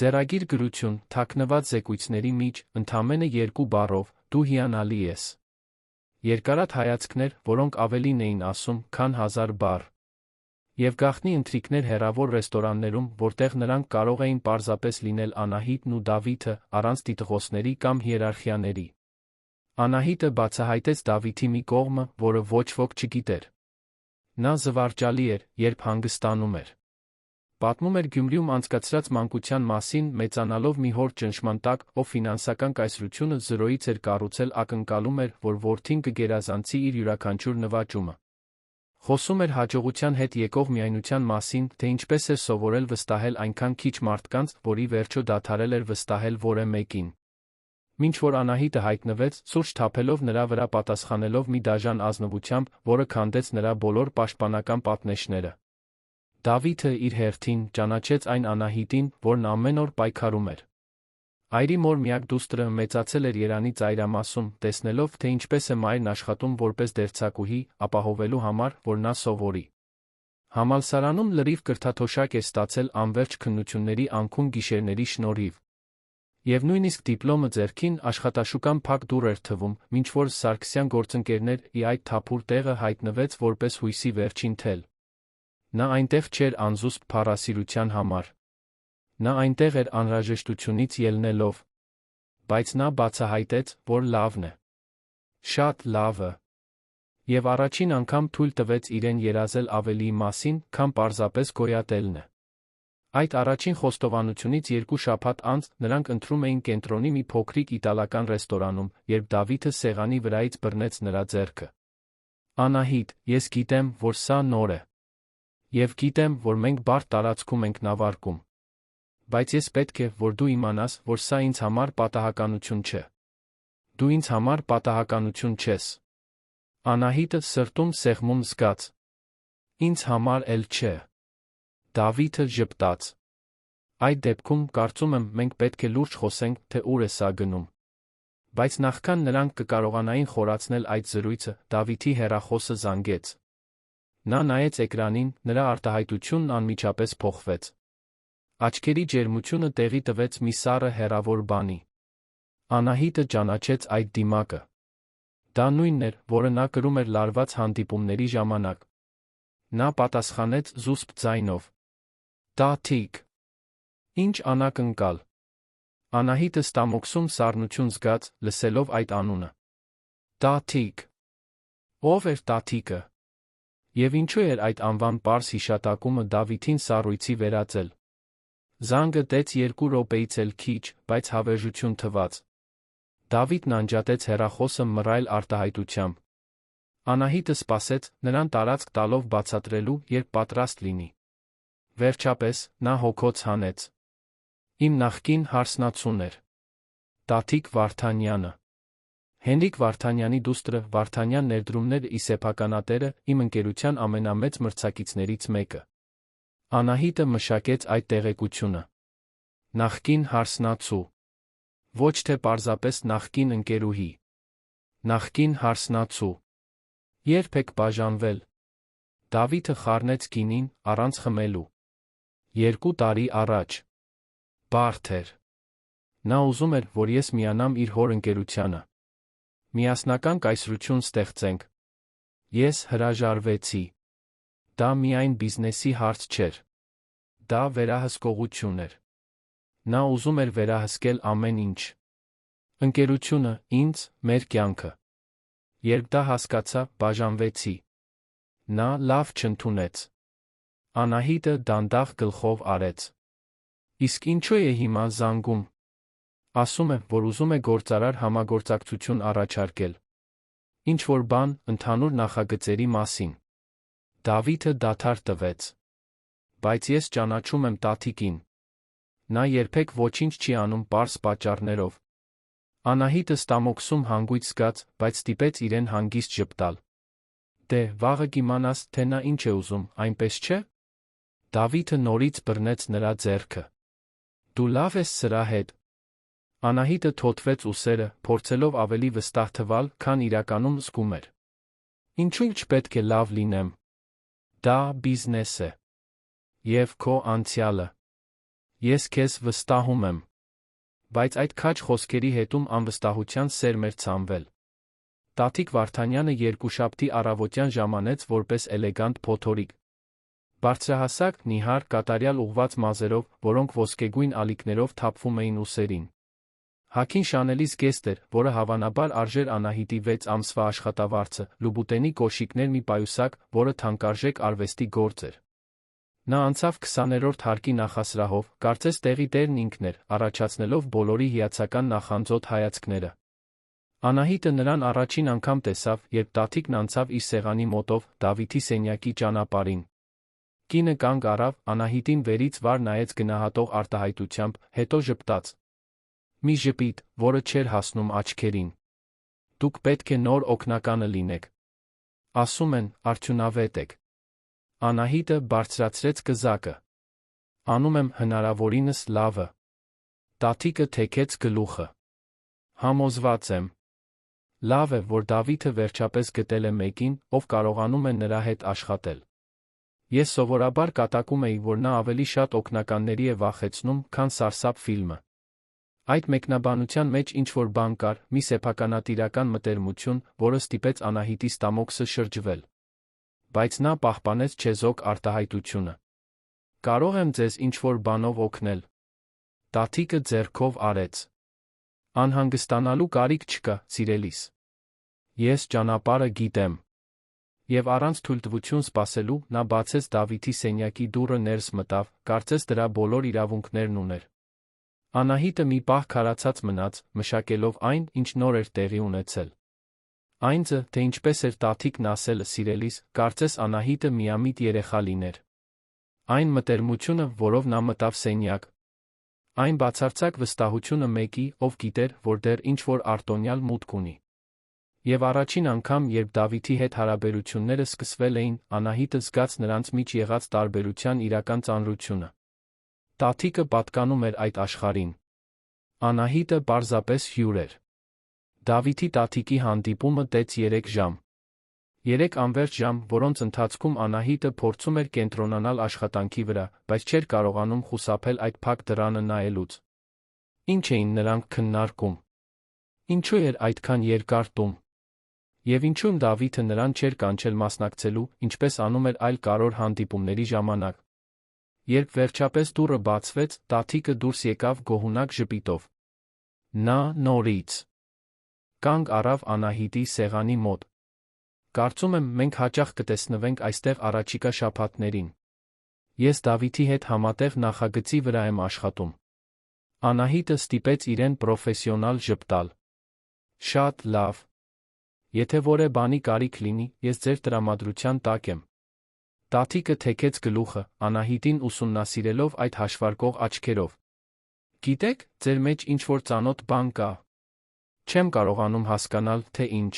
Ձեռագիր գրություն, թաքնված զեկույցների միջ, ընդամենը 2 բառով, դու հիանալի ես։ Երկարատ հայացքներ, որոնք ավելին էին ասում, քան 1000 բառ։ Եվ գաղտնի ընթրիքներ հեռավոր ռեստորաններում, որտեղ նրանք կարող էին պարզապես լինել Անահիտն ու Դավիթը, առանց տիտղոսների կամ հիերարխիաների։ Անահիտը բացահայտեց Դավիթի մի կողմը, որը ոչ ոք չգիտեր։ Նա զվարճալի էր, երբ հանգստանում էր։ Պատմում էր Գյումրիում անցկացրած մանկության մասին, մեծանալով մի հոր ճնշման տակ, ով ֆինանսական կայսրությունը զրոյից էր կառուցել, ակնկալում էր, որ որդին կգերազանցի իր յուրաքանչյուր նվաճումը։ Խոսում էր հաջողության հետ եկող միայնության մասին, թե ինչպես էր սովորել վստահել այնքան քիչ մարդկանց, որ ի վերջո դադարել էր վստահել որևէ մեկին։ Մինչ որ Անահիտը հայտնվեց, սուրճ թափելով նրա վրա պատասխանելով մի դաժան ազնվությամբ, որը քանդեց նրա բոլոր պաշտպանական պատնեշները։ Դավիթը իր հերթին ճանաչեց այն Անահիտին, որն ամեն օր պայքարում էր։ Այրի մոր միակ դուստրը մեծացել էր Երանի ծայրամասում, տեսնելով, թե ինչպես է մայրն աշխատում որպես դերձակուհի, ապահովելու համար, որ նա սովորի։ Համալսարանում լրիվ կրթաթոշակ էր ստացել անվերջ քննությունների անքուն գիշերների շնորհիվ։ Եվ նույնիսկ դիպլոմը ձեռքին, աշխատաշուկան փակ դուռ էր թվում, մինչ որ Սարգսյան գործընկերներ ի այդ թափուր տեղը հայտնվեց որպես հույսի վերջին թել։ Նա այնտեղ չէր անզուսպ փառասիրության համար։ Նա այնտեղ էր անհրաժեշտությունից ելնելով։ Բայց նա բացահայտեց, որ լավն է։ Շատ լավը։ Եվ առաջին անգամ թույլ տվեց իրեն երազել ավելիի մասին, քան պարզապես գոյատելն է։ Այդ առաջին խոստովանությունից 2 շաբաթ անց նրանք ընթրում էին կենտրոնի մի փոքրիկ իտալական ռեստորանում, երբ Դավիթը սեղանի վրայից բռնեց նրա ձեռքը։ Անահիտ, ես գիտեմ, որ սա նոր է։ Եվ գիտեմ, որ մենք բարդ տարածքում ենք նավարկում։ Բայց ես պետք է, որ դու իմանաս, որ սա ինձ համար պատահականություն չէ։ Դու ինձ համար պատահականություն չես։ Անահիտը սրտում սեղմում զգաց։ Ինձ համար էլ չէ։ Դավիթը ժպտաց։ Այդ դեպքում, կարծում եմ, մենք պետք է լուրջ խոսենք, թե ուր է սա գնում։ Բայց նախքան նրանք կկարողանային խորացնել այդ զրույցը, Դավիթի հեռախոսը զանգեց։ Նա նայեց էկրանին, նրա արտահայտությունն անմիջապես փոխվեց։ Աչքերի ջերմությունը տեղի տվեց մի սառը հեռավոր բանի։ Անահիտը ճանաչեց այդ դիմակը։ Դա նույնն էր, որը նա կրում էր լարված հանդիպումների ժամանակ։ Նա պատասխանեց զուսպ ձայնով. Տաթիկ։ Ինչ անակնկալ։ Անահիտը ստամոքսում սառնություն զգաց, լսելով այդ անունը։ Տաթիկ։ Ով էր Տաթիկը։ Եվ ինչու էր այդ անվան պարզ հիշատակումը Դավիթին սառույցի վերածել։ Զանգը տեց 2 րոպեից էլ քիչ, բայց հավերժություն թվաց։ Դավիթն անջատեց հեռախոսը մռայլ արտահայտությամբ։ Անահիտը սպասեց, նրան տարածք տալով բացատրելու, երբ պատրաստ լինի։ Վերջապես, նա հոգոց հանեց։ Իմ նախկին հարսնացուն էր։ Տաթիկ Վարդանյանը։ Հենրիկ Վարդանյանի դուստրը, Վարդանյան ներդրումներ ի սեփականատերը, իմ ընկերության ամենամեծ մրցակիցներից մեկը։ Անահիտը մշակեց այդ տեղեկությունը։ Նախկին հարսնացու։ Ոչ թե պարզապես նախկին ընկերուհի։ Նախկին հարսնացու։ Երբ եք բաժանվել։ Դավիթը խառնեց գինին առանց խմելու։ 2 տարի առաջ։ Բարդ էր։ Նա ուզում էր, որ ես միանամ իր հոր ընկերությանը։ Միասնական կայսրություն ստեղծենք։ Ես հրաժարվեցի։ Դա միայն բիզնեսի հարց չէր։ Դա վերահսկողություն էր։ Նա ուզում էր վերահսկել ամեն ինչ։ Ընկերությունը, ինձ, մեր կյանքը։ Երբ դա հասկացա, բաժանվեցի։ Նա լավ չընդունեց։ Անահիտը դանդաղ գլխով արեց։ Իսկ ինչու է հիմա զանգում։ Ասում է, որ ուզում է գործարար համագործակցություն առաջարկել։ Ինչ-որ բան, ընդհանուր նախագծերի մասին։ Դավիթը դադար տվեց։ Բայց ես ճանաչում եմ տատիկին։ Նա երբեք ոչինչ չի անում պարզ պատճառներով։ Անահիտը ստամոքսում հանգույց զգաց, բայց ստիպեց իրեն հանգիստ ժպտալ։ Դե, վաղը կիմանաս, թե նա ինչ է ուզում, այնպես չէ։ Դավիթը նորից բռնեց նրա ձեռքը։ Դու լավ ես սրա հետ։ Անահիտը թոթվեց ուսերը, փորձելով ավելի վստահ թվալ, քան իրականում զգում էր։ Ինչու չպետք է լավ լինեմ։ Դա բիզնես է։ Եվ քո անցյալը։ Ես քեզ վստահում եմ։ Բայց այդ քաջ խոսքերի հետում անվստահության սերմ էր ցանվել։ Տատիկ Վարդանյանը երկուշաբթի առավոտյան ժամանեց որպես էլեգանտ փոթորիկ։ Բարձրահասակ, նիհար, կատարյալ ուղված մազերով, որոնք ոսկեգույն ալիքներով թափվում էին ուսերին։ Հագին Շանելի զգեստ էր, որը հավանաբար արժեր Անահիտի 6 ամսվա աշխատավարձը, լուբուտենի կոշիկներ մի պայուսակ, որը թանկարժեք արվեստի գործ էր։ Նա անցավ 20-րդ հարկի նախասրահով, կարծես տեղի տերն ինքն էր, առաջացնելով բոլորի հիացական նախանձոտ հայացքները։ Անահիտը նրան առաջին անգամ տեսավ, երբ տատիկն անցավ իր սեղանի մոտով, Դավիթի սենյակի ճանապարհին։ Կինը կանգ առավ, Անահիտին վերից վար նայեց գնահատող արտահայտությամբ, հետո ժպտաց։ Մի ժպիտ, որը չէր հասնում աչքերին։ Դուք պետք է նոր օգնականը լինեք։ Ասում են, արդյունավետ եք։ Անահիտը բարձրացրեց կզակը։ Անում եմ հնարավորինս լավը։ Տատիկը թեքեց գլուխը։ Համոզված եմ։ Լավ է, որ Դավիթը վերջապես գտել է մեկին, ով կարողանում է նրա հետ աշխատել։ Ես սովորաբար կատակում էի, որ նա ավելի շատ օգնականների է վախեցնում, քան սարսափ ֆիլմը։ Այդ մեկնաբանության մեջ ինչ-որ բան կար, մի սեփականատիրական մտերմություն, որը ստիպեց Անահիտի ստամոքսը շրջվել։ Բայց նա պահպանեց չեզոք արտահայտությունը։ Կարող եմ ձեզ ինչ-որ բանով օգնել։ Տատիկը ձեռքով արեց։ Անհանգստանալու կարիք չկա, սիրելիս։ Ես ճանապարհը գիտեմ։ Եվ առանց թույլտվություն սպասելու, նա բացեց Դավիթի սենյակի դուռը, ներս մտավ, կարծես դրա բոլոր իրավունքներն ուներ։ Անահիտը մի պահ քարացած մնաց, մշակելով այն, ինչ նոր էր տեղի ունեցել։ Այն ձ, թե ինչպես էր տատիկն ասել, սիրելիս, կարծես Անահիտը միամիտ երեխա լիներ։ Այն մտերմությունը, որով նա մտավ սենյակ։ Այն բացարձակ վստահությունը մեկի, ով գիտեր, որ դեռ ինչ-որ արտոնյալ մուտք ունի։ Եվ առաջին անգամ, երբ Դավիթի հետ հարաբերությունները սկսվել էին, Անահիտը զգաց նրանց մեջ եղած տարբերության իրական ծանրությունը։ Տատիկը պատկանում էր այդ աշխարհին։ Անահիտը պարզապես հյուր էր։ Դավիթի տատիկի հանդիպումը տեց 3 ժամ։ 3 անվերջ ժամ, որոնց ընթացքում Անահիտը փորձում էր կենտրոնանալ աշխատանքի վրա, բայց չէր կարողանում խուսափել այդ փակ դռանը նայելուց։ Ինչ էին նրանք քննարկում։ Ինչու էր այդքան երկար տուն։ Եվ ինչու Դավիթը նրան չէր կանչել մասնակցելու, ինչպես անում էր այլ կարևոր հանդիպումների ժամանակ։ Երբ վերջապես դուռը բացվեց, տատիկը դուրս եկավ գոհունակ ժպիտով։ Նա նորից կանգ առավ Անահիտի սեղանի մոտ։ Կարծում եմ, մենք հաճախ կտեսնվենք այստեղ առաջիկա շաբաթներին։ Ես Դավիթի հետ համատեղ նախագծի վրա եմ աշխատում։ Անահիտը ստիպեց իրեն պրոֆեսիոնալ ժպտալ։ Շատ լավ։ Եթե որևէ բանի կարիք լինի, ես ձեր տրամադրության տակ եմ։ Տատիկը թեքեց գլուխը, Անահիտին ուսումնասիրելով այդ հաշվարկող աչքերով։ Գիտեք, ձեր մեջ ինչ-որ ծանոթ բան կա։ Չեմ կարողանում հասկանալ, թե ինչ։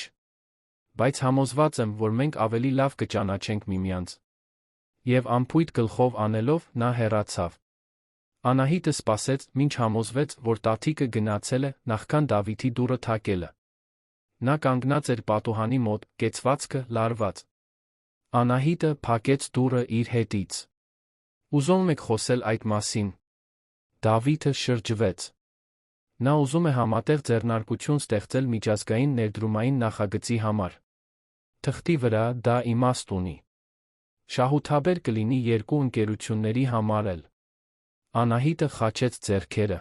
Բայց համոզված եմ, որ մենք ավելի լավ կճանաչենք միմյանց։ Եվ անփույթ գլխով անելով, նա հեռացավ։ Անահիտը սպասեց, մինչ համոզվեց, որ տատիկը գնացել է, նախքան Դավիթի դուռը թակելը։ Նա կանգնած էր պատուհանի մոտ, կեցվածքը լարված։ Անահիտը փակեց դուռը իր հետից։ Ուզում եք խոսել այդ մասին։ Դավիթը շրջվեց։ Նա ուզում է համատեղ ձեռնարկություն ստեղծել միջազգային ներդրումային նախագծի համար։ Թղթի վրա դա իմաստ ունի։ Շահութաբեր կլինի երկու ընկերությունների համար էլ։ Անահիտը խաչեց ձեռքերը։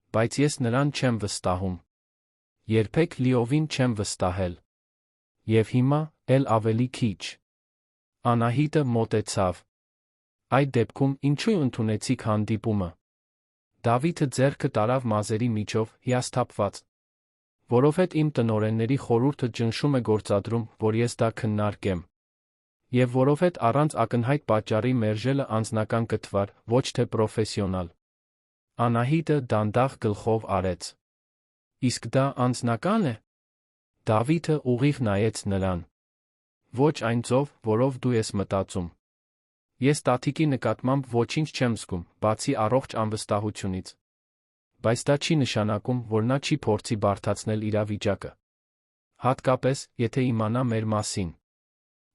Բայց ես նրան չեմ վստահում։ Երբեք լիովին չեմ վստահել։ Եվ հիմա էլ ավելի քիչ։ Անահիտը մոտեցավ։ Այդ դեպքում ինչու ընդունեցիք հանդիպումը։ Դավիթը ձեռքը տարավ մազերի միջով, հիասթափված։ Որովհետև իմ տնօրենների խորհուրդը ճնշում է գործադրում, որ ես դա քննարկեմ։ Եվ որովհետև առանց ակնհայտ պատճառի մերժելը անձնական կթվար, ոչ թե պրոֆեսիոնալ։ Անահիտը դանդաղ գլխով արեց։ Իսկ դա անձնական է։ Դավիթը ուղիղ նայեց նրան։ Ոչ այն ծով, որով դու ես մտածում։ Ես տատիկի նկատմամբ ոչինչ չեմ զգում, բացի առողջ անվստահությունից։ Բայց դա չի նշանակում, որ նա չի փորձի բարդացնել իրավիճակը։ Հատկապես, եթե իմանա մեր մասին։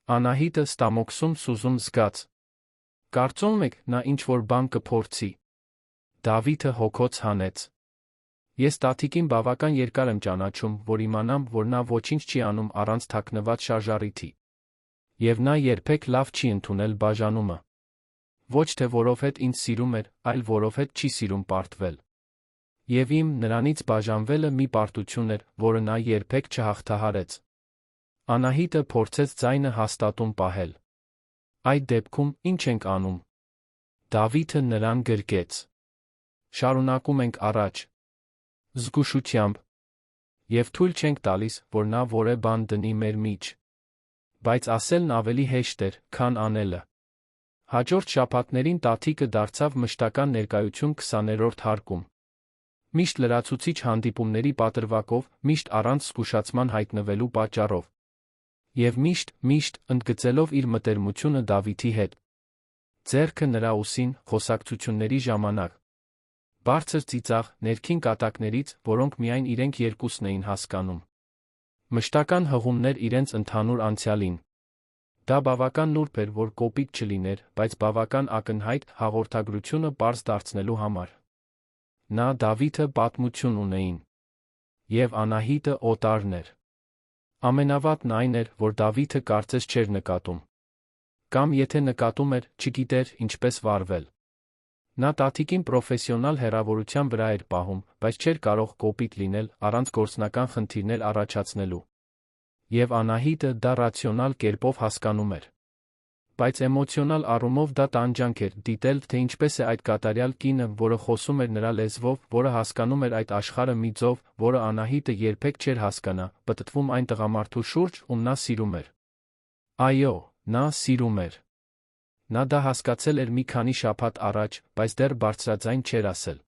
Անահիտը ստամոքսում սուզում զգաց։ Կարծում եք, նա ինչ-որ բան կփորձի։ Դավիթը հոգոց հանեց։ Ես տատիկին բավական երկար եմ ճանաչում, որ իմանամ, որ նա ոչինչ չի անում առանց թաքնված շարժառիթի։ Եվ նա երբեք լավ չի ընդունել բաժանումը։ Ոչ թե որովհետև ինձ սիրում էր, այլ որովհետև չի սիրում պարտվել։ Եվ իմ նրանից բաժանվելը մի պարտություն էր, որը նա երբեք չհաղթահարեց։ Անահիտը փորձեց ձայնը հաստատուն պահել։ Այդ դեպքում ինչ ենք անում։ Դավիթը նրան գրկեց։ Շարունակում ենք առաջ։ Զգուշությամբ։ Եվ թույլ չենք տալիս, որ նա որևէ բան դնի մեր միջ։ Բայց ասելն ավելի հեշտ էր, քան անելը։ Հաջորդ շաբաթներին տատիկը դարձավ մշտական ներկայություն 20-րդ հարկում։ Միշտ լրացուցիչ հանդիպումների պատրվակով, միշտ առանց զգուշացման հայտնվելու պատճառով։ Եվ միշտ ընդգծելով իր մտերմությունը Դավիթի հետ։ Ձեռքը նրա ուսին, խոսակցությունների ժամանակ։ Բարձր ծիծաղ, ներքին կատակներից, որոնք միայն իրենք երկուսն էին հասկանում։ Մշտական հղումներ իրենց ընդհանուր անցյալին։ Դա բավական նուրբ էր, որ կոպիտ չլիներ, բայց բավական ակնհայտ հաղորդագրությունը պարզ դարձնելու համար։ Նա Դավիթը պատմություն ունեին։ Եվ Անահիտը օտարն էր։ Ամենավատն այն էր, որ Դավիթը կարծես չէր նկատում։ Կամ եթե նկատում էր, չգիտեր ինչպես վարվել։ Նա տատիկին պրոֆեսիոնալ հեռավորության վրա էր պահում, բայց չէր կարող կոպիտ լինել առանց գործնական խնդիրներ առաջացնելու։ Եվ Անահիտը դա ռացիոնալ կերպով հասկանում էր։ Բայց էմոցիոնալ առումով դա տանջանք էր դիտել, թե ինչպես է այդ կատարյալ կինը, որը խոսում էր նրա լեզվով, որը հասկանում էր այդ աշխարհը մի ձով, որը Անահիտը երբեք չէր հասկանա, պտտվում այն տղամարդու շուրջ, ում նա սիրում էր։ Այո, նա սիրում էր։ Նա դա հասկացել էր մի քանի շաբաթ առաջ, բայց դեռ բարձրաձայն չէր ասել։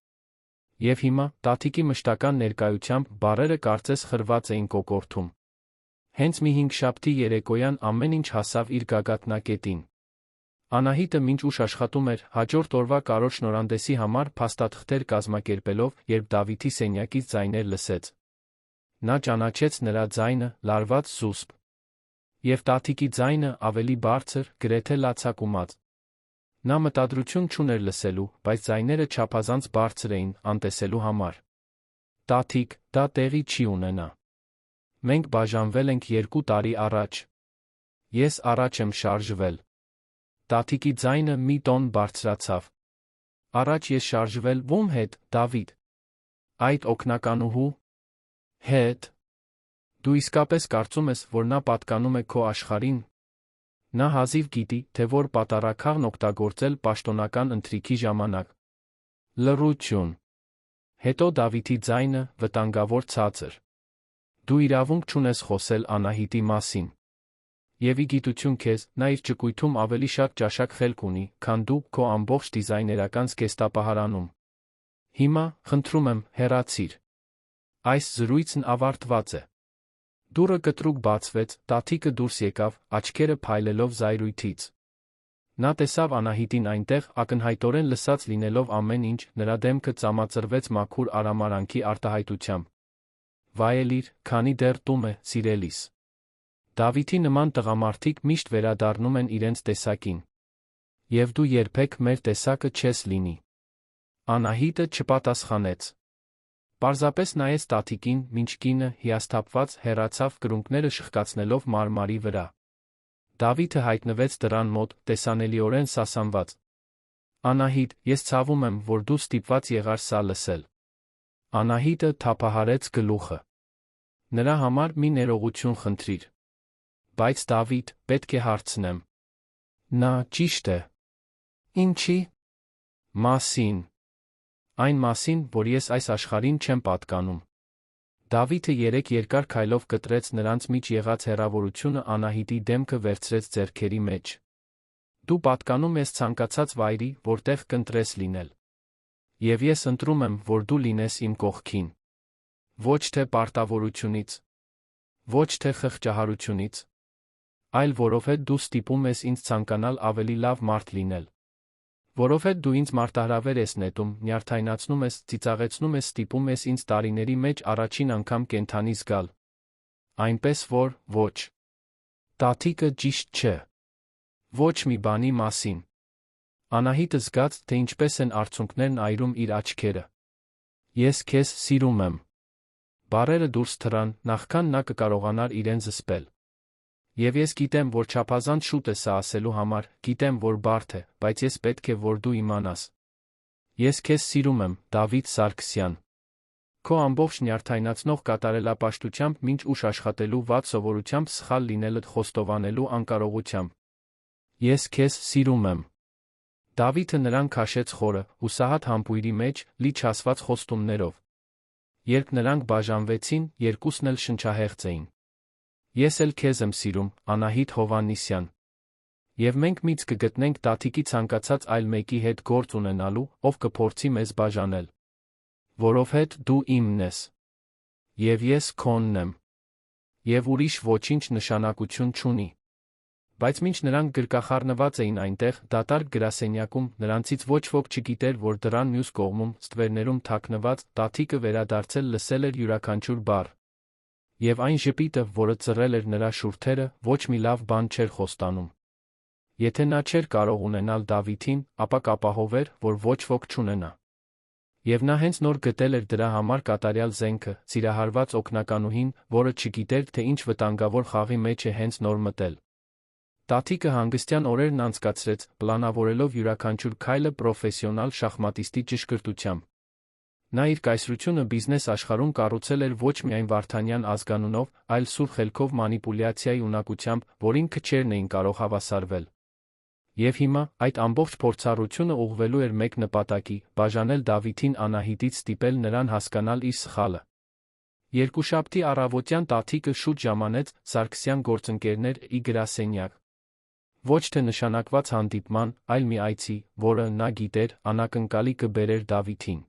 Եվ հիմա, տատիկի մշտական ներկայությամբ, բառերը կարծես խրված էին կոկորդում։ Հենց մի հինգշաբթի երեկոյան ամեն ինչ հասավ իր գագաթնակետին։ Անահիտը մինչ ուշ աշխատում էր հաջորդ օրվա կարևոր շնորհանդեսի համար փաստաթղթեր կազմակերպելով, երբ Դավիթի սենյակից ձայներ լսեց։ Նա ճանաչեց նրա ձայնը, լարված զուսպ։ Եվ տատիկի ձայնը ավելի բարձր, գրեթե լացակումած։ Նա մտադրություն չուներ լսելու, բայց ձայները չափազանց բարձր էին, անտեսելու համար։ Տատիկ, դա տեղի չի ունենա։ Մենք բաժանվել ենք 2 տարի առաջ։ Ես առաջ եմ շարժվել։ Տատիկի ձայնը մի տոն բարձրացավ։ Առաջ ես շարժվել ո՞մ հետ, Դավիթ։ Այդ օգնականուհու հետ։ Դու իսկապես կարծում ես, որ նա պատկանում է քո աշխարհին։ Նա հազիվ գիտի, թե որ պատարագաղն օգտագործել պաշտոնական ընթրիքի ժամանակ։ Լռություն։ Հետո Դավիթի ձայնը, վտանգավոր ցածր։ Դու իրավունք չունես խոսել Անահիտի մասին։ Եվ ի գիտություն քեզ, նա իր ճկույթում ավելի շատ ճաշակ խելք ունի, քան դու քո ամբողջ դիզայներական զգեստապահարանում։ Հիմա, խնդրում եմ, հեռացիր։ Այս զրույցն ավարտված է։ Դուռը կտրուկ բացվեց, տատիկը դուրս եկավ, աչքերը փայլելով զայրույթից։ Նա տեսավ Անահիտին այնտեղ, ակնհայտորեն լսած լինելով ամեն ինչ, նրա դեմքը ծամածրվեց մաքուր արամարանքի արտահայտությամբ։ Վայելիր, քանի դեռ տում է, սիրելիս։ Դավիթի նման տղամարդիկ միշտ վերադառնում են իրենց տեսակին։ Եվ դու երբեք մեր տեսակը չես լինի։ Անահիտը չպատասխանեց։ Պարզապես նայեց տատիկին, մինչ կինը, հիասթափված, հեռացավ կրունկները շխկացնելով մարմարի վրա։ Դավիթը հայտնվեց դռան մոտ, տեսանելիորեն սասանված։ Անահիտ, ես ցավում եմ, որ դու ստիպված եղար սա լսել։ Անահիտը թափահարեց գլուխը։ Նրա համար մի ներողություն խնդրիր։ Բայց Դավիթ, պետք է հարցնեմ։ Նա ճիշտ է։ Ինչի՞։ Մասին։ Այն մասին, որ ես այս աշխարհին չեմ պատկանում։ Դավիթը երեք երկար քայլով կտրեց նրանց միջ եղած հեռավորությունը Անահիտի դեմքը վերցրեց ձեռքերի մեջ։ Դու պատկանում ես ցանկացած վայրի, որտեղ կընտրես լինել։ Եվ ես ընտրում եմ, որ դու լինես իմ կողքին։ Ոչ թե պարտավորությունից։ Ոչ թե խղճահարությունից։ Այլ որովհետև դու ստիպում ես ինձ ցանկանալ ավելի լավ մարդ լինել։ Որովհետև դու ինձ մարտահրավեր ես նետում, նյարդայնացնում ես, ծիծաղեցնում ես, ստիպում ես ինձ տարիների մեջ առաջին անգամ կենդանի զգալ։ Այնպես որ, ոչ։ Տատիկը ճիշտ չէ։ Ոչ մի բանի մասին։ Անահիտը զգաց, թե ինչպես են արցունքներն այրում իր աչքերը։ Ես քեզ սիրում եմ։ Բառերը դուրս թռան, նախքան նա կկարողանար իրեն զսպել։ Եվ ես գիտեմ, որ չափազանց շուտ է սա ասելու համար, գիտեմ, որ բարդ է, բայց ես պետք է, որ դու իմանաս։ Ես քեզ սիրում եմ, Դավիթ Սարգսյան։ Քո ամբողջ նյարդայնացնող կատարելապաշտությամբ մինչ ուշ աշխատելու վատ սովորությամբ սխալ լինելդ խոստովանելու անկարողությամբ։ Ես քեզ սիրում եմ։ Դավիթը նրան քաշեց խորը, հուսահատ համբույրի մեջ, լի չասված խոստումներով։ Երբ նրանք բաժանվեցին, երկուսն էլ շնչահեղձ էին։ Ես էլ քեզ եմ սիրում, Անահիտ Հովհաննիսյան։ Եվ մենք միծ կգտնենք տատիկի ցանկացած այլ մեկի հետ գործ ունենալու, ով կփորձի մեզ բաժանել։ Որովհետև դու իմն ես։ Եվ ես քոնն եմ։ Եվ ուրիշ ոչինչ նշանակություն չունի։ Բայց մինչ նրանք գրկախառնված էին այնտեղ, դատարկ գրասենյակում, նրանցից ոչ ոք չգիտեր, որ դռան մյուս կողմում, ստվերներում թաքնված, տատիկը վերադարձել լսել էր յուրաքանչյուր բառ։ Եվ այն ժպիտը, որը ծռել էր նրա շուրթերը, ոչ մի լավ բան չէր խոստանում։ Եթե նա չէր կարող ունենալ Դավիթին, ապա կապահովեր, որ ոչ ոք չունենա։ Եվ նա հենց նոր գտել էր դրա համար կատարյալ զենքը, սիրահարված օգնականուհին, որը չգիտեր, թե ինչ վտանգավոր խաղի մեջ է հենց նոր մտել։ Տատիկը հանգստյան օրերն անցկացրեց, պլանավորելով յուրաքանչյուր քայլը պրոֆեսիոնալ շախմատիստի ճշգրտությամբ։ Նա իր կայսրությունը բիզնես աշխարհում կառուցել էր ոչ միայն Վարդանյան ազգանունով, այլ սուր խելքով մանիպուլյացիայի ունակությամբ, որին քչերն էին կարող հավասարվել։ Եվ հիմա, այդ ամբողջ փորձառությունը ուղղվելու էր մեկ նպատակի՝ բաժանել Դավիթին Անահիտից, ստիպել նրան հասկանալ իր սխալը։ Երկուշաբթի առավոտյան տատիկը շուտ ժամանեց Սարգսյան գործընկերներ ի գրասենյակ։ Ոչ թե նշանակված հանդիպման, այլ մի այցի, որը, նա գիտեր, անակնկալի կբերեր Դավիթին։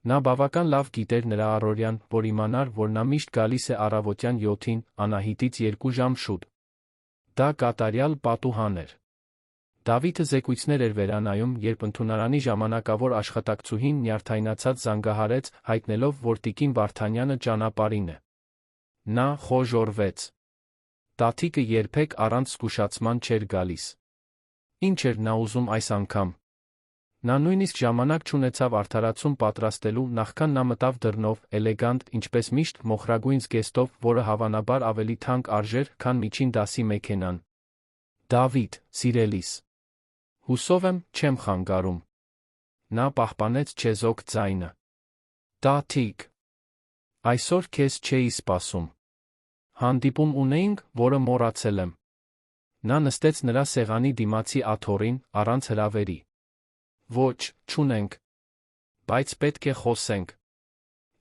Նա բավական լավ գիտեր նրա առօրյան, որ իմանար, որ նա միշտ գալիս է առավոտյան 7-ին, Անահիտից 2 ժամ շուտ։ Դա կատարյալ պատուհան էր։ Դավիթը զեկույցներ էր վերանայում, երբ ընդունարանի ժամանակավոր աշխատակցուհին նյարդայնացած զանգահարեց, հայտնելով, որ տիկին Վարդանյանը ճանապարհին է։ Նա խոժոռվեց։ Տատիկը երբեք առանց զգուշացման չէր գալիս։ Ինչ էր նա ուզում այս անգամ։ Նա նույնիսկ ժամանակ չունեցավ արդարացում պատրաստելու, նախքան նա մտավ դռնով, էլեգանտ, ինչպես միշտ, մոխրագույն զգեստով, որը հավանաբար ավելի թանկ արժեր, քան միջին դասի մեքենան։ Դավիթ, սիրելիս։ Հուսով եմ, չեմ խանգարում։ Նա պահպանեց չեզոք ձայնը։ Տատիկ։ Այսօր քեզ չէի սպասում։ Հանդիպում ունեինք, որը մոռացել եմ։ Նա նստեց նրա սեղանի դիմացի աթոռին, առանց հրավերի։ Ոչ, չունենք։ Բայց պետք է խոսենք։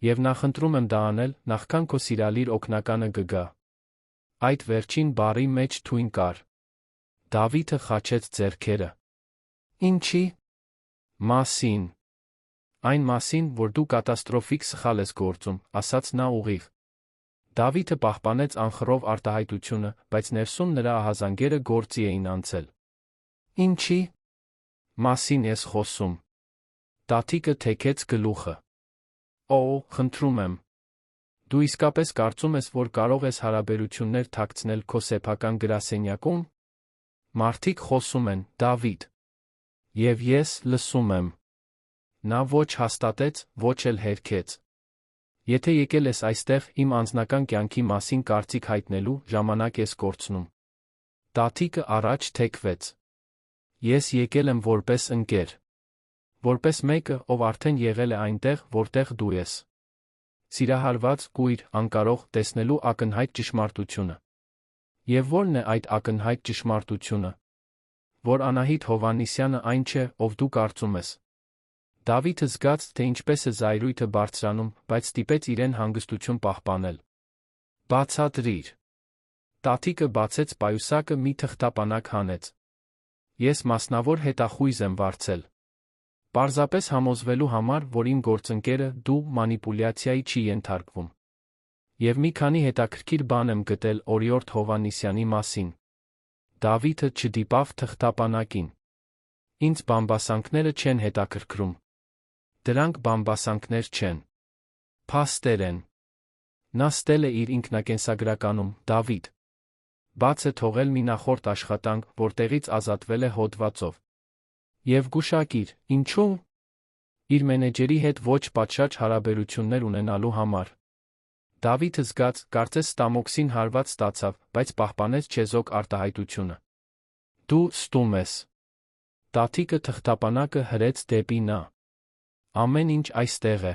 Եվ նախընտրում եմ դա անել, նախքան քո սիրալիր օգնականը կգա։ Այդ վերջին բառի մեջ թույն կար։ Դավիթը խաչեց ձեռքերը։ Ինչի՞։ Մասին։ Այն մասին, որ դու կատաստրոֆիկ սխալ ես գործում, ասաց նա ուղիղ։ Դավիթը պահպանեց անխռով արտահայտությունը, բայց ներսում նրա ահազանգերը գործի էին անցել։ Ինչի՞ մասին ես խոսում։ Տատիկը թեքեց գլուխը։ Օ, խնդրում եմ։ Դու իսկապես կարծում ես, որ կարող ես հարաբերություններ թաքցնել քո սեփական գրասենյակում։ Մարդիկ խոսում են, Դավիթ։ Եվ ես լսում եմ։ Նա ոչ հաստատեց, ոչ էլ հերքեց։ Եթե եկել ես այստեղ իմ անձնական կյանքի մասին կարծիք հայտնելու, ժամանակ ես կորցնում։ Տատիկը առաջ թեքվեց։ Ես եկել եմ որպես ընկեր։ Որպես մեկը, ով արդեն եղել է այնտեղ, որտեղ դու ես։ Սիրահարված, կույր, անկարող, տեսնելու ակնհայտ ճշմարտությունը։ Եվ ո՞րն է այդ ակնհայտ ճշմարտությունը։ Որ Անահիտ Հովհաննիսյանը այն չէ, ով դու կարծում ես։ Դավիթը զգաց, թե ինչպես է զայրույթը բարձրանում, բայց ստիպեց իրեն հանգստություն պահպանել։ Բացատրիր։ Տատիկը բացեց պայուսակը, մի թղթապանակ հանեց։ Ես մասնավոր հետախույզ եմ վարձել։ Պարզապես համոզվելու համար, որ իմ գործընկերը դու մանիպուլյացիայի չի ենթարկվում։ Եվ մի քանի հետաքրքիր բան եմ գտել Օրիորդ Հովհաննիսյանի մասին։ Դավիթը չդիպավ թղթապանակին։ Ինձ բամբասանքները չեն հետաքրքրում։ Դրանք բամբասանքներ չեն։ Փաստեր են։ Նա ստել է իր ինքնակենսագրականում, Դավիթ։ Բաց է թողել մի նախորդ աշխատանք, որտեղից ազատվել է հոդվածով։ Եվ գուշակիր, ինչու՞։ Իր մենեջերի հետ ոչ պատշաճ հարաբերություններ ունենալու համար։ Դավիթը զգաց, կարծես ստամոքսին հարված ստացավ, բայց պահպանեց չեզոք արտահայտությունը։ Դու ստում ես։ Տատիկը թղթապանակը հրեց դեպի նա։ Ամեն ինչ այստեղ է։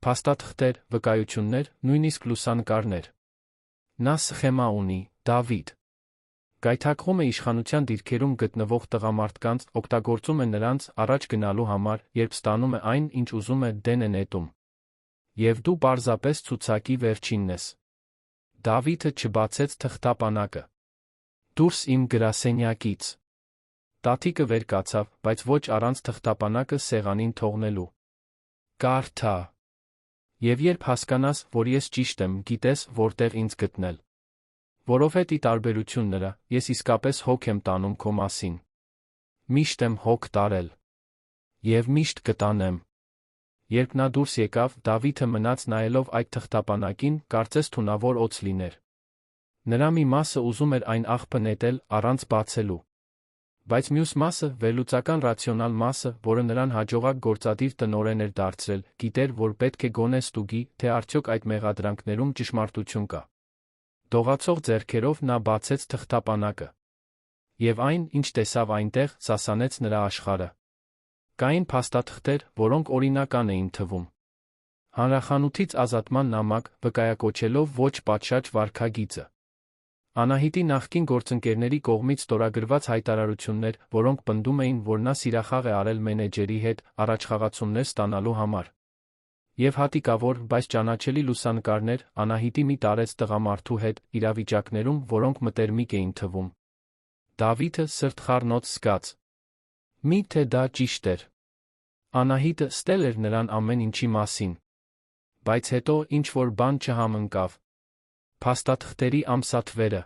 Փաստաթղթեր, վկայություններ, նույնիսկ լուսանկարներ։ Նա սխեմա ունի, Դավիթ։ Գայթակղում է իշխանության դիրքերում գտնվող տղամարդկանց, օգտագործում է նրանց առաջ գնալու համար, երբ ստանում է այն, ինչ ուզում է, դեն է նետում։ Եվ դու պարզապես ցուցակի վերջինն ես։ Դավիթը չբացեց թղթապանակը։ Դուրս իմ գրասենյակից։ Տատիկը վեր կացավ, բայց ոչ առանց թղթապանակը սեղանին թողնելու։ Կարդա։ Եվ երբ հասկանաս, որ ես ճիշտ եմ, գիտես, որտեղ ինձ գտնել։ Որովհետև ի տարբերություն նրա, ես իսկապես հոգ եմ տանում քո մասին։ Միշտ եմ հոգ տարել։ Եվ միշտ կտանեմ։ Երբ նա դուրս եկավ, Դավիթը մնաց նայելով այդ թղթապանակին, կարծես թունավոր օձ լիներ։ Նրա մի մասը ուզում էր այն աղբը նետել, առանց բացելու։ Բայց մյուս մասը, վերլուծական ռացիոնալ մասը, որը նրան հաջողակ գործադիր տնօրեն էր դարձրել, գիտեր, որ պետք է գոնե ստուգի, թե արդյոք այդ մեղադրանքներում ճշմարտություն կա։ Դողացող ձեռքերով նա բացեց թղթապանակը։ Եվ այն, ինչ տեսավ այնտեղ, սասանեց նրա աշխարհը։ Կային փաստաթղթեր, որոնք օրինական էին թվում։ Հանրախանութից ազատման նամակ, վկայակոչելով ոչ պատշաճ վարքագիծը։ Անահիտի նախկին գործընկերների կողմից ստորագրված հայտարարություններ, որոնք պնդում էին, որ նա սիրախաղ է արել մենեջերի հետ, առաջխաղացումներ ստանալու համար։ Եվ հատիկավոր, բայց ճանաչելի լուսանկարներ, Անահիտի մի տարեց տղամարդու հետ, իրավիճակներում, որոնք մտերմիկ էին թվում։ Դավիթը սրտխառնոց զգաց։ Մի՞թե դա ճիշտ էր։ Անահիտը ստել էր նրան ամեն ինչի մասին։ Բայց հետո ինչ-որ բան չհամընկավ։ Փաստաթղթերի ամսաթվերը։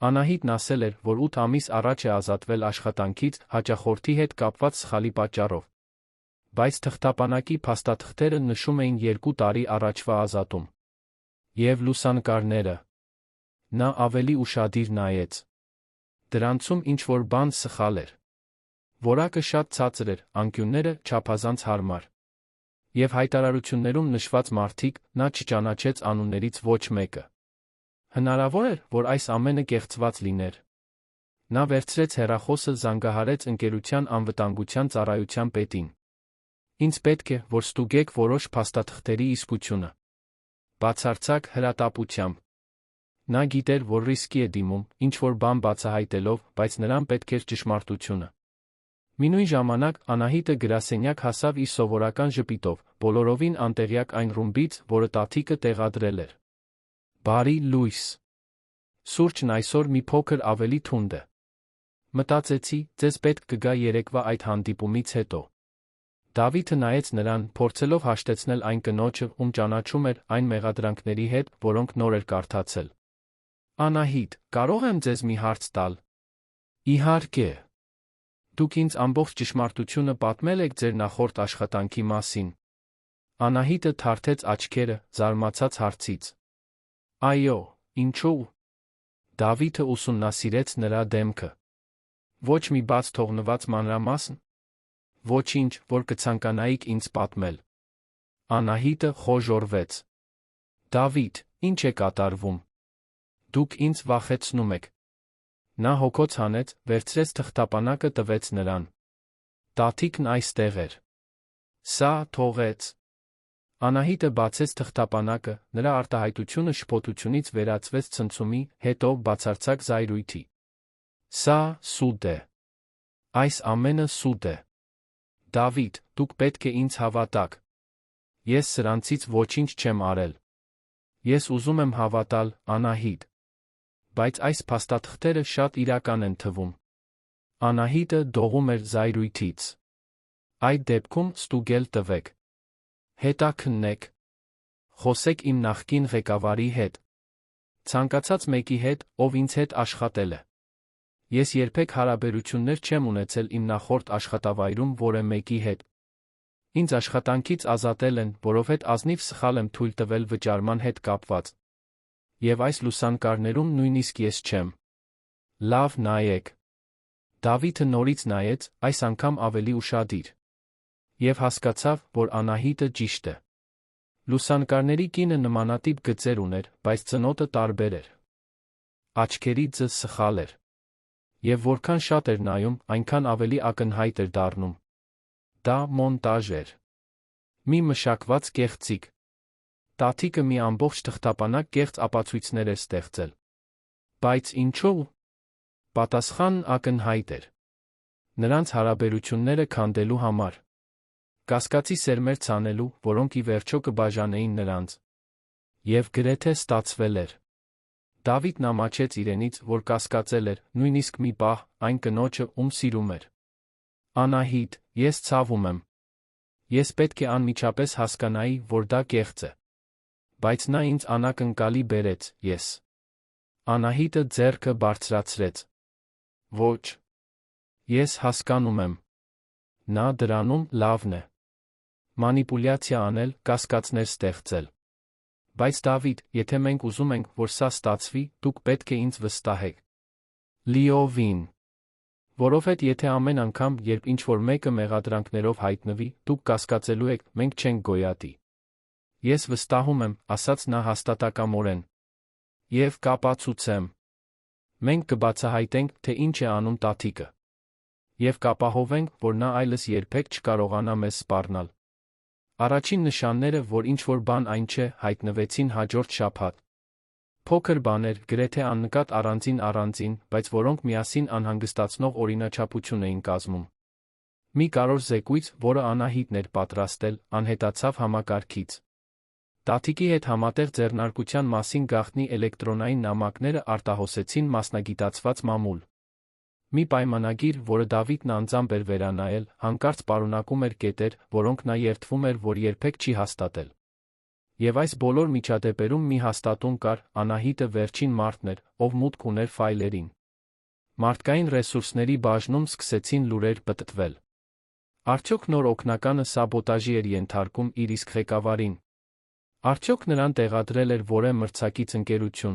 Անահիտն ասել էր, որ 8 ամիս առաջ է ազատվել աշխատանքից հաճախորդի հետ կապված սխալի պատճառով։ Բայց թղթապանակի փաստաթղթերը նշում էին 2 տարի առաջվա ազատում։ Եվ լուսանկարները։ Նա ավելի ուշադիր նայեց։ Դրանցում ինչ-որ բան սխալ էր։ Որակը շատ ցածր էր, անկյունները չափազանց հարմար։ Եվ հայտարարություններում նշված մարդիկ, նա չճանաչեց անուններից ոչ մեկը։ Հնարավոր էր, որ այս ամենը կեղծված լիներ։ Նա վերցրեց հեռախոսը, զանգահարեց ընկերության անվտանգության ծառայության պետին։ Ինձ պետք է, որ ստուգեք որոշ փաստաթղթերի իսկությունը։ Բացարձակ հրատապությամբ։ Նա գիտեր, որ ռիսկի է դիմում, ինչ-որ բան բացահայտելով, բայց նրան պետք էր ճշմարտությունը։ Մինույն ժամանակ Անահիտը գրասենյակ հասավ իր սովորական ժպիտով, բոլորովին անտեղյակ այն ռումբից, որը տատիկը տեղադրել էր։ Բարի լույս։ Սուրճն այսօր մի փոքր ավելի թունդ է։ Մտածեցի, ձեզ պետք կգա երեկվա այդ հանդիպումից հետո։ Դավիթը նայեց նրան, փորձելով հաշտեցնել այն կնոջը, ում ճանաչում էր, այն մեղադրանքների հետ, որոնք նոր էր կարդացել։ Անահիտ, կարող եմ ձեզ մի հարց տալ։ Իհարկե։ Դուք ինձ ամբողջ ճշմարտությունը պատմել եք ձեր նախորդ աշխատանքի մասին։ Անահիտը թարթեց աչքերը, զարմացած հարցից. Այո, ինչու՞։ Դավիթը ուսումնասիրեց նրա դեմքը։ Ոչ մի բաց թողնված մանրամասն։ Ոչինչ, որ կցանկանայիք ինձ պատմել։ Անահիտը խոժոռվեց. Դավիթ, ինչ է կատարվում։ Դուք ինձ վախեցնում եք։ Նա հոգոց հանեց, վերցրեց թղթապանակը տվեց նրան։ Տատիկն այստեղ էր։ Սա թողեց։ Անահիտը բացեց թղթապանակը, նրա արտահայտությունը շփոթությունից վերածվեց ցնցումի, հետո բացարձակ զայրույթի։ Սա սուտ է։ Այս ամենը սուտ է։ Դավիթ, դուք պետք է ինձ հավատաք։ Ես սրանցից ոչինչ չեմ արել։ Ես ուզում եմ հավատալ, Անահիտ։ Բայց այս փաստաթղթերը շատ իրական են թվում։ Անահիտը դողում էր զայրույթից։ Այդ դեպքում ստուգել տվեք։ Հետաքննեք։ Խոսեք իմ նախկին ղեկավարի հետ։ Ցանկացած մեկի հետ, ով ինձ հետ աշխատել է։ Ես երբեք հարաբերություններ չեմ ունեցել իմ նախորդ աշխատավայրում որևէ մեկի հետ։ Ինձ աշխատանքից ազատել են, որովհետև ազնիվ սխալ եմ թույլ տվել վճարման հետ կապված։ Եվ այս լուսանկարներում նույնիսկ ես չեմ։ Լավ նայեք։ Դավիթը նորից նայեց, այս անգամ ավելի ուշադիր։ Եվ հասկացավ, որ Անահիտը ճիշտ է։ Լուսանկարների կինը նմանատիպ գծեր ուներ, բայց ծնոտը տարբեր էր։ Աչքերի ձը սխալ էր։ Եվ որքան շատ էր նայում, այնքան ավելի ակնհայտ էր դառնում։ Դա մոնտաժ էր։ Մի մշակված կեղծիք։ Տատիկը մի ամբողջ թղթապանակ կեղծ ապացույցներ էր ստեղծել։ Բայց ինչու՞։ Պատասխանն ակնհայտ էր։ Նրանց հարաբերությունները քանդելու համար։ Կասկածի սերմեր ցանելու, որոնք ի վերջո կբաժանեին նրանց։ Եվ գրեթե ստացվել էր։ Դավիթն ամաչեց իրենից, որ կասկածել էր, նույնիսկ մի պահ, այն կնոջը, ում սիրում էր։ Անահիտ, ես ցավում եմ։ Ես պետք է անմիջապես հասկանայի, որ դա կեղծ է։ Բայց նա ինձ անակնկալի բերեց, ես։ Անահիտը ձեռքը բարձրացրեց։ Ոչ։ Ես հասկանում եմ։ Նա դրանում լավն է։ Մանիպուլյացիա անել, կասկածներ ստեղծել։ Բայց Դավիթ, եթե մենք ուզում ենք, որ սա ստացվի, դուք պետք է ինձ վստահեք։ Լիովին։ Որովհետև եթե ամեն անգամ, երբ ինչ-որ մեկը մեղադրանքներով հայտնվի, դուք կասկածելու եք, մենք չենք գոյատի։ Ես վստահում եմ, ասաց նա հաստատակամորեն։ Եվ կապացուցեմ։ Մենք կբացահայտենք, թե ինչ է անում տատիկը։ Եվ կապահովենք, որ նա այլս երբեք չկարողանա մեզ սպառնալ։ Առաջին նշանները, որ ինչ-որ բան այն չէ, հայտնվեցին հաջորդ շաբաթ։ Փոքր բաներ, գրեթե աննկատ առանձին, բայց որոնք միասին անհանգստացնող օրինաչափություն էին կազմում։ Մի կարևոր զեկույց, որը Անահիտն էր պատրաստել, անհետացավ համակարգից։ Տատիկի հետ համատեղ ձեռնարկության մասին գաղտնի էլեկտրոնային նամակները արտահոսեցին մասնագիտացված մամուլ։ Մի պայմանագիր, որը Դավիթն անձամբ էր վերանայել, հանկարծ պարունակում էր կետեր, որոնք նա երդվում էր, որ երբեք չի հաստատել։ Եվ այս բոլոր միջադեպերում մի հաստատուն կար, Անահիտը վերջին մարդն էր, ով մուտք ուներ ֆայլերին։ Մարդկային ռեսուրսների բաժնում սկսեցին լուրեր պտտվել։ Արդյոք նոր օգնականը սաբոտաժի էր ենթարկում իր իսկ ղեկավարին։ Արդյոք նրան տեղադրել էր որևէ մրցակից ընկերություն։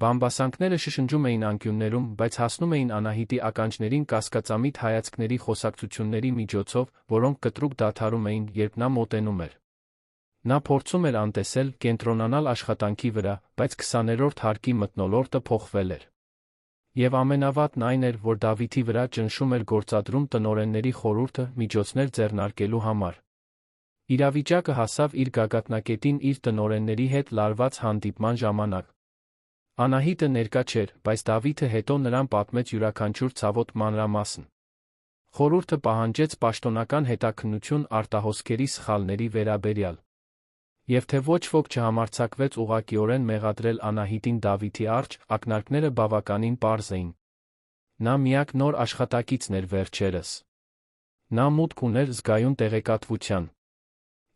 Բամբասանքները շշնջում էին անկյուններում, բայց հասնում էին Անահիտի ականջներին կասկածամիտ հայացքների խոսակցությունների միջոցով, որոնք կտրուկ դադարում էին, երբ նա մոտենում էր։ Նա փորձում էր անտեսել, կենտրոնանալ աշխատանքի վրա, բայց 20-րդ հարկի մթնոլորտը փոխվել էր։ Եվ ամենավատն այն էր, որ Դավիթի վրա ճնշում էր գործադրում տնօրենների խորհուրդը միջոցներ ձեռնարկելու համար։ Իրավիճակը հասավ իր գագաթնակետին իր տնօրենների հետ լարված հանդիպման ժամանակ։ Անահիտը ներկա չէր, բայց Դավիթը հետո նրան պատմեց յուրաքանչյուր ցավոտ մանրամասն։ Խորհուրդը պահանջեց պաշտոնական հետաքննություն արտահոսքերի սխալների վերաբերյալ։ Եվ թե ոչ ոք չհամարձակվեց ուղղակիորեն մեղադրել Անահիտին Դավիթի առջ, ակնարկները բավականին պարզ էին։ Նա միակ նոր աշխատակիցն էր վերջերս։ Նա մուտք ուներ զգայուն տեղեկատվության։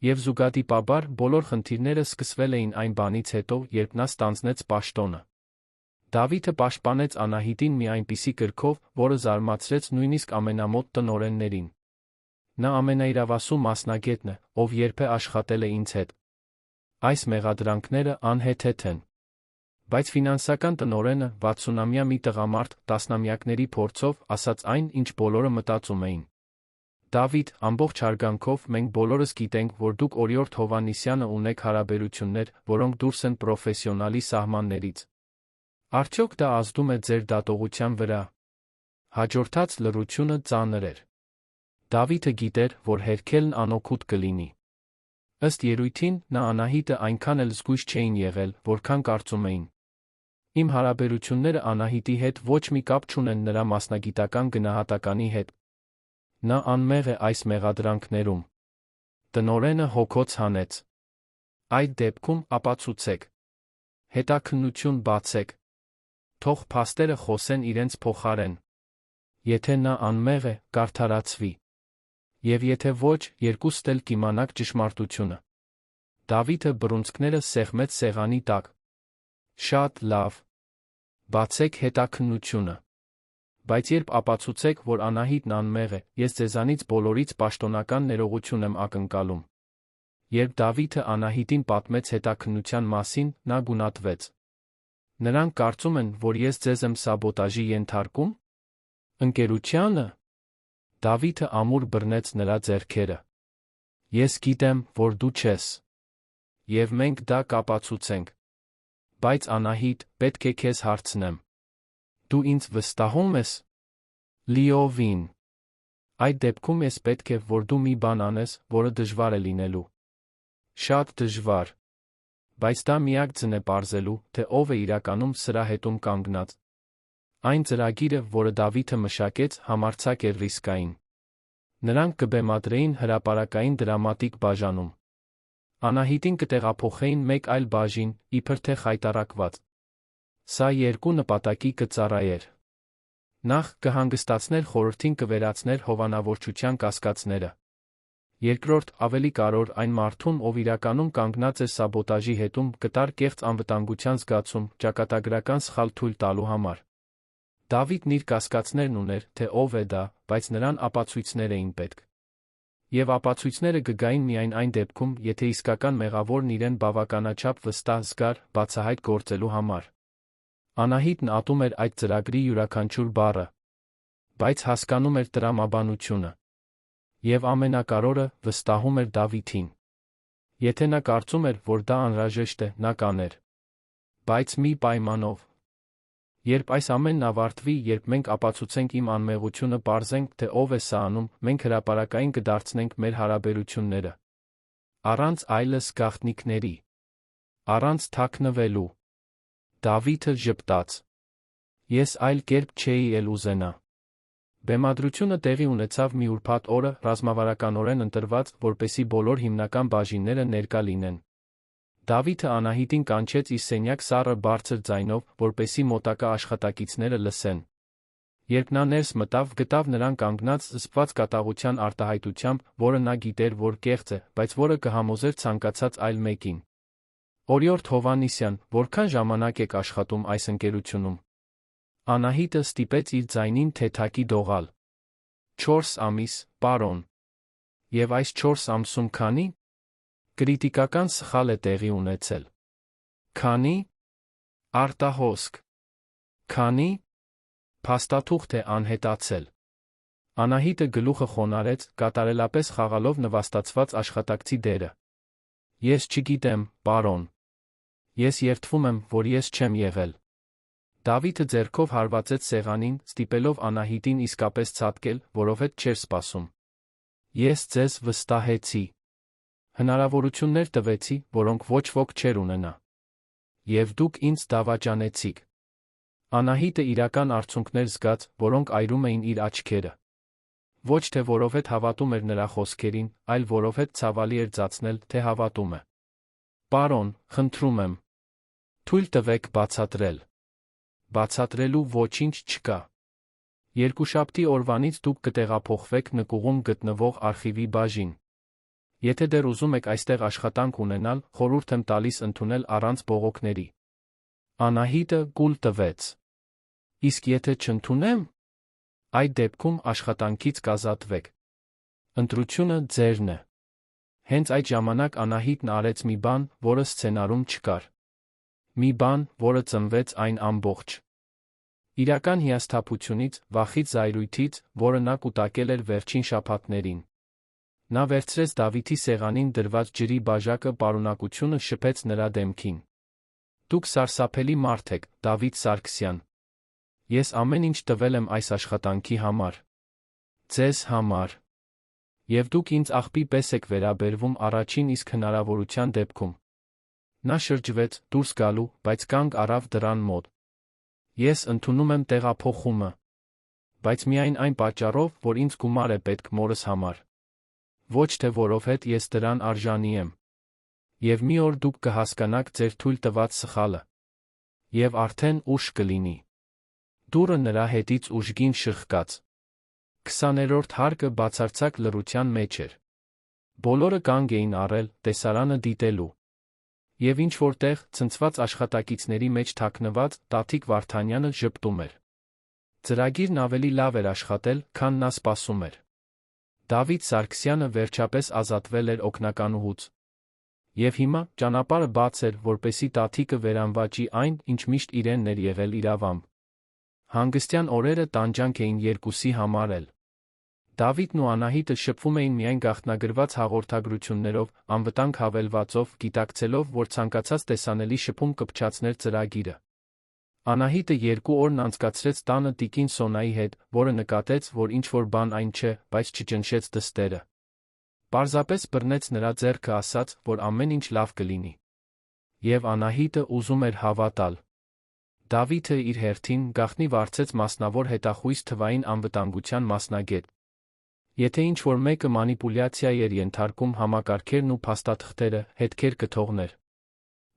Եվ զուգադիպաբար բոլոր խնդիրները սկսվել էին այն բանից հետո, երբ նա ստանձնեց պաշտոնը։ Դավիթը պաշտպանեց Անահիտին մի այնպիսի կրքով, որը զարմացրեց նույնիսկ ամենամոտ տնօրեններին։ Նա ամենաիրավասու մասնագետն է, ով երբե աշխատել է ինձ հետ։ Այս մեղադրանքները անհեթեթ են։ Բայց ֆինանսական տնօրենը, 60-ամյա մի տղամարդ, տասնամյակների փորձով, ասաց այն, ինչ բոլորը մտածում էին։ Դավիթ, ամբողջ հարգանքով, մենք բոլորս գիտենք, որ դուք օրիորդ Հովհաննիսյանը ունեք հարաբերություններ, որոնք դուրս են պրոֆեսիոնալի սահմաններից։ Արդյոք դա ազդում է ձեր դատողության վրա։ Հաջորդած լռությունը ծանր էր։ Դավիթը գիտեր, որ հերքելն անօգուտ կլինի։ Ըստ երույթին, նա Անահիտը այնքան էլ զգույշ չէին եղել, որքան կարծում էին։ Իմ հարաբերությունները Անահիտի հետ ոչ մի կապ չունեն նրա մասնագիտական գնահատականի հետ։ Նա անմեղ է այս մեղադրանքներում։ Տնօրենը հոգոց հանեց։ Այդ դեպքում ապացուցեք։ Հետաքննություն բացեք։ Թող փաստերը խոսեն իրենց փոխարեն։ Եթե նա անմեղ է, կարդարացվի։ Եվ եթե ոչ, երկուստ էլ կիմանաք ճշմարտությունը։ Դավիթը բռունցքները սեղմեց սեղանի տակ։ Շատ լավ։ Բացեք հետաքննությունը։ Բայց երբ ապացուցեք, որ Անահիտն անմեղ է, ես ձեզանից բոլորից պաշտոնական ներողություն եմ ակնկալում։ Երբ Դավիթը Անահիտին պատմեց հետաքննության մասին, նա գունատվեց։ Նրանք կարծում են, որ ես ձեզ եմ սաբոտաժի ենթարկում։ Ընկերությանը։ Դավիթը ամուր բռնեց նրա ձեռքերը։ Ես գիտեմ, որ դու չես։ Եվ մենք դա կապացուցենք։ Բայց Անահիտ, պետք է քեզ հարցնեմ։ Դու ինձ վստահում ես։ Լիովին։ Այդ դեպքում ես պետք է, որ դու մի բան անես, որը դժվար է լինելու։ Շատ դժվար։ Բայց դա միակ ձն է պարզելու, թե ով է իրականում սրա հետում կանգնած։ Այն ծրագիրը, որը Դավիթը մշակեց, համարձակ էր ռիսկային։ Նրանք կբեմադրեին հրապարակային դրամատիկ բաժանում։ Անահիտին կտեղափոխեին մեկ այլ բաժին, իբր թե խայտառակված։ Սա երկու նպատակի կծառայեր։ Նախ, կհանգստացներ խորհրդին կվերացներ հովանավորչության կասկածները։ Երկրորդ, ավելի կարևոր, այն մարդուն, ով իրականում կանգնած է սաբոտաժի հետում, կտար կեղծ անվտանգության զգացում, ճակատագրական սխալ թույլ տալու համար։ Դավիթն իր կասկածներն ուներ, թե ով է դա, բայց նրան ապացույցներ էին պետք։ Եվ ապացույցները կգային միայն այն դեպքում, եթե իսկական մեղավորն իրեն բավականաչափ վստահ զգար, բացահայտ գործելու համար։ Անահիտն ատում էր այդ ծրագրի յուրաքանչյուր բառը, բայց հասկանում էր տրամաբանությունը։ Եվ ամենակարևորը, վստահում էր Դավիթին։ Եթե նա կարծում էր, որ դա անհրաժեշտ է, նա կաներ։ Բայց մի պայմանով։ Երբ այս ամենն ավարտվի, երբ մենք ապացուցենք իմ անմեղությունը, պարզենք, թե ով է սա անում, մենք հրապարակային կդարձնենք մեր հարաբերությունները։ Առանց այլս գաղտնիքների։ Առանց թաքնվելու։ Դավիթը ժպտաց։ Ես այլ կերպ չէի էլ ուզենա։ Բեմադրությունը տեղի ունեցավ մի ուրբաթ օրը, ռազմավարականորեն ընտրված, որպեսզի բոլոր հիմնական բաժինները ներկա լինեն։ Դավիթը Անահիտին կանչեց իր սենյակ սառը բարձր ձայնով, որպեսզի մոտակա աշխատակիցները լսեն։ Երբ նա ներս մտավ, գտավ նրան կանգնած զսպված կատաղության արտահայտությամբ, որը նա գիտեր, որ կեղծ է, բայց որը կհամոզեր ցանկացած այլ մեկին։ Օրիորդ Հովհաննիսյան, որքան ժամանակ եք աշխատում այս ընկերությունում։ Անահիտը ստիպեց իր ձայնին թեթակի դողալ։ 4 ամիս, պարոն։ Եվ այս 4 ամսում քանի՞։ Կրիտիկական սխալ է տեղի ունեցել։ Քանի՞։ Արտահոսք։ Քանի՞։ Փաստաթուղթ է անհետացել։ Անահիտը գլուխը խոնարհեց, կատարելապես խաղալով նվաստացված աշխատակցի դերը։ Ես չգիտեմ, պարոն։ Ես երդվում եմ, որ ես չեմ եղել։ Դավիթը ձեռքով հարվածեց սեղանին, ստիպելով Անահիտին իսկապես ցատկել, որովհետև չէր սպասում։ Ես ձեզ վստահեցի։ Հնարավորություններ տվեցի, որոնք ոչ ոք չէր ունենա։ Եվ դուք ինձ դավաճանեցիք։ Անահիտը իրական արցունքներ զգաց, որոնք այրում էին իր աչքերը։ Ոչ թե որովհետև հավատում էր նրա խոսքերին, այլ որովհետև ցավալի էր ծածնել, թե հավատում է։ Պարոն, խնդրում եմ։ Թույլ տվեք բացատրել։ Բացատրելու ոչինչ չկա։ Երկուշաբթի օրվանից դուք կտեղափոխվեք նկուղում գտնվող արխիվի բաժին։ Եթե դեռ ուզում եք այստեղ աշխատանք ունենալ, խորհուրդ եմ տալիս ընդունել առանց բողոքների։ Անահիտը գուլ տվեց. Իսկ եթե չընդունեմ, այդ դեպքում աշխատանքից կազատվեք։ Ընտրությունը ձերն է։ Հենց այդ ժամանակ Անահիտն արեց մի բան, որը սցենարում չկար։ Մի բան, որը ծնվեց այն ամբողջ իրական հիասթափությունից, վախից, զայրույթից, որը նա կուտակել էր վերջին շաբաթներին։ Նա վերցրեց Դավիթի սեղանին դրված ջրի բաժակը, պարունակությունը շփեց նրա դեմքին։ Դուք սարսափելի մարդ եք, Դավիթ Սարգսյան։ Ես ամեն ինչ տվել եմ այս աշխատանքի համար։ Ձեզ համար։ Եվ դուք ինձ աղբի պես եք վերաբերվում առաջին իսկ հնարավորության դեպքում։ Նա շրջվեց, դուրս գալու, բայց կանգ առավ դռան մոտ։ Ես ընդունում եմ տեղափոխումը։ Բայց միայն այն պատճառով, որ ինձ գումար է պետք մորս համար։ Ոչ թե որովհետև ես դրան արժանի եմ։ Եվ մի օր դուք կհասկանաք ձեր թույլ տված սխալը։ Եվ արդեն ուշ կլինի։ Դուռը նրա հետից ուժգին շրխկաց։ 20-րդ հարկը բացարձակ լռության մեջ էր։ Բոլորը կանգ էին առել, տեսարանը դիտելու։ Եվ ինչ-որ տեղ, ցնցված աշխատակիցների մեջ թաքնված, Տաթիկ Վարդանյանը ժպտում էր։ Ծրագիրն ավելի լավ էր աշխատել, քան նա սպասում էր։ Դավիթ Սարգսյանը վերջապես ազատվել էր օգնականուհուց։ Եվ հիմա ճանապարհը բաց էր, որպեսզի Տաթիկը վերանվաճի այն, ինչ միշտ իրենն էր եղել իրավամբ։ Հանգստյան օրերը տանջանք էին երկուսի համար էլ։ Դավիթն ու Անահիտը շփվում էին միայն գաղտնագրված հաղորդագրություններով, անվտանգ հավելվածով, գիտակցելով, որ ցանկացած տեսանելի շփում կփչացներ ծրագիրը։ Անահիտը 2 օրն անցկացրեց տանը տիկին Սոնայի հետ, որը նկատեց, որ ինչ-որ բան այն չէ, բայց չճնշեց դստերը։ Պարզապես բռնեց նրա ձեռքը, ասաց, որ ամեն ինչ լավ կլինի։ Եվ Անահիտը ուզում էր հավատալ։ Դավիթը իր հերթին գաղտնի վարձեց մասնավոր հետախույզ թվային անվտանգության մասնագետ։ Եթե ինչ-որ մեկը մանիպուլյացիայի էր ենթարկում համակարգերն ու փաստաթղթերը, հետքեր կթողներ։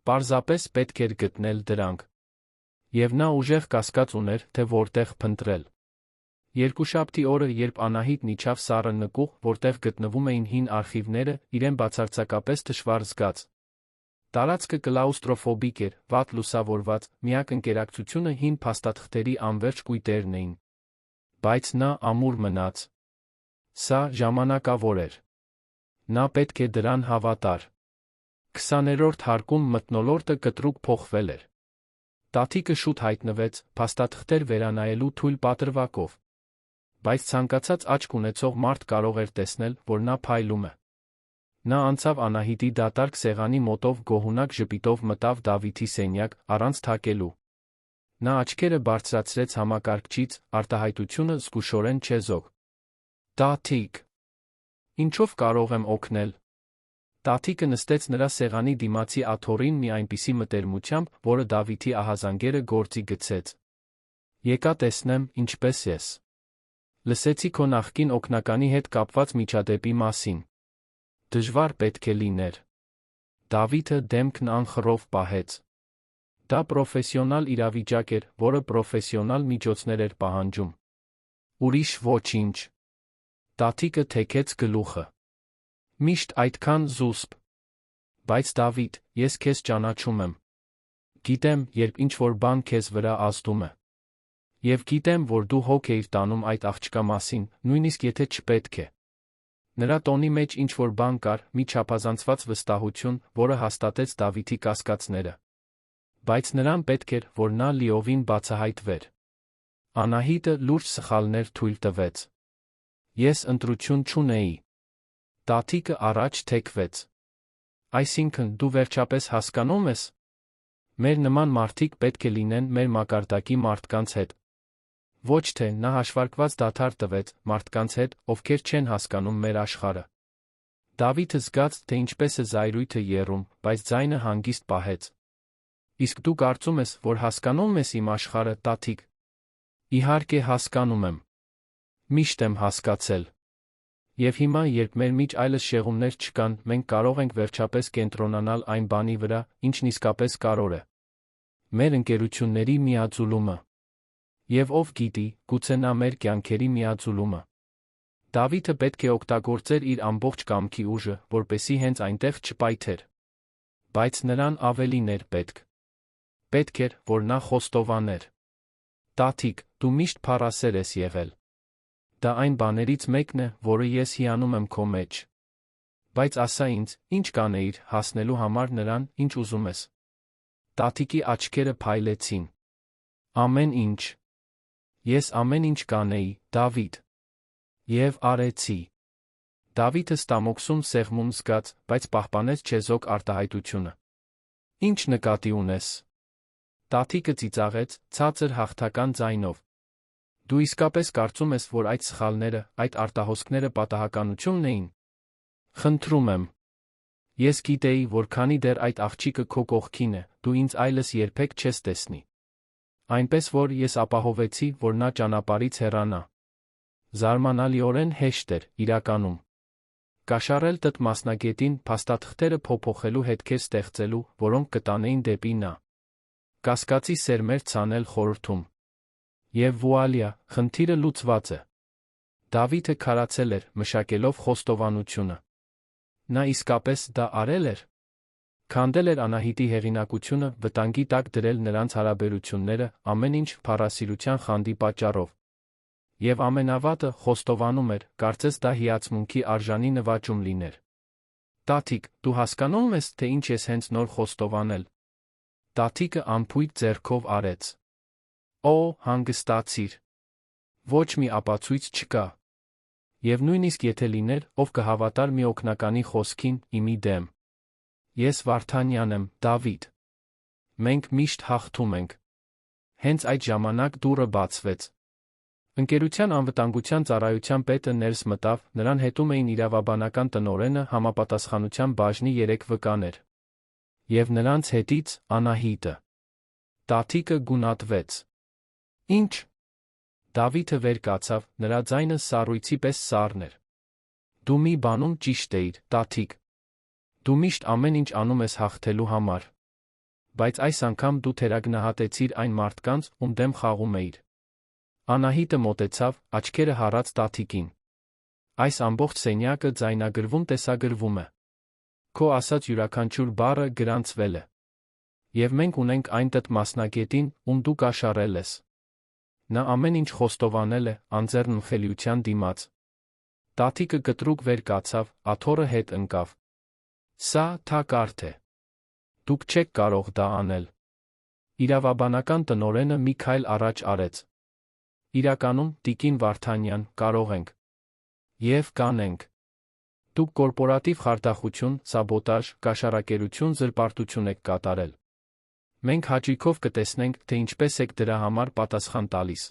Պարզապես պետք էր գտնել դրանք։ Եվ նա ուժեղ կասկած ուներ, թե որտեղ փնտրել։ Երկուշաբթի օրը, երբ Անահիտն իջավ սառը նկուղ, որտեղ գտնվում էին հին արխիվները, իրեն բացարձակապես դժվար զգաց։ Տարածքը կլաուստրոֆոբիկ էր, վատ լուսավորված, միակ ընկերակցությունը հին փաստաթղթերի անվերջ կույտերն էին։ Բայց նա ամուր մնաց։ Սա ժամանակավոր էր։ Նա պետք է դրան հավատար։ 20-րդ հարկում մթնոլորտը կտրուկ փոխվել էր։ Տաթիկը շուտ հայտնվեց, փաստաթղթեր վերանայելու թույլ պատրվակով։ Բայց ցանկացած աչք ունեցող մարդ կարող էր տեսնել, որ նա փայլում է։ Նա անցավ Անահիտի դատարկ սեղանի մոտով, գոհունակ ժպիտով մտավ Դավիթի սենյակ, առանց թակելու։ Նա աչքերը բարձրացրեց համակարգչից, արտահայտությունը զգուշորեն չեզոք։ Տաթիկ, ինչով կարող եմ օգնել։ Տաթիկը նստեց նրա սեղանի դիմացի աթոռին մի այնպիսի մտերմությամբ, որը Դավիթի ահազանգերը գործի գցեց։ Եկա տեսնեմ, ինչպես ես։ Լսեցի քո նախկին օգնականի հետ կապված միջադեպի մասին։ Դժվար պետք է լիներ։ Դավիթը դեմքն անխռով պահեց։ Դա պրոֆեսիոնալ իրավիճակ էր, որը պրոֆեսիոնալ միջոցներ էր պահանջում։ Ուրիշ ոչինչ։ Տաթիկը թեքեց գլուխը։ Միշտ այդքան զուսպ։ Բայց Դավիթ, ես քեզ ճանաչում եմ։ Գիտեմ, երբ ինչ-որ բան քեզ վրա ազդում է։ Եվ գիտեմ, որ դու հոգ էիր տանում այդ աղջկա մասին, նույնիսկ եթե չպետք է։ Նրա տոնի մեջ ինչ-որ բան կար, մի չափազանցված վստահություն, որը հաստատեց Դավիթի կասկածները։ Բայց նրան պետք էր, որ նա լիովին բացահայտվեր։ Անահիտը լուրջ սխալներ թույլ տվեց։ Ես ընտրություն չունեի։ Տաթիկը առաջ թեքվեց։ Այսինքն, դու վերջապես հասկանում ես։ Մեր նման մարդիկ պետք է լինեն մեր մակարդակի մարդկանց հետ։ Ոչ թե նա հաշվարկված դադար տվեց մարդկանց հետ, ովքեր չեն հասկանում մեր աշխարհը։ Դավիթը զգաց, թե ինչպես է զայրույթը եռում, բայց ձայնը հանգիստ պահեց։ Իսկ դու կարծում ես, որ հասկանում ես իմ աշխարհը, Տաթիկ։ Իհարկե հասկանում եմ։ Միշտ եմ հասկացել։ Եվ հիմա, երբ մեր միջ այլս շեղումներ չկան, մենք կարող ենք վերջապես կենտրոնանալ այն բանի վրա, ինչն իսկապես կարևոր է։ Մեր ընկերությունների միաձուլումը։ Եվ ով գիտի, գուցե նա մեր կյանքերի միաձուլումը։ Դավիթը պետք է օգտագործեր իր ամբողջ կամքի ուժը, որպեսզի հենց այնտեղ չպայթեր։ Բայց նրան ավելին էր պետք։ Պետք էր, որ նա խոստովաներ. «Տաթիկ, դու միշտ փառասեր ես եղել։ Դա այն բաներից մեկն է, որը ես հիանում եմ քո մեջ։ Բայց ասա ինձ, ինչ կանեիր հասնելու համար նրան, ինչ ուզում ես»։ Տաթիկի աչքերը փայլեցին։ «Ամեն ինչ։ Ես ամեն ինչ կանեի, Դավիթ։ Եվ արեցի»։ Դավիթը ստամոքսում սեղմում զգաց, բայց պահպանեց չեզոք արտահայտությունը։ «Ինչ նկատի ունես»։ Տաթիկը ծիծաղեց, ցածր հաղթական ձայնով։ «Դու իսկապես կարծում ես, որ այդ սխալները, այդ արտահոսքները պատահականությունն էին։ Խնդրում եմ։ Ես գիտեի, որ քանի դեռ այդ աղջիկը քո կողքին է, դու ինձ այլս երբեք չես տեսնի։ Այնպես որ ես ապահովեցի, որ նա ճանապարհից հեռանա»։ Զարմանալիորեն հեշտ էր, իրականում։ Կաշառել ՏՏ մասնագետին փաստաթղթերը փոփոխելու հետքեր ստեղծելու, որոնք կտանեին դեպի նա։ Կասկածի սերմեր ցանել խորհրդում։ Եվ վուալյա, խնդիրը լուծված է։ Դավիթը քարացել էր, մշակելով խոստովանությունը։ Նա իսկապես դա արել էր։ Քանդել էր Անահիտի հեղինակությունը, վտանգի տակ դրել նրանց հարաբերությունները, ամեն ինչ փառասիրության խանդի պատճառով։ Եվ ամենավատը, խոստովանում էր, կարծես դա հիացմունքի արժանի նվաճում լիներ։ «Տաթիկ, դու հասկանում ես, թե ինչ ես հենց նոր խոստովանել»։ Տաթիկը անփույթ ձեռքով արեց։ «Օ, հանգստացիր։ Ոչ մի ապացույց չկա։ Եվ նույնիսկ եթե լիներ, ով կհավատար մի օգնականի խոսքին, իմի դեմ։ Ես Վարդանյան եմ, Դավիթ։ Մենք միշտ հաղթում ենք»։ Հենց այդ ժամանակ դուռը բացվեց։ Ընկերության անվտանգության ծառայության պետը ներս մտավ, նրան հետում էին իրավաբանական տնօրենը, համապատասխանության բաժնի 3 վկաներ։ Եվ նրանց հետից Անահիտը։ Տաթիկը գունատվեց։ «Ինչ»։ Դավիթը վեր կացավ, նրա ձայնը սառույցի պես սառն էր։ «Դու մի բանում ճիշտ էիր, Տաթիկ։ Դու միշտ ամեն ինչ անում ես հաղթելու համար։ Բայց այս անգամ դու թերագնահատեցիր այն մարդկանց, ում դեմ խաղում էիր»։ Անահիտը մոտեցավ, աչքերը հառած Տաթիկին։ «Այս ամբողջ սենյակը ձայնագրվում տեսագրվում է։ Քո ասած յուրաքանչյուր բառը գրանցվել է։ Եվ մենք ունենք այն ՏՏ մասնագետին, ում դու կաշառել ես։ Նա ամեն ինչ խոստովանել է, անձեռնմխելիության դիմաց»։ Տաթիկը կտրուկ վեր կացավ, աթոռը հետ ընկավ։ «Սա թակարդ է։ Դուք չեք կարող դա անել»։ Իրավաբանական տնօրենը մի քայլ առաջ արեց։ «Իրականում, տիկին Վարդանյան, կարող ենք։ Եվ կանենք։ Դուք կորպորատիվ խարդախություն, սաբոտաժ, կաշառակերություն, զրպարտություն եք կատարել։ Մենք հաճույքով կտեսնենք, թե ինչպես եք դրա համար պատասխան տալիս»։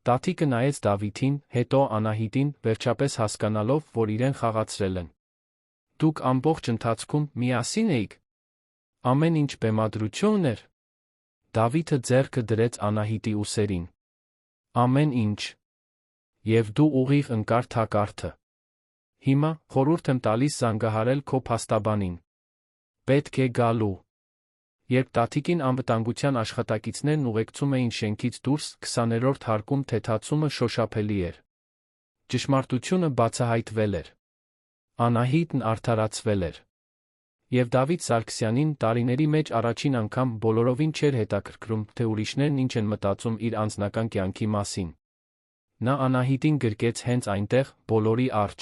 Տաթիկը նայեց Դավիթին, հետո Անահիտին, վերջապես հասկանալով, որ իրեն խաղացրել են։ «Դուք ամբողջ ընթացքում միասին էիք։ Ամեն ինչ բեմադրություն էր»։ Դավիթը ձեռքը դրեց Անահիտի ուսերին։ «Ամեն ինչ։ Եվ դու ուղիղ ընկար թակարդը։ Հիմա խորհուրդ եմ տալիս զանգահարել քո փաստաբանին։ Պետք է գալու»։ Երբ Տաթիկին անվտանգության աշխատակիցներն ուղեկցում էին շենքից դուրս, 20-րդ հարկում թեթացումը շոշափելի էր։ Ճշմարտությունը բացահայտվել էր։ Անահիտն արդարացվել էր։ Եվ Դավիթ Սարգսյանին տարիների մեջ առաջին անգամ բոլորովին չէր հետաքրքրում, թե ուրիշներն ինչ են մտածում իր անձնական կյանքի մասին։ Նա Անահիտին գրկեց հենց այնտեղ, բոլորի առջ։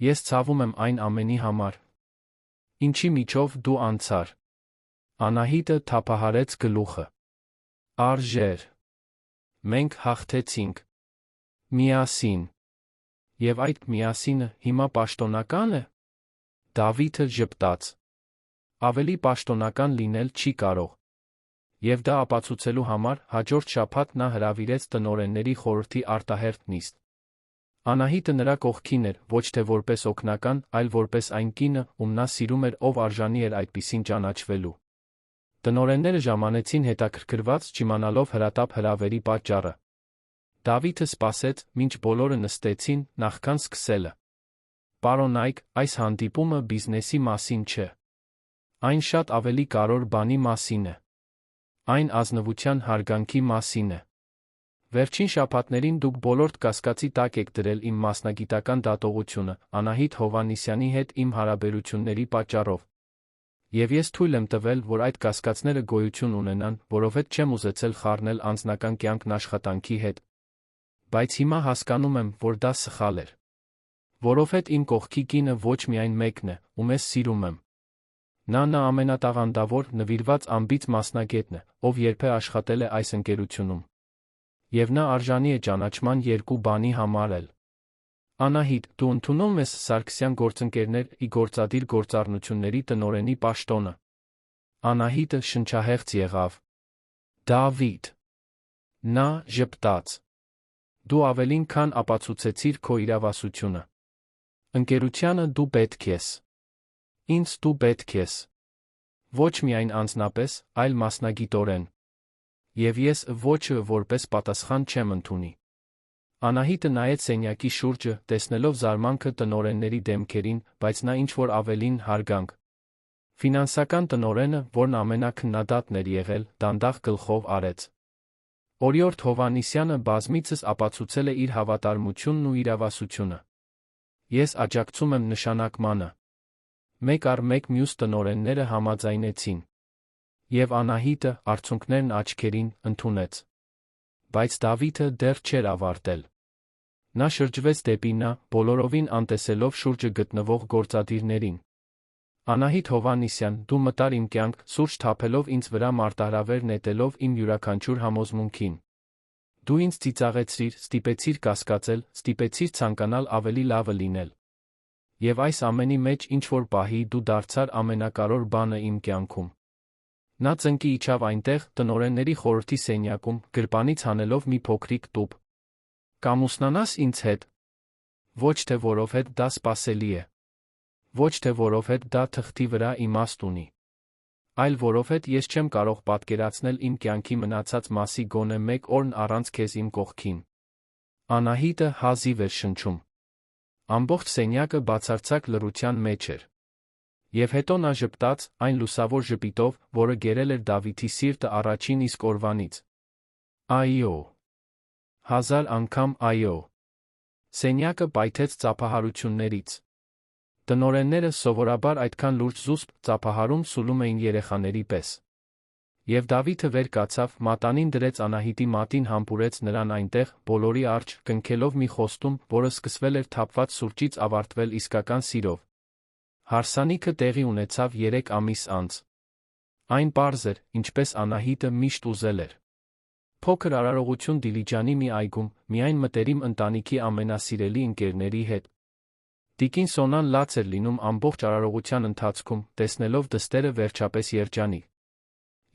«Ես ցավում եմ այն ամենի համար, ինչի միջով դու անցար»։ Անահիտը թափահարեց գլուխը։ «Արժեր։ Մենք հաղթեցինք։ Միասին։ Եվ այդ միասինը հիմա պաշտոնական է»։ Դավիթը ժպտաց։ Ավելի պաշտոնական լինել չի կարող։ Եվ դա ապացուցելու համար հաջորդ շաբաթ նա հրավիրեց տնօրենների խորհրդի արտահերթ նիստ։ Անահիտը նրա կողքին էր, ոչ թե որպես օգնական, այլ որպես այն կինը, ում նա սիրում էր, ով արժանի էր այդպիսին ճանաչվելու։ Տնօրենները ժամանեցին հետաքրքրված, չիմանալով հրատապ հրավերի պատճառը։ Դավիթը սպասեց, մինչ բոլորը նստեցին, նախքան սկսելը։ «Պարոն Այք, այս հանդիպումը բիզնեսի մասին չէ։ Այն շատ ավելի կարևոր բանի մասին է։ Այն ազնվության հարգանքի մասին է։ Վերջին շաբաթներին դուք բոլորդ կասկածի տակ եք դրել իմ մասնագիտական դատողությունը Անահիտ Հովհաննիսյանի հետ իմ հարաբերությունների պատճառով։ Եվ ես թույլ եմ տվել, որ այդ կասկածները գոյություն ունենան, որովհետև չեմ ուզեցել խառնել անձնական կյանքն աշխատանքի հետ։ Բայց հիմա հասկանում եմ, որ դա սխալ էր։ Որովհետև իմ կողքի կինը ոչ միայն մեկն է, ում ես սիրում եմ։ Նա ամենատաղանդավոր, նվիրված անբիծ մասնագետն է, ով երբեք աշխատել է այս ընկերությունում։ Եվ նա արժանի է ճանաչման երկու բանի համար էլ։ Անահիտ, դու ընդունում ես Սարգսյան գործընկերների գործադիր գործառնությունների տնօրենի պաշտոնը։ Անահիտը շնչահեղձ եղավ։ Դավիթ։ Նա ժպտաց։ Դու ավելին քան ապացուցեցիր քո իրավասությունը։ Ընկերությանը դու պետք ես։ Ինձ դու պետք ես։ Ոչ միայն անձնապես, այլ մասնագիտորեն։ Եվ ես ոչ որպես պատասխան չեմ ընդունի։ Անահիտը նայեց սենյակի շուրջը, տեսնելով զարմանքը տնօրենների դեմքերին, բայց նա ինչ-որ ավելին հարգանք։ Ֆինանսական տնօրենը, որն ամենաքննադատն էր եղել, դանդաղ գլխով արեց։ Օրիորդ Հովհաննիսյանը բազմիցս ապացուցել է իր հավատարմությունն ու իրավասությունը։ Ես աջակցում եմ նշանակմանը։ Մեկ առ մեկ մյուս տնօրենները համաձայնեցին։ Եվ Անահիտը, արցունքներն աչքերին, ընդունեց։ Բայց Դավիթը դեռ չէր ավարտել։ Նա շրջվեց դեպի նա, բոլորովին անտեսելով շուրջը գտնվող գործադիրներին։ Անահիտ Հովհաննիսյան, դու մտար իմ կյանք, սուրճ թափելով ինձ վրա մարտահրավեր նետելով իմ յուրաքանչյուր համոզմունքին։ Դու ինձ ծիծաղեցրիր, ստիպեցիր կասկածել, ստիպեցիր ցանկանալ ավելի լավը լինել։ Եվ այս ամենի մեջ ինչ-որ պահի դու դարձար ամենակարևոր բանը իմ կյանքում։ Նա ծնկի իջավ այնտեղ, տնօրենների խորհրդի սենյակում, գրպանից հանելով մի փոքրիկ տուփ։ Կամուսնանաս ինձ հետ։ Ոչ թե որովհետև դա սպասելի է։ Ոչ թե որովհետև դա թղթի վրա իմաստ ունի։ Այլ որովհետև ես չեմ կարող պատկերացնել իմ կյանքի մնացած մասի գոնե մեկ օրն առանց քեզ իմ կողքին։ Անահիտը հազիվ էր շնչում։ Ամբողջ սենյակը բացարձակ լռության մեջ էր։ Եվ հետո նա ժպտաց, այն լուսավոր ժպիտով, որը գերել էր Դավիթի սիրտը առաջին իսկ օրվանից։ Այո։ 1000 անգամ այո։ Սենյակը պայթեց ծափահարություններից։ Տնօրենները սովորաբար այդքան լուրջ զուսպ ծափահարում սուլում էին երեխաների պես։ Եվ Դավիթը վեր կացավ, մատանին դրեց Անահիտի մատին համբուրեց նրան այնտեղ, բոլորի առջ, կնքելով մի խոստում, որը սկսվել էր թափված սուրճից ավարտվել իսկական սիրով։ Հարսանիքը տեղի ունեցավ 3 ամիս անց։ Այն պարզ էր, ինչպես Անահիտը միշտ ուզել էր։ Փոքր արարողություն Դիլիջանի մի այգում, միայն մտերիմ ընտանիքի ամենասիրելի ընկերների հետ։ Տիկին Սոնան լաց էր լինում ամբողջ արարողության ընթացքում, տեսնելով դստերը վերջապես երջանիկ։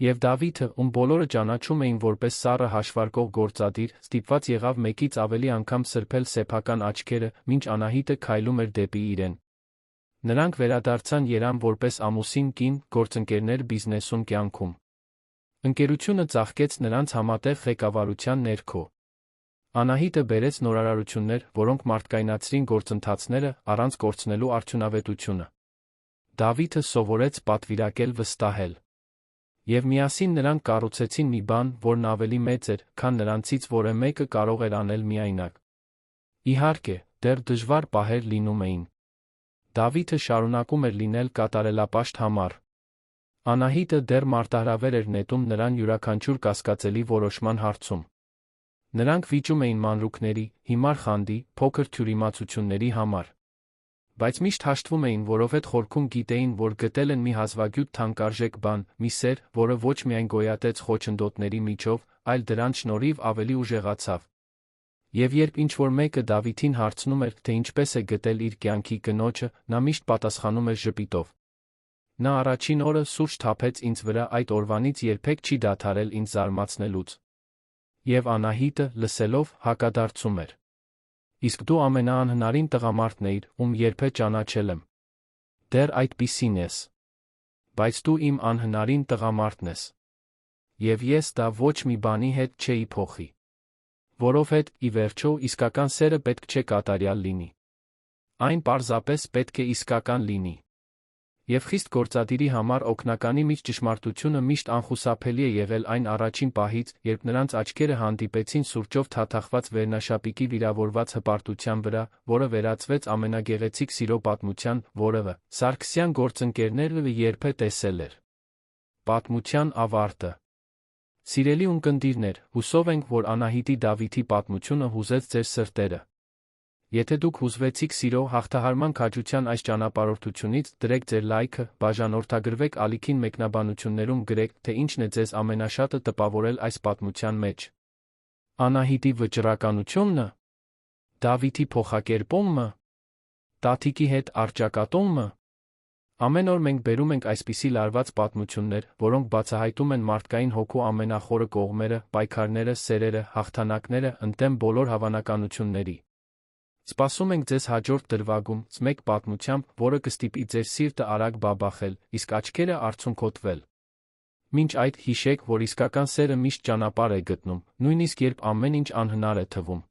Եվ Դավիթը, ում բոլորը ճանաչում էին որպես սառը հաշվարկող գործադիր, ստիպված եղավ մեկից ավելի անգամ սրբել սեփական աչքերը, մինչ Անահիտը քայլում էր դեպի իրեն։ Նրանք վերադարձան Երամ որպես ամուսին կին, գործընկերներ բիզնեսում կյանքում։ Ընկերությունը ծաղկեց նրանց համատեղ ղեկավարության ներքո։ Անահիտը բերեց նորարարություններ, որոնք մարդկայնացրին գործընթացները, առանց կորցնելու արդյունավետությունը։ Դավիթը սովորեց պատվիրակել վստահել։ Եվ միասին նրանք կառուցեցին մի բան, որն ավելի մեծ էր, քան նրանցից որը մեկը կարող էր անել միայնակ։ Իհարկե, դեռ դժվար պահեր լինում էին։ Դավիթը շարունակում էր լինել կատարելապաշտ համառ։ Անահիտը դեռ մարտահրավեր էր նետում նրան յուրաքանչյուր կասկածելի որոշման հարցում։ Նրանք վիճում էին մանրուքների, հիմար խանդի, փոքր թյուրիմացությունների համար։ Բայց միշտ հաշտվում էին, որովհետև խորքում գիտեին, որ գտել են մի հազվագյուտ թանկարժեք բան, մի սեր, որը ոչ միայն գոյատեց խոչընդոտների միջով, այլ դրանց շնորհիվ ավելի ուժեղացավ։ Եվ երբ ինչ-որ մեկը Դավիթին հարցնում էր, թե ինչպես է գտել իր կյանքի կնոջը, նա միշտ պատասխանում էր ժպիտով։ Նա առաջին օրը սուրճ թափեց ինձ վրա այդ օրվանից երբեք չի դադարել ինձ զարմացնելուց։ Եվ Անահիտը, լսելով, հակադարձում էր։ Իսկ դու ամենաանհնարին տղամարդն էիր, ում երբեք ճանաչել եմ։ Դեռ այդպիսին ես։ Բայց դու իմ անհնարին տղամարդն ես։ Եվ ես դա ոչ մի բանի հետ չէի փոխի։ Որովհետև, ի վերջո, իսկական սերը պետք չէ կատարյալ լինի։ Այն պարզապես պետք է իսկական լինի։ Եվ խիստ գործադիրի համար օգնականի միջ ճշմարտությունը միշտ անխուսափելի է եղել այն առաջին պահից, երբ նրանց աչքերը հանդիպեցին սուրճով թաթախված վերնաշապիկի վիրավորված հպարտության վրա, որը վերածվեց ամենագեղեցիկ սիրո պատմության, որը Սարգսյան գործընկերները երբեք տեսել էր։ Պատմության ավարտը։ Սիրելի ունկնդիրներ, հուսով ենք, որ Անահիտի Դավիթի պատմությունը հուզեց ձեր սրտերը։ Եթե դուք հուզվեցիք սիրո հաղթահարման քաջության այս ճանապարհորդությունից, դրեք ձեր լայքը, բաժանորդագրվեք ալիքին մեկնաբանություններում գրեք, թե ինչն է ձեզ ամենաշատը տպավորել այս պատմության մեջ։ Անահիտի վճռականությո՞ւնը, Դավիթի փոխակերպումը, տատիկի հետ առճակատումը։ Ամեն օր մենք բերում ենք այսպիսի լարված պատմություններ, որոնք բացահայտում են մարդկային հոգու ամենախորը կողմերը, պայքարները, սերերը, հաղթանակները, ընդդեմ բոլոր հավանականությունների։ Սպասում ենք ձեզ հաջորդ դրվագում, մեկ պատմությամբ, որը կստիպի ձեր սիրտը արագ բաբախել, իսկ աչքերը արցունքոտվել։ Մինչ այդ, հիշեք, որ իսկական սերը միշտ ճանապարհ է գտնում, նույնիսկ երբ ամեն ինչ անհնար է թվում։